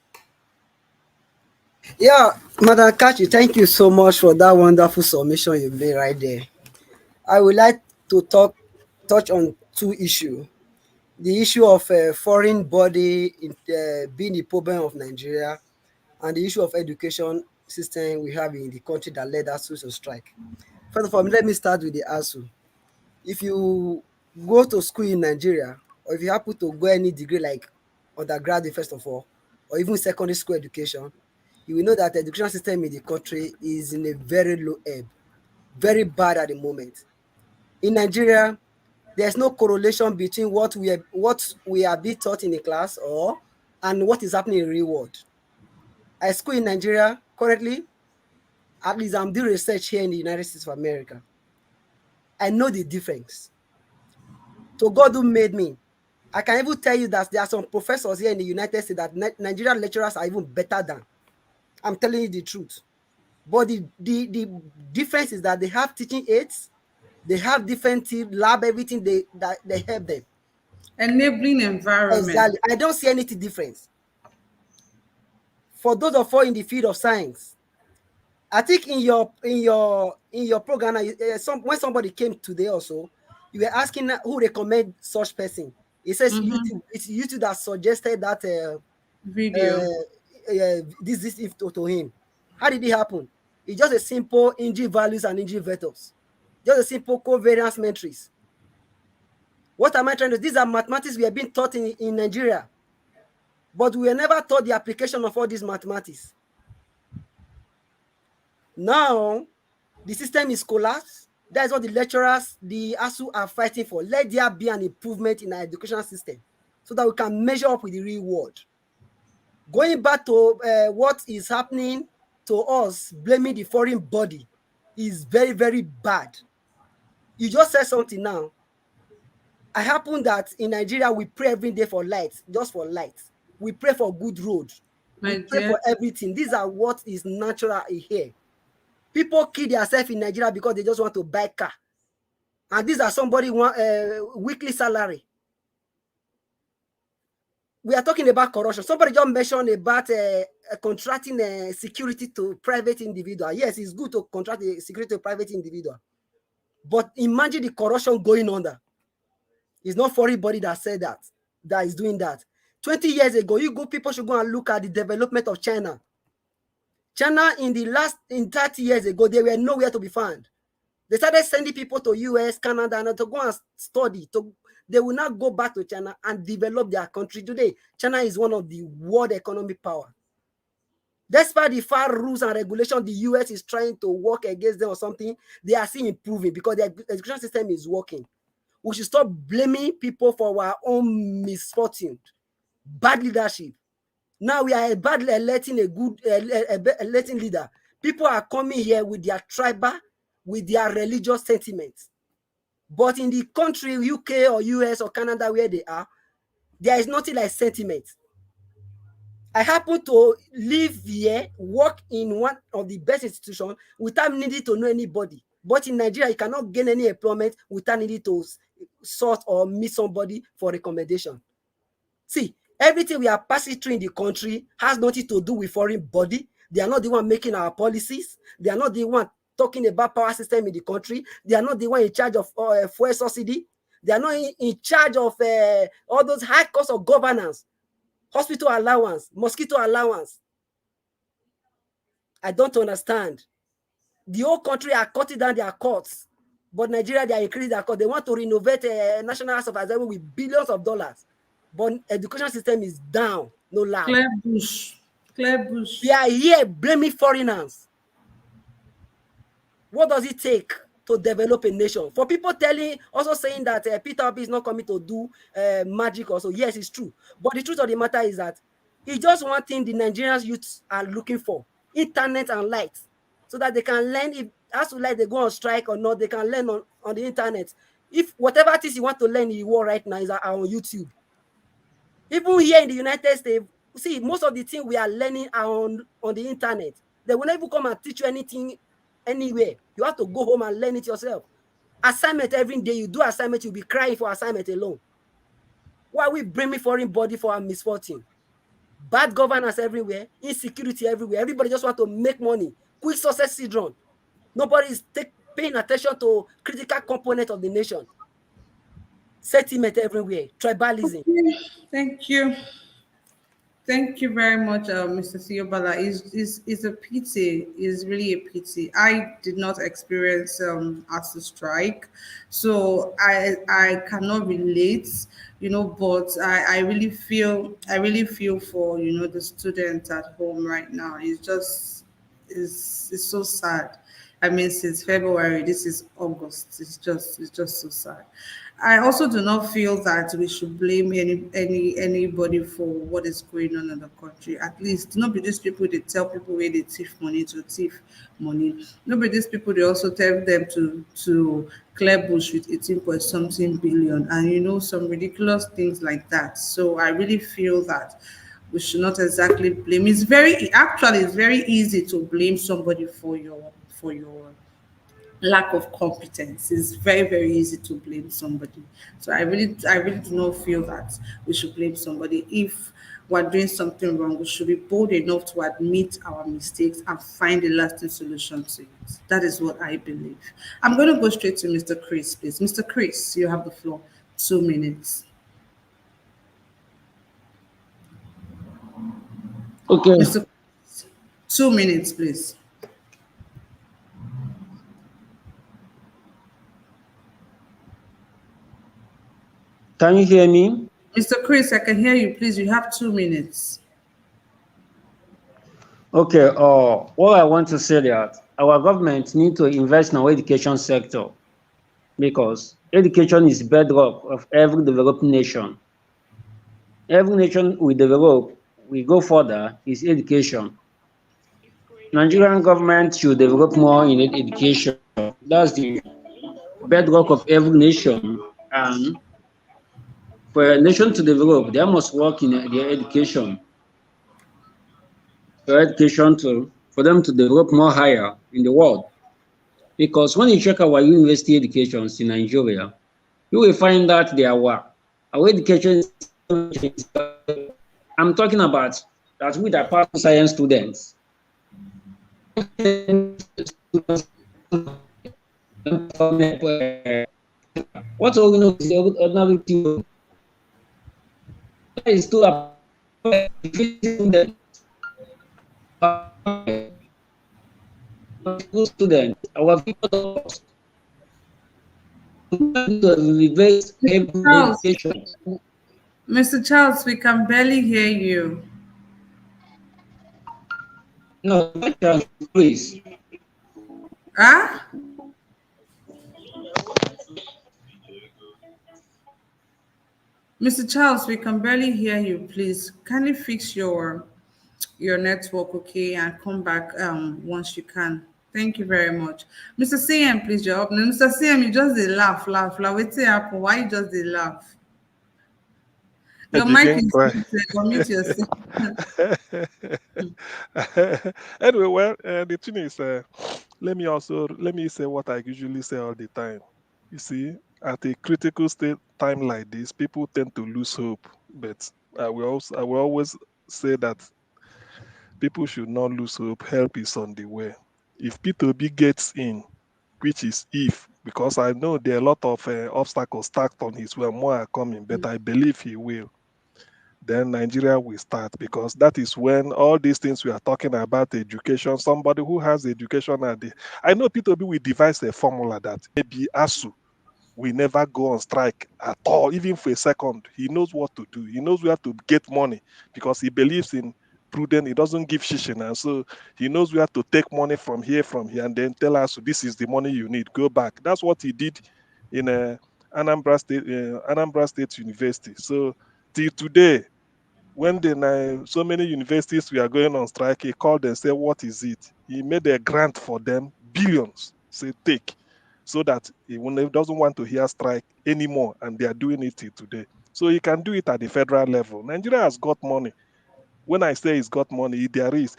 Yeah, Madam Kachi, thank you so much for that wonderful submission you made right there. I would like to touch on two issues. The issue of a foreign body being the problem of Nigeria, and the issue of education system we have in the country that led us to strike. First of all, let me start with the ASUU. If you go to school in Nigeria, or if you happen to go any degree like undergraduate first of all, or even secondary school education, you will know that the education system in the country is in a very low ebb, very bad at the moment. In Nigeria, there's no correlation between what we are being taught in the class or and what is happening in real world. I school in Nigeria currently, at least I'm doing research here in the United States of America. I know the difference. To God who made me, I can even tell you that there are some professors here in the United States that Nigerian lecturers are even better than. I'm telling you the truth. But the difference is that they have teaching aids, they have different lab, everything they help them. Enabling environment. Exactly. I don't see anything difference. For those of us in the field of science, I think in your program, when somebody came today also, you were asking who recommend such person. It says YouTube. It's YouTube that suggested that Video. this if to him. How did it happen? It's just a simple ng values and ng vectors, just a simple covariance matrix. What am I trying to? These are mathematics we have been taught in Nigeria, but we were never taught the application of all these mathematics. Now the system is collapsed. That is what the lecturers, the ASUU, are fighting for. Let there be an improvement in our education system so that we can measure up with the real world. Going back to what is happening to us, blaming the foreign body is very, very bad. You just said something now. I happen that in Nigeria, we pray every day for light, just for light. We pray for good road. We pray for everything. These are what is natural here. People kill themselves in Nigeria because they just want to buy car. And these are somebody want weekly salary. We are talking about corruption. Somebody just mentioned about contracting security to private individual. Yes, it's good to contract the security to private individual. But imagine the corruption going on there. It's not for everybody that said that is doing that. 20 years ago, people should go and look at the development of China. China in 30 years ago, they were nowhere to be found. They started sending people to US, Canada, and to go and study. They will now go back to China and develop their country. Today, China is one of the world economic power. Despite the far rules and regulations, the US is trying to work against them or something. They are still improving because their education system is working. We should stop blaming people for our own misfortune, bad leadership. Now we are badly electing a good electing leader. People are coming here with their tribal, with their religious sentiments. But in the country, UK or US or Canada, where they are, there is nothing like sentiment. I happen to live here, work in one of the best institutions without needing to know anybody. But in Nigeria, you cannot gain any employment without needing to sort or meet somebody for recommendation. See, everything we are passing through in the country has nothing to do with foreign body. They are not the one making our policies. They are not the one talking about power system in the country. They are not the one in charge of fuel subsidy. They are not in charge of all those high costs of governance, hospital allowance, mosquito allowance. I don't understand. The whole country are cutting down their costs, but Nigeria, they are increasing their costs. They want to renovate National House of Assembly with billions of dollars, but education system is down. No lab. Clear bush. We are here blaming foreigners. What does it take to develop a nation? For people also saying that Peter Obi is not coming to do magic also. Yes, it's true. But the truth of the matter is that it's just one thing the Nigerian youths are looking for: internet and light, so that they can learn. If as to like they go on strike or not, they can learn on the internet. If whatever things you want to learn in the world right now is on YouTube. Even here in the United States, see, most of the things we are learning are on the internet. They will never come and teach you anything anywhere. You have to go home and learn it yourself. Assignment every day, you do assignment, you'll be crying for assignment alone. Why are we blaming foreign body for our misfortune? bad governance everywhere, insecurity everywhere. Everybody just want to make money, quick success syndrome. Nobody is paying attention to critical component of the nation. Sentiment everywhere, tribalism. Thank you. Thank you very much, Mr. Theobala. Is a pity. Is really a pity. I did not experience as a strike, so I cannot relate. But I really feel for the students at home right now. It's so sad. I mean, since February, this is August. It's just so sad. I also do not feel that we should blame anybody for what is going on in the country. At least not be these people they tell people where they thief money to thief money. Not be these people they also tell them to clear bush with 18 point something billion and some ridiculous things like that. So I really feel that we should not exactly blame. It's very easy to blame somebody for your lack of competence. It's very, very easy to blame somebody. So I really do not feel that we should blame somebody. If we're doing something wrong, we should be bold enough to admit our mistakes and find a lasting solution to it. That is what I believe. I'm going to go straight to Mr. Chris, please. Mr. Chris, you have the floor. 2 minutes. Okay. Mr. 2 minutes, please. Can you hear me? Mr. Chris, I can hear you. Please, you have 2 minutes. Okay. What I want to say that our government need to invest in our education sector because education is bedrock of every developing nation. Every nation we develop, we go further is education. Nigerian government should develop more in education. That's the bedrock of every nation. And for a nation to develop, they must work in their education. For them to develop more higher in the world. Because when you check our university educations in Nigeria, you will find that our education is, I'm talking about that with our part science students. What all we know is the ordinary theory. That is still a student, our people reverse every Charles, education. Mr. Charles, we can barely hear you. No, please. Huh? Mr. Charles, we can barely hear you. Please, can you fix your network, okay, and come back once you can. Thank you very much. Mr. CM, please, you're up. Now, Mr. CM, you just did laugh. What's happen? Why you just did laugh? Your mic Begin is cry. unmute yourself. Anyway, well, the thing is, let me say what I usually say all the time. You see, at a critical state time like this, people tend to lose hope. But I will always say that people should not lose hope. Help is on the way. If P2B gets in, which is if, because I know there are a lot of obstacles stacked on his way, more are coming, but I believe he will. Then Nigeria will start, because that is when all these things we are talking about, education, somebody who has education I know P2B will devise a formula that maybe ASUU will never go on strike at all, even for a second. He knows what to do. He knows where to get money because he believes in prudent. He doesn't give shishin, and so he knows where to take money from here, and then tell us this is the money you need. Go back. That's what he did in Anambra State University. So till today, when so many universities we are going on strike, he called and said, "What is it?" He made a grant for them, billions. Say take. So that he doesn't want to hear strike anymore, and they are doing it till today. So he can do it at the federal level. Nigeria has got money. When I say he's got money, there is.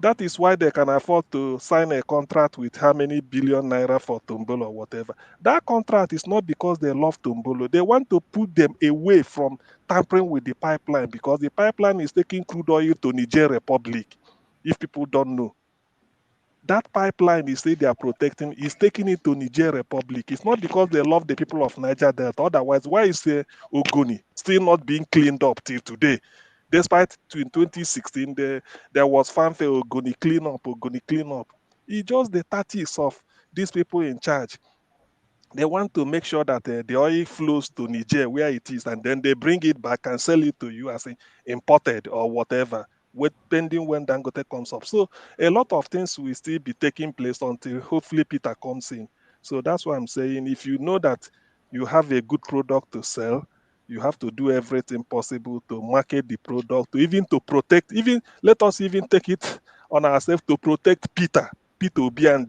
That is why they can afford to sign a contract with how many billion naira for Tombolo or whatever. That contract is not because they love Tombolo. They want to put them away from tampering with the pipeline, because the pipeline is taking crude oil to Niger Republic, if people don't know. That pipeline is say they are protecting is taking it to Niger Republic. It's not because they love the people of Niger Delta. Otherwise, why is Ogoni still not being cleaned up till today? Despite in 2016, there was fanfare, Ogoni clean up, Ogoni clean up. It's just the tactics of these people in charge. They want to make sure that the oil flows to Niger where it is, and then they bring it back and sell it to you as imported or whatever, pending when Dangote comes up. So a lot of things will still be taking place until hopefully Peter comes in. So that's why I'm saying, if you know that you have a good product to sell, you have to do everything possible to market the product, to protect, even let us even take it on ourselves to protect Peter Obi and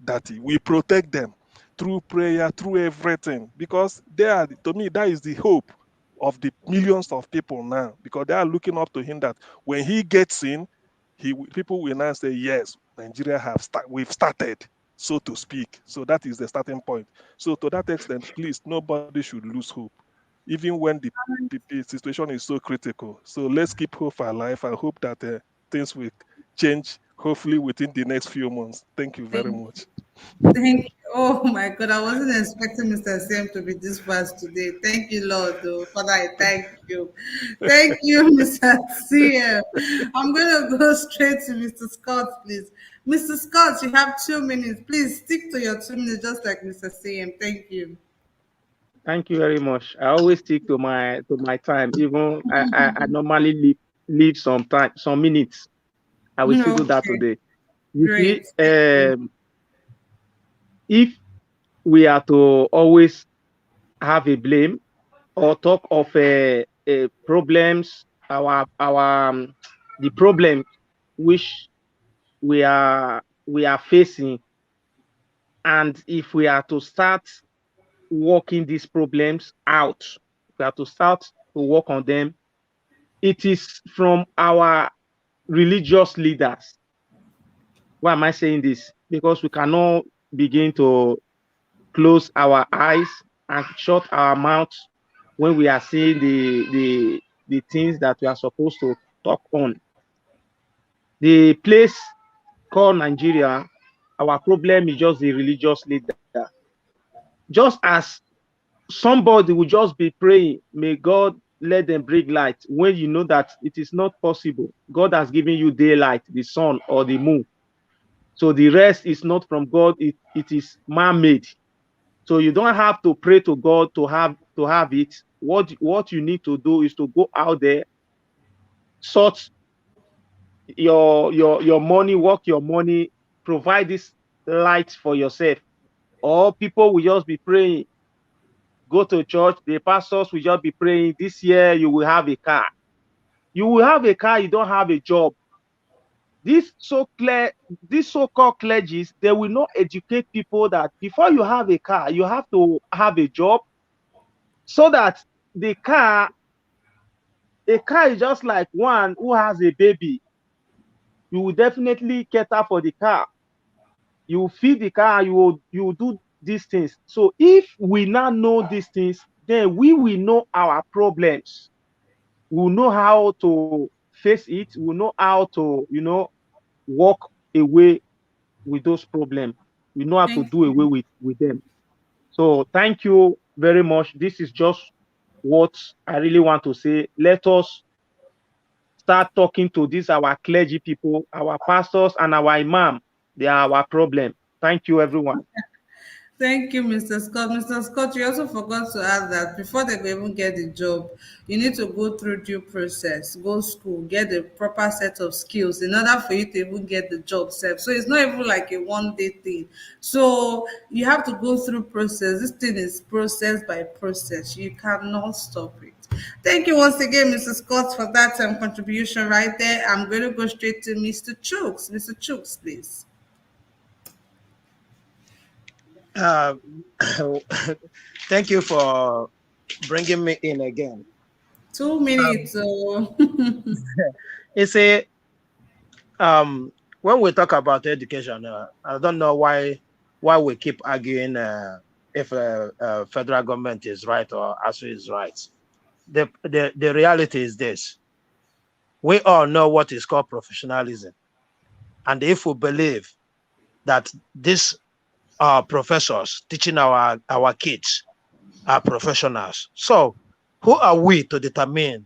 Datti. We protect them through prayer, through everything, because to me, that is the hope of the millions of people now, because they are looking up to him, that when he gets in, people will now say, yes, Nigeria we've started, so to speak. So that is the starting point. So to that extent, please, nobody should lose hope, even when the situation is so critical. So let's keep hope alive and hope that things will change, hopefully within the next few months. Thank you very much. Thank you. Oh my God, I wasn't expecting Mr. Sam to be this fast today. Thank you, Lord. Oh, Father, I thank you. Thank you, Mr. CM. I'm going to go straight to Mr. Scott, please. Mr. Scott, you have 2 minutes. Please stick to your 2 minutes, just like Mr. CM. Thank you. Thank you very much. I always stick to my time. Even I normally leave some time, some minutes. I will still do that Okay, today. You see, great. Thank you. if we are to always have a blame or talk of problems, the problem which we are facing, and if we are to start working these problems out, we have to start to work on them. It is from our religious leaders. Why am I saying this? Because we cannot begin to close our eyes and shut our mouths when we are seeing the things that we are supposed to talk on. The place called Nigeria, our problem is just the religious leader. Just as somebody will just be praying, may God let them bring light, when you know that it is not possible. God has given you daylight, the sun or the moon. So the rest is not from God, it is man-made. So you don't have to pray to God to have it. What you need to do is to go out there, sort your money, work your money, provide this light for yourself. Or people will just be praying, go to church, the pastors will just be praying, this year you will have a car. You will have a car, you don't have a job. These so-called clergies, they will not educate people that before you have a car, you have to have a job, so that a car is just like one who has a baby. You will definitely cater for the car. You will feed the car, you will do these things. So if we now know these things, then we will know our problems. We will know how to face it. We will know how to, walk away with those problems. We know how to Thank do you. away with them. So thank you very much. This is just what I really want to say. Let us start talking to these our clergy people, our pastors, and our imam. They are our problem. Thank you, everyone. Thank you, Mr. Scott. Mr. Scott, you also forgot to add that before they go even get the job, you need to go through due process, go school, get the proper set of skills in order for you to even get the job set. So it's not even like a one-day thing. So you have to go through process. This thing is process by process. You cannot stop it. Thank you once again, Mr. Scott, for that contribution right there. I'm going to go straight to Mr. Chooks. Mr. Chooks, please. Thank you for bringing me in again. 2 minutes. It's a when we talk about education, I don't know why we keep arguing if federal government is right or ASUU is right. The reality is this: we all know what is called professionalism, and if we believe that these professors teaching our kids are professionals, so who are we to determine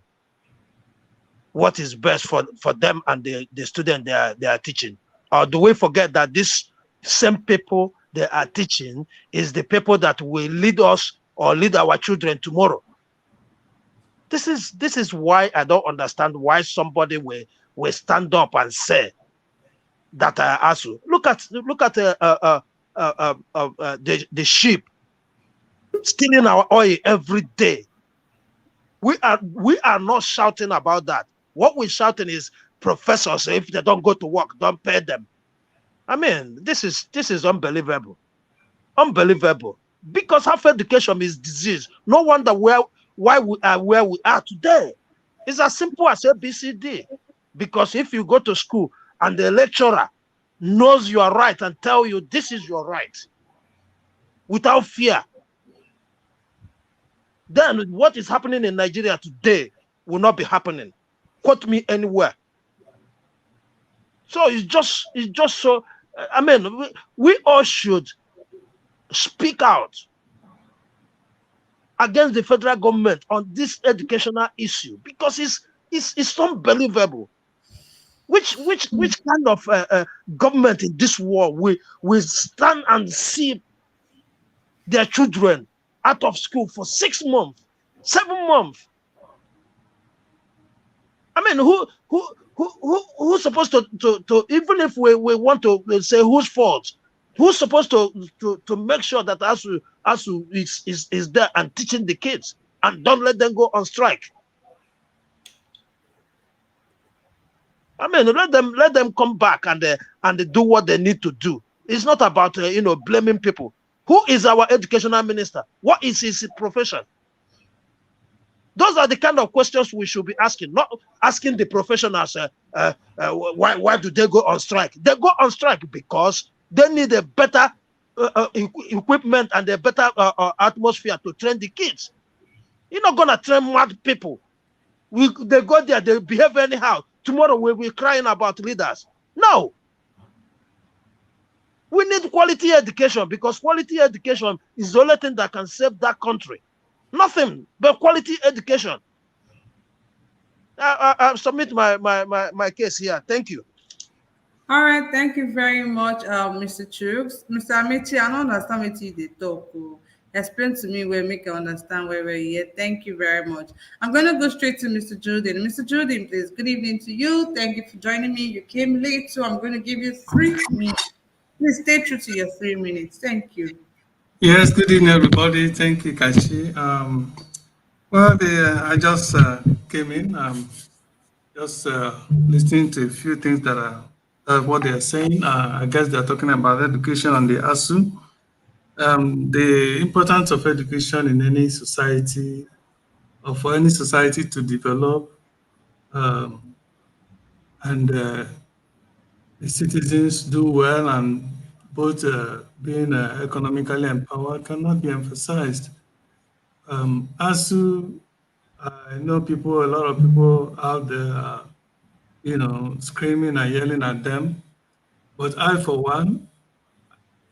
what is best for them and the student they are teaching? Or do we forget that this same people they are teaching is the people that will lead us or lead our children tomorrow? This is why I don't understand why somebody will stand up and say that ASUU. Look at the sheep stealing our oil every day. We are not shouting about that. What we're shouting is professors, if they don't go to work, don't pay them. I mean, this is unbelievable. Unbelievable. Because half education is disease. No wonder why we are where we are today. It's as simple as ABCD. Because if you go to school and the lecturer knows you are right and tell you this is your right without fear, then what is happening in Nigeria today will not be happening. Quote me anywhere. So it's just so. I mean, we all should speak out against the federal government on this educational issue because it's unbelievable. Which kind of government in this world will stand and see their children out of school for 6 months, 7 months? I mean, who's supposed to even if we want to say whose fault, who's supposed to make sure that ASUU is there and teaching the kids and don't let them go on strike? I mean, let them come back and do what they need to do. It's not about blaming people. Who is our educational minister? What is his profession? Those are the kind of questions we should be asking, not asking the professionals why do they go on strike? They go on strike because they need a better equipment and a better atmosphere to train the kids. You're not going to train mad people. They go there, they behave anyhow. Tomorrow we'll be crying about leaders. No. We need quality education because quality education is the only thing that can save that country. Nothing but quality education. I submit my case here. Thank you. All right, thank you very much, Mr. Chooks. Mr. Amici, I don't understand what you did talk. Explain to me where make I understand where we're here. Thank you very much. I'm going to go straight to Mr. Jordan. Mr. Jordan, please, good evening to you. Thank you for joining me. You came late, so I'm going to give you 3 minutes. Please stay true to your 3 minutes. Thank you. Yes, good evening, everybody. Thank you, Kachi. Well, I just came in, just listening to a few things that are what they are saying. I guess they're talking about education and the ASUU. The importance of education in any society, or for any society to develop, and the citizens do well, and both being economically empowered cannot be emphasized. ASUU, I know a lot of people out there, screaming and yelling at them. But I, for one,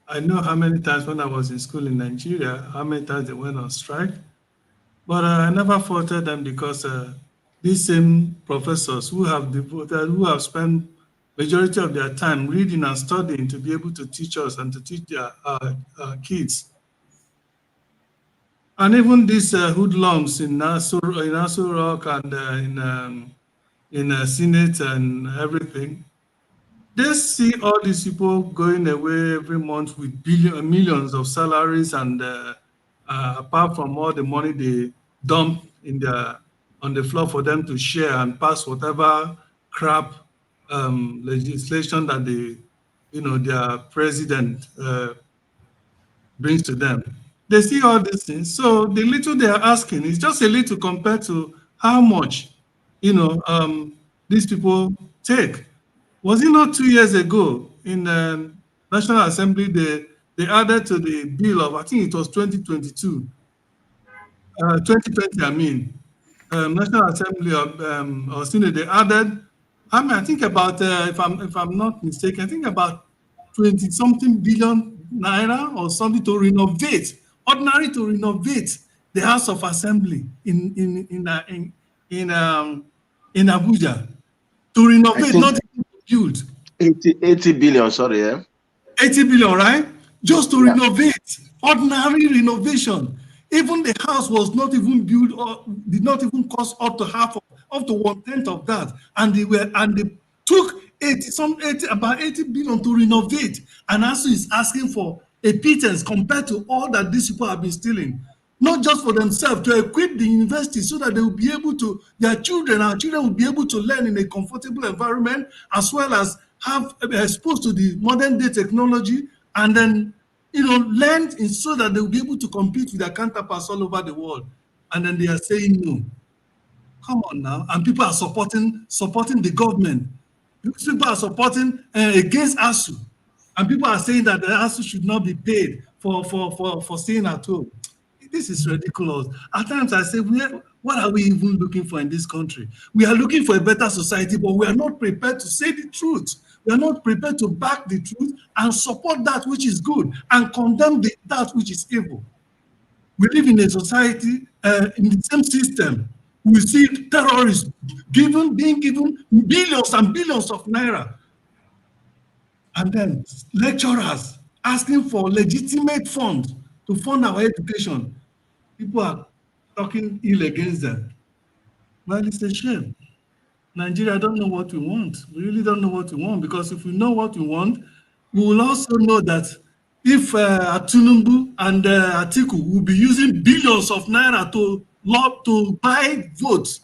I know how many times when I was in school in Nigeria, how many times they went on strike. But I never faulted them because these same professors who have spent majority of their time reading and studying to be able to teach us and to teach their kids. And even these hoodlums in ASUU Rock and in Senate and everything, they see all these people going away every month with millions of salaries, and apart from all the money they dump on the floor for them to share and pass whatever crap legislation that their president brings to them. They see all these things. So the little they are asking is just a little compared to how much, these people take. Was it not 2 years ago in the National Assembly, they added to the bill of, I think it was 2022, 2020, I mean, National Assembly or Senate, they added, I think about, if I'm not mistaken, I think about 20 something billion naira or something to renovate, ordinary to renovate the House of Assembly in Abuja, to I renovate, think not even to build. 80 billion, sorry. 80 billion, right? Just to Yeah. renovate, ordinary renovation. Even the house was not even built or did not even cost up to up to 1/10 of that. And they took about 80 billion to renovate. And ASUU is asking for a pittance compared to all that these people have been stealing. Not just for themselves, to equip the university so that they will be able to, our children will be able to learn in a comfortable environment, as well as have exposed to the modern day technology, and then learn so that they will be able to compete with their counterparts all over the world. And then they are saying no. Come on now. And people are supporting the government. People are supporting against ASUU. And people are saying that the ASUU should not be paid for staying at home. This is ridiculous. At times I say, what are we even looking for in this country? We are looking for a better society, but we are not prepared to say the truth. We are not prepared to back the truth and support that which is good and condemn that which is evil. We live in a society, in the same system. We see terrorists being given billions and billions of naira. And then lecturers asking for legitimate funds to fund our education. People are talking ill against them. Well, it's a shame. Nigeria don't know what we want. We really don't know what we want, because if we know what we want, we will also know that if Tinubu and Atiku will be using billions of naira to buy votes,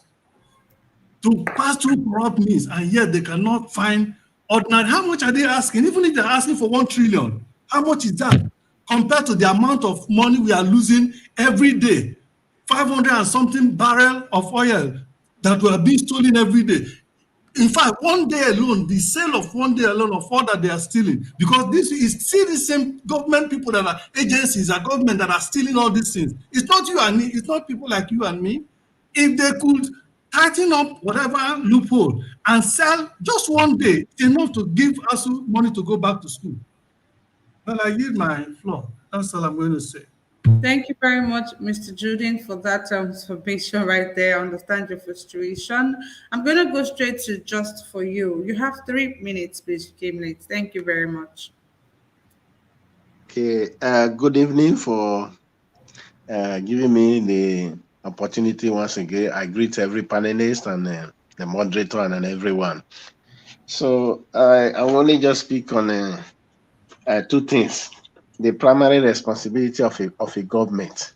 to pass through corrupt means, and yet they cannot find ordinary. How much are they asking? Even if they're asking for 1 trillion, how much is that compared to the amount of money we are losing every day? 500 and something barrel of oil that were being stolen every day. In fact, one day alone, the sale of one day alone of all that they are stealing, because this is still the same government people that are agencies, are government that are stealing all these things. It's not you and me, it's not people like you and me. If they could tighten up whatever loophole and sell just one day, enough to give us money to go back to school. Well, I yield my floor. That's all I'm going to say. Thank you very much, Mr. Juden, for that information right there. I understand your frustration. I'm going to go straight to Just For You. You have 3 minutes, please. You came late. Thank you very much. Okay. Good evening for giving me the opportunity once again. I greet every panelist and the moderator and everyone. So I will only just speak on 2 things. The primary responsibility of a government.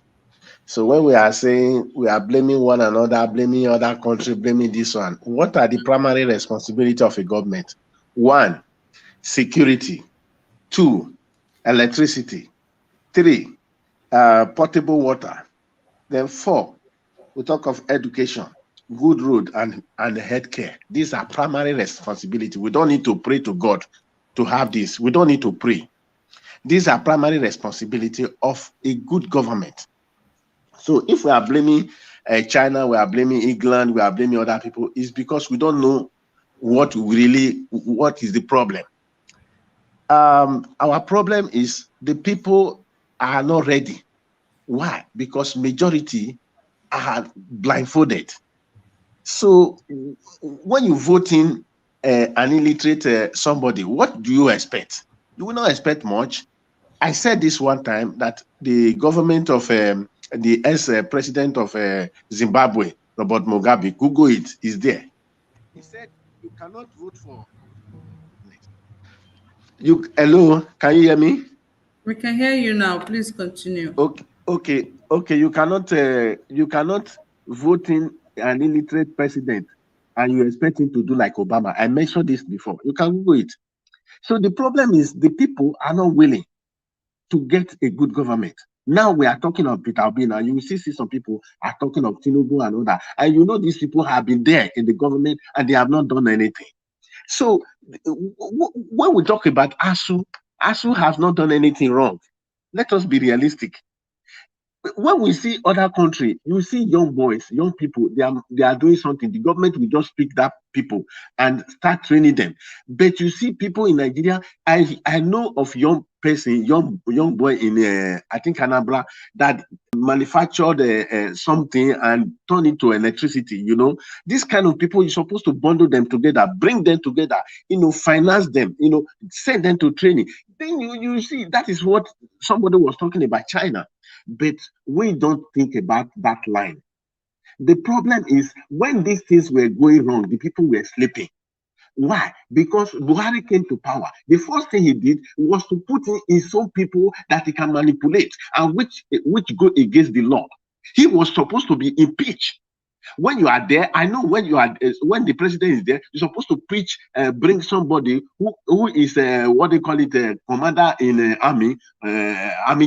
So when we are saying we are blaming one another, blaming other country, blaming this one, what are the primary responsibility of a government? 1, security. 2, electricity. 3, potable water. Then 4, we talk of education, good road and healthcare. These are primary responsibility. We don't need to pray to God to have this. We don't need to pray. These are primary responsibility of a good government. So if we are blaming China, we are blaming England, we are blaming other people, it's because we don't know what is the problem. Our problem is the people are not ready. Why? Because majority are blindfolded. So when you vote in an illiterate somebody, what do you expect? You will not expect much. I said this one time that the government of the ex-president of Zimbabwe, Robert Mugabe, Google it, is there. He said you cannot vote for. Hello, can you hear me? We can hear you now. Please continue. Okay. You cannot vote in an illiterate president and you expect him to do like Obama. I mentioned this before. You can Google it. So the problem is the people are not willing to get a good government. Now we are talking of Peter Obi. Now you will see some people are talking of Tinubu and all that. And you know these people have been there in the government and they have not done anything. So when we talk about ASUU, ASUU has not done anything wrong. Let us be realistic. When we see other countries, you see young boys, young people, they are doing something. The government will just pick that people and start training them. But you see people in Nigeria, I know of young person, young boy in I think Anambra that manufactured something and turned into electricity. You know, this kind of people, you're supposed to bundle them together, bring them together, finance them, send them to training. Then you see that is what somebody was talking about China. But we don't think about that line. The problem is when these things were going wrong, the people were sleeping. Why? Because Buhari came to power. The first thing he did was to put in some people that he can manipulate and which go against the law. He was supposed to be impeached. When you are there, I know when the president is there, you're supposed to preach, bring somebody who is what they call it, commander in army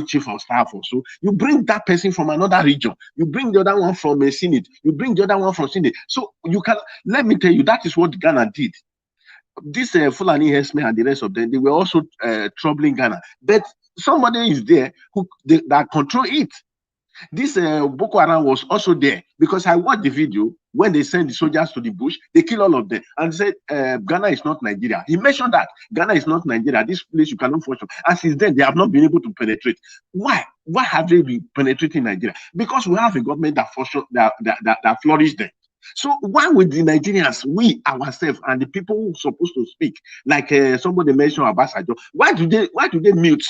chief of staff or so. You bring that person from another region. You bring the other one from a Senate. You bring the other one from Senate. So you can, let me tell you, that is what Ghana did. This Fulani herdsmen and the rest of them, they were also troubling Ghana. But somebody is there that control it. This Boko Haram was also there because I watched the video when they sent the soldiers to the bush, they kill all of them and said Ghana is not Nigeria. He mentioned that Ghana is not Nigeria. This place you cannot function. And since then, they have not been able to penetrate. Why? Why have they been penetrating Nigeria? Because we have a government that flourished there. So why would the Nigerians, we ourselves and the people who are supposed to speak, like somebody mentioned Abasajo, why do they mute?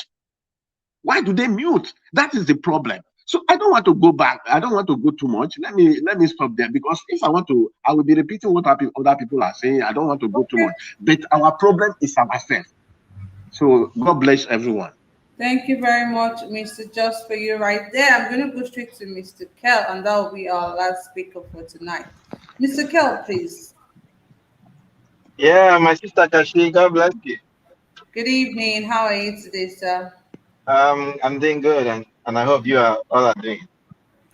Why do they mute? That is the problem. So I don't want to go back. I don't want to go too much. Let me stop there because if I want to, I will be repeating what other people are saying. I don't want to go too much. But our problem is ourselves. So God bless everyone. Thank you very much, Mr. Just for you right there. I'm going to go straight to Mr. Kel, and that will be our last speaker for tonight. Mr. Kel, please. Yeah, my sister Kashi, God bless you. Good evening. How are you today, sir? I'm doing good, and I hope you are all are doing.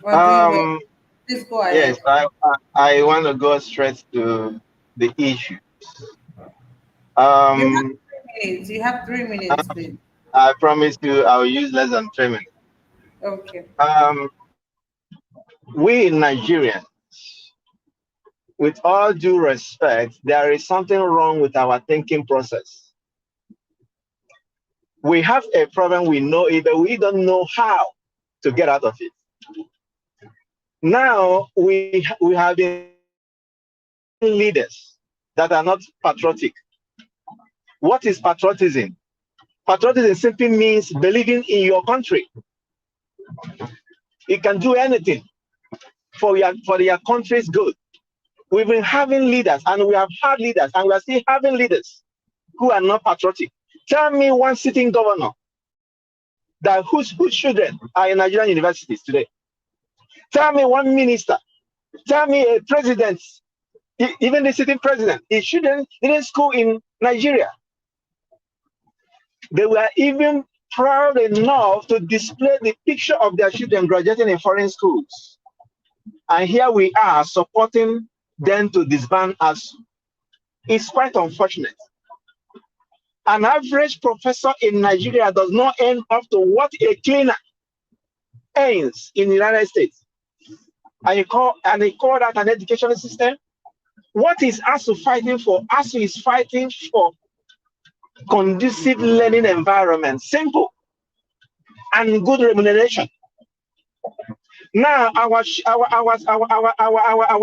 We're doing well. Please go ahead. Yes, I want to go straight to the issue. You have 3 minutes, please. I promise you I will use less than 3 minutes. Okay. We in Nigeria, with all due respect, there is something wrong with our thinking process. We have a problem, we know it, but we don't know how to get out of it. Now, we have been leaders that are not patriotic. What is patriotism? Patriotism simply means believing in your country. You can do anything for your country's good. We've been having leaders, and we have had leaders, and we are still having leaders who are not patriotic. Tell me one sitting governor that whose children are in Nigerian universities today. Tell me one minister. Tell me a president, even the sitting president. His children didn't school in Nigeria. They were even proud enough to display the picture of their children graduating in foreign schools. And here we are supporting them to disband ASUU. It's quite unfortunate. An average professor in Nigeria does not earn up to what a cleaner earns in the United States. And you call that an educational system? What is ASUU fighting for? ASUU is fighting for conducive learning environment, simple, and good remuneration. Now our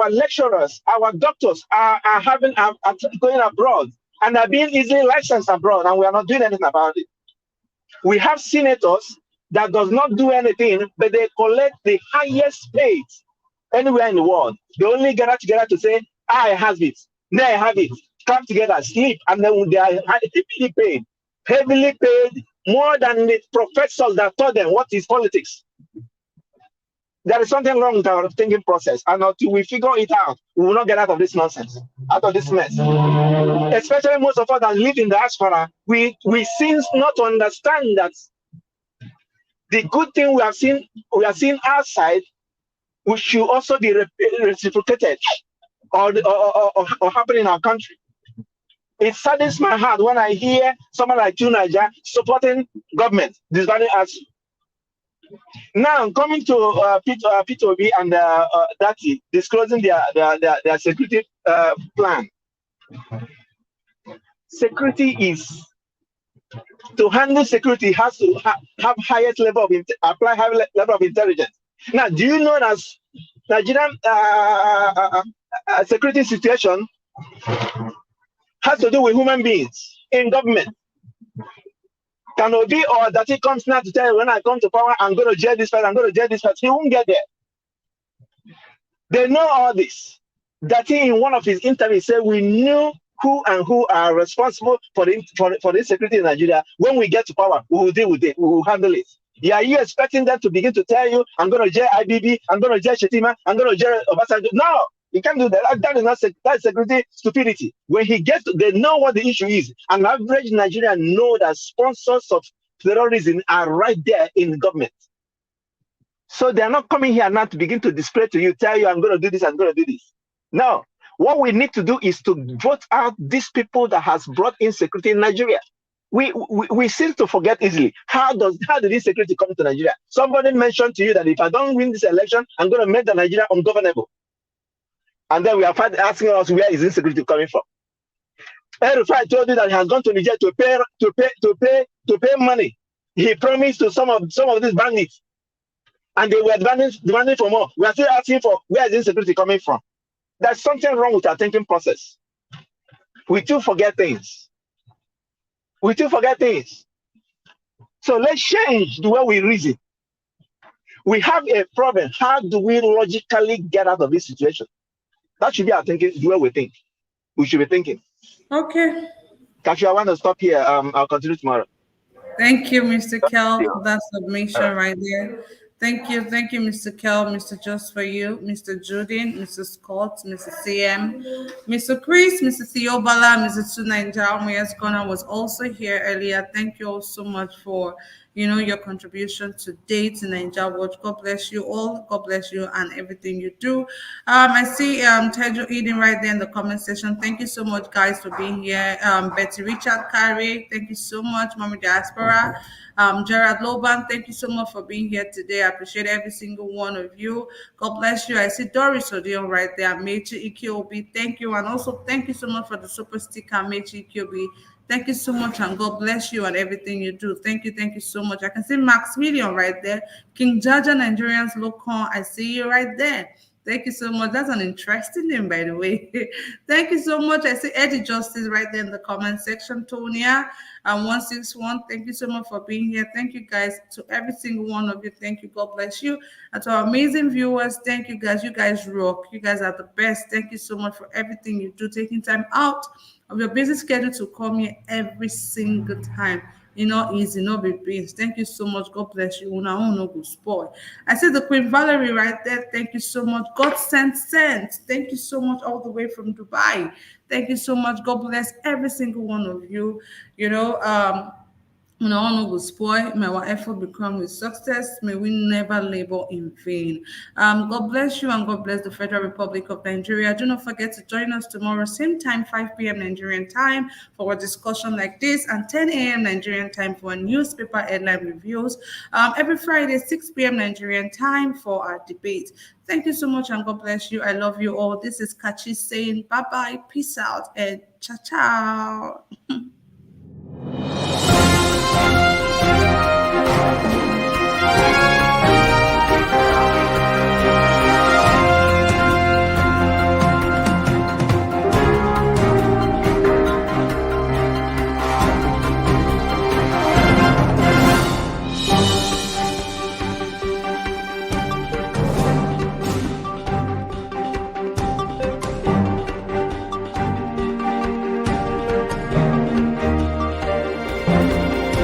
lecturers, our doctors are going abroad and are being easily licensed abroad, and we are not doing anything about it. We have senators that does not do anything, but they collect the highest paid anywhere in the world. They only gather together to say, I have it, now I have it, come together, sleep, and then they are heavily paid more than the professors that taught them what is politics. There is something wrong with our thinking process, and until we figure it out, we will not get out of this nonsense, out of this mess. Especially most of us that live in the diaspora, we seem not to understand that The good thing we have seen outside, which should also be reciprocated or happen in our country. It saddens my heart when I hear someone like Tunaja supporting government disbanding us. Now coming to Peter Obi and Datti disclosing their security plan. Security is to handle security has to have highest level of apply high level of intelligence. Now, do you know that Nigerian security situation has to do with human beings in government? Can Obi or that he comes now to tell you, when I come to power, I'm going to jail this person, I'm going to jail this person. He won't get there. They know all this. That he, in one of his interviews, said, we knew who are responsible for the insecurity in Nigeria. When we get to power, we will deal with it. We will handle it. Yeah, are you expecting them to begin to tell you, I'm going to jail IBB, I'm going to jail Shetima, I'm going to jail Obasanjo? No, you can't do that. That is not security stupidity. When he gets to, they know what the issue is. An average Nigerian know that sponsors of terrorism are right there in the government. So they're not coming here now to begin to display to you, tell you, I'm going to do this, I'm going to do this. No. What we need to do is to vote out these people that has brought insecurity in Nigeria. We seem to forget easily. How did insecurity come to Nigeria? Somebody mentioned to you that if I don't win this election, I'm going to make the Nigeria ungovernable. And then we are asking us, where is insecurity coming from? I told you that he has gone to Nigeria to pay money. He promised to some of these bandits, and they were demanding for more. We are still asking for where is insecurity coming from. There's something wrong with our thinking process. We too forget things. So let's change the way we reason. We have a problem. How do we logically get out of this situation? That should be our thinking, the way we think. We should be thinking. Okay. Kashi, I want to stop here. I'll continue tomorrow. Thank you, Mr. Kel, for that submission right there. Thank you, Mr. Kel, Mr. Just for You, Mr. Judin, Mr. Scott, Mr. CM, Mr. Chris, Mr. Theobala, Mr. Tunanja, Mayas Ghana was also here earlier. Thank you all so much for your contribution today to Ninja Watch. God bless you all. God bless you and everything you do. I see Tejo Eden right there in the comment section. Thank you so much, guys, for being here. Betty Richard Carey, thank you so much. Mommy Diaspora. Gerard Loban, thank you so much for being here today. I appreciate every single one of you. God bless you. I see Doris Odion right there. Mechi Ikiobi, thank you. And also thank you so much for the super sticker, Mechi Ikiobi. Thank you so much, and God bless you and everything you do. Thank you so much. I can see Maximilian right there. King Jaja Nigerians Locon, I see you right there. Thank you so much. That's an interesting name, by the way. Thank you so much. I see Eddie Justice right there in the comment section. Tonia 161. Thank you so much for being here. Thank you, guys, to every single one of you. Thank you. God bless you. And to our amazing viewers, thank you, guys. You guys rock. You guys are the best. Thank you so much for everything you do, taking time out of your busy schedule to come here every single time. Easy, no big beans. Thank you so much. God bless you. Una no go spoil. I see the Queen Valerie right there. Thank you so much. God sent. Thank you so much, all the way from Dubai. Thank you so much. God bless every single one of you. No will spoil. May our effort become a success. May we never labor in vain. God bless you and God bless the Federal Republic of Nigeria. Do not forget to join us tomorrow, same time, 5 p.m. Nigerian time, for a discussion like this, and 10 a.m. Nigerian time for newspaper headline reviews. Every Friday, 6 p.m. Nigerian time for our debate. Thank you so much and God bless you. I love you all. This is Kachi saying bye-bye, peace out, and ciao.